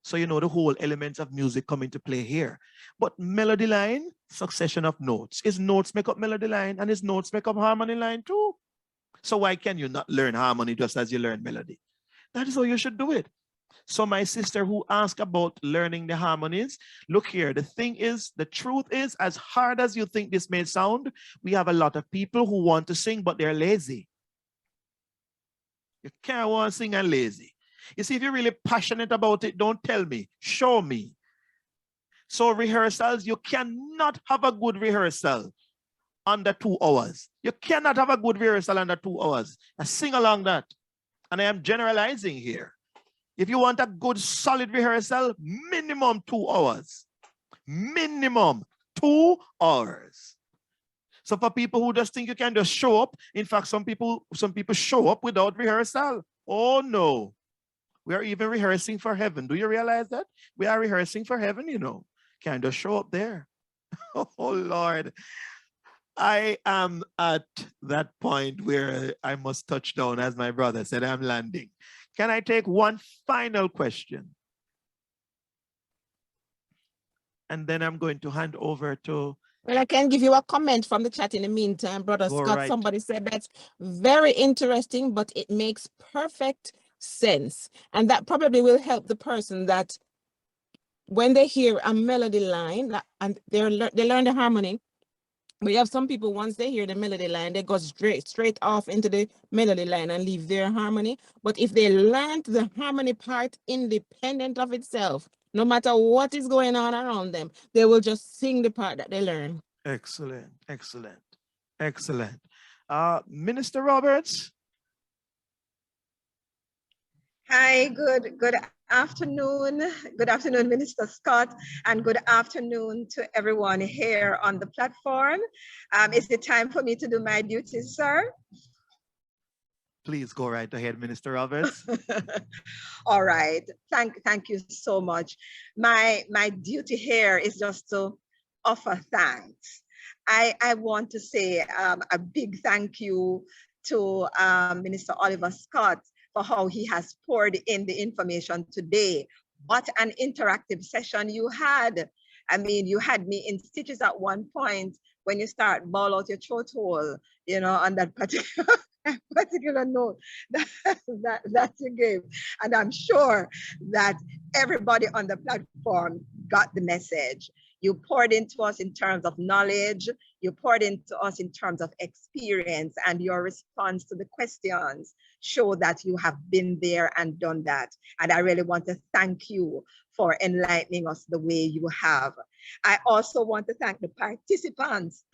So the whole elements of music come into play here. But melody line, succession of notes. Is notes make up melody line, and is notes make up harmony line too? So why can you not learn harmony just as you learn melody? That is how you should do it. So my sister who asked about learning the harmonies, look here, the truth is, as hard as you think this may sound, we have a lot of people who want to sing, but they're lazy. You can't want to sing and lazy. You see, if you're really passionate about it, don't tell me, show me. So rehearsals, you cannot have a good rehearsal under 2 hours. You cannot have a good rehearsal under 2 hours. I sing along that. And I am generalizing here. If you want a good, solid rehearsal, minimum 2 hours. Minimum 2 hours. So for people who just think you can just show up, in fact, some people show up without rehearsal. Oh no. We are even rehearsing for heaven. Do you realize that? We are rehearsing for heaven, Can't just show up there. Oh Lord. I am at that point where I must touch down, as my brother said, I'm landing. Can I take one final question? And then I'm going to hand over to... Well, I can give you a comment from the chat in the meantime, Brother Scott. Right. Somebody said that's very interesting, but it makes perfect sense. And that probably will help the person that when they hear a melody line and they learn the harmony. We have some people, once they hear the melody line, they go straight off into the melody line and leave their harmony. But if they learn the harmony part independent of itself, no matter what is going on around them, they will just sing the part that they learn. Excellent, excellent, excellent. Minister Roberts. Hi, good afternoon. Good afternoon, Minister Scott, and good afternoon to everyone here on the platform. Is it time for me to do my duties, sir? Please go right ahead, Minister Roberts. All right. Thank you so much. My duty here is just to offer thanks. I want to say a big thank you to Minister Oliver Scott for how he has poured in the information today. What an interactive session you had. I mean, you had me in stitches at one point when you start bawl out your throat hole, you know, on that particular note that you gave. And I'm sure that everybody on the platform got the message. You poured into us in terms of knowledge, you poured into us in terms of experience, and your response to the questions show that you have been there and done that. And I really want to thank you for enlightening us the way you have. I also want to thank the participants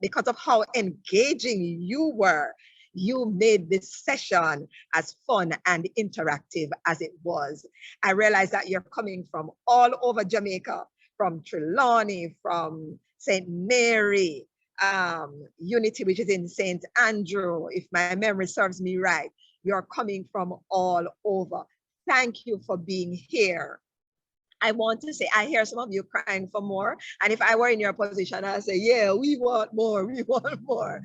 because of how engaging you were. You made this session as fun and interactive as it was. I realize that you're coming from all over Jamaica, from Trelawney, from St. Mary, Unity, which is in St. Andrew, if my memory serves me right. You're coming from all over. Thank you for being here. I want to say, I hear some of you crying for more. And if I were in your position, I'd say, yeah, we want more, we want more.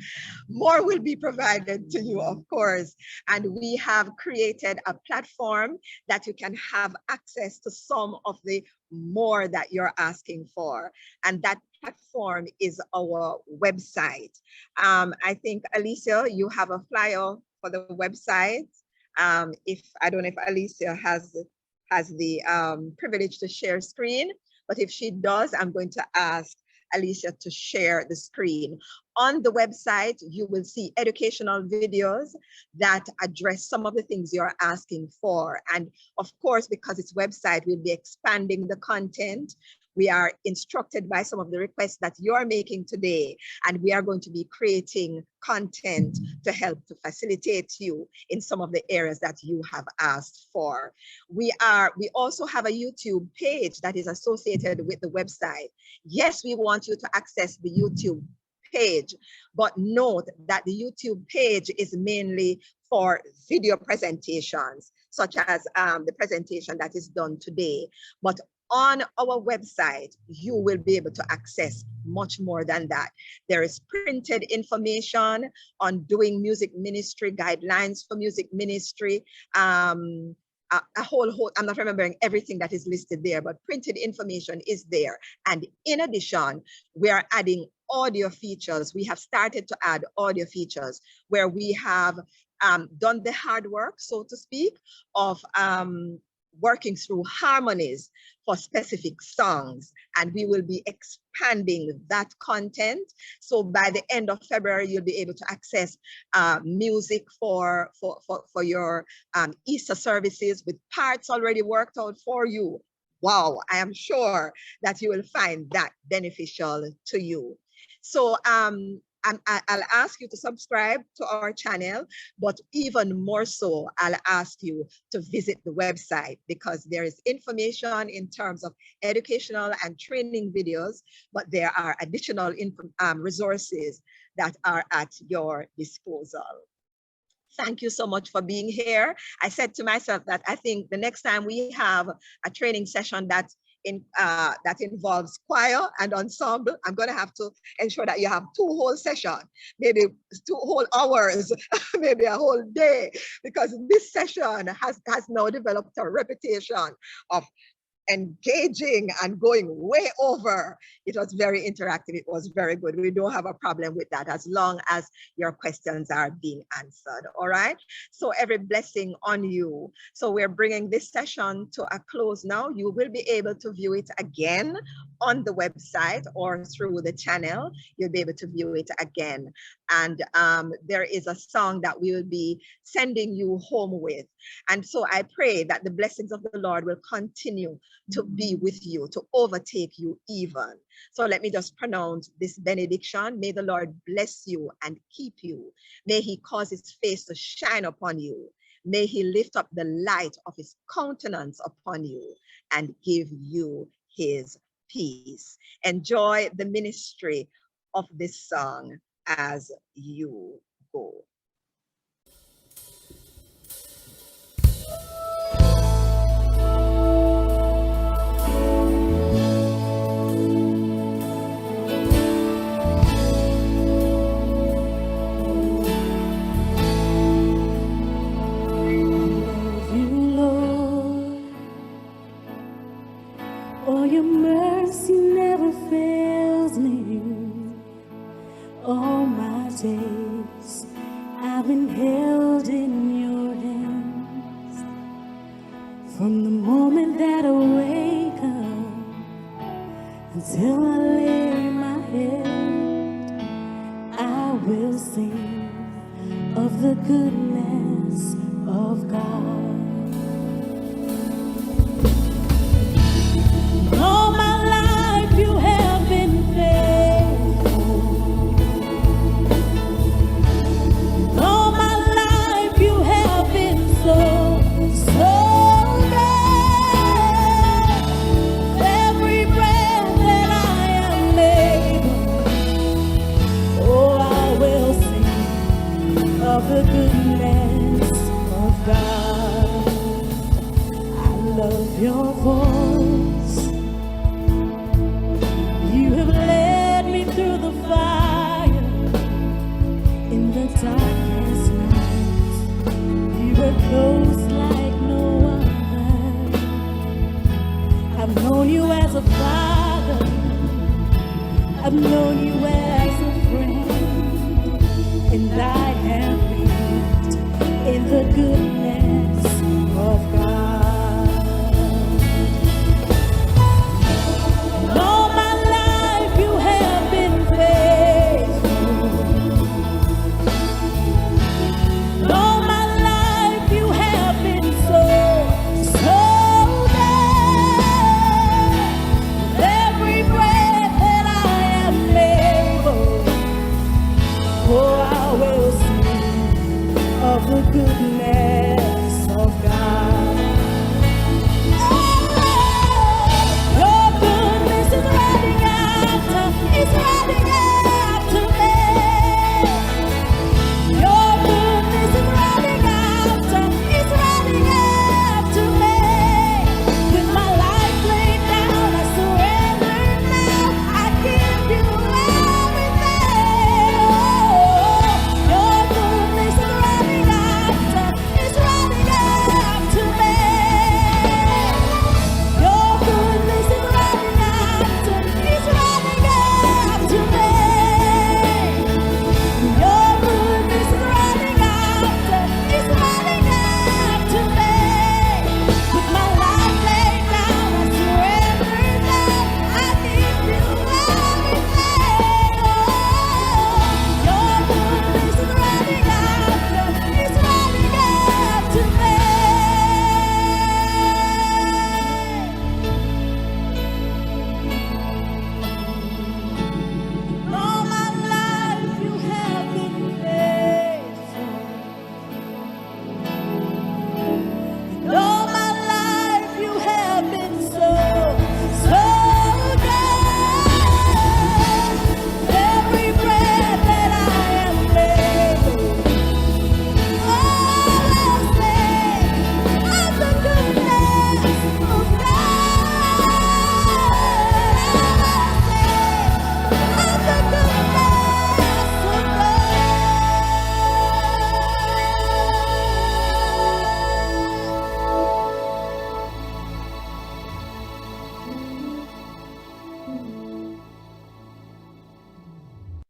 More will be provided to you, of course. And we have created a platform that you can have access to some of the more that you're asking for. And that platform is our website. I think, Alicia, you have a flyer for the website. I don't know if Alicia has the privilege to share screen, but if she does, I'm going to ask Alicia to share the screen. On the website, you will see educational videos that address some of the things you're asking for. And of course, because it's website, we'll be expanding the content. We are instructed by some of the requests that you're making today, and we are going to be creating content to help to facilitate you in some of the areas that you have asked for. We also have a YouTube page that is associated with the website. Yes, we want you to access the YouTube page, but note that the YouTube page is mainly for video presentations, such as the presentation that is done today. But on our website, you will be able to access much more than that. There is printed information on doing music ministry, guidelines for music ministry, a whole, I'm not remembering everything that is listed there, but printed information is there. And in addition, we are adding audio features. We have started to add audio features where we have done the hard work, so to speak, of working through harmonies for specific songs, and we will be expanding that content. So by the end of February, you'll be able to access music for your Easter services with parts already worked out for you. Wow, I am sure that you will find that beneficial to you. So I'll ask you to subscribe to our channel, but even more so, I'll ask you to visit the website because there is information in terms of educational and training videos, but there are additional resources that are at your disposal. Thank you so much for being here. I said to myself that I think the next time we have a training session that involves choir and ensemble, I'm going to have to ensure that you have 2 whole sessions, maybe 2 whole hours, maybe a whole day, because this session has now developed a reputation of engaging and going way over. It was very interactive. It was very good. We don't have a problem with that as long as your questions are being answered. All right. So every blessing on you. So we're bringing this session to a close now. You will be able to view it again on the website or through the channel. You'll be able to view it again. And there is a song that we will be sending you home with. And so I pray that the blessings of the Lord will continue to be with you, to overtake you even. So let me just pronounce this benediction. May the Lord bless you and keep you. May he cause his face to shine upon you. May he lift up the light of his countenance upon you and give you his peace. Enjoy the ministry of this song as you go. days I've been held in your hands. From the moment that I wake up until I lay my head, I will sing of the goodness of God. All my life you have been faithful. All my life you have been so good. Every breath that I am able, oh, I will sing of the goodness of God. I love your voice. You have led me through the fire in the darkest night. You were close like no other. I've known you as a father. I've known you as a friend. And I have lived in the goodness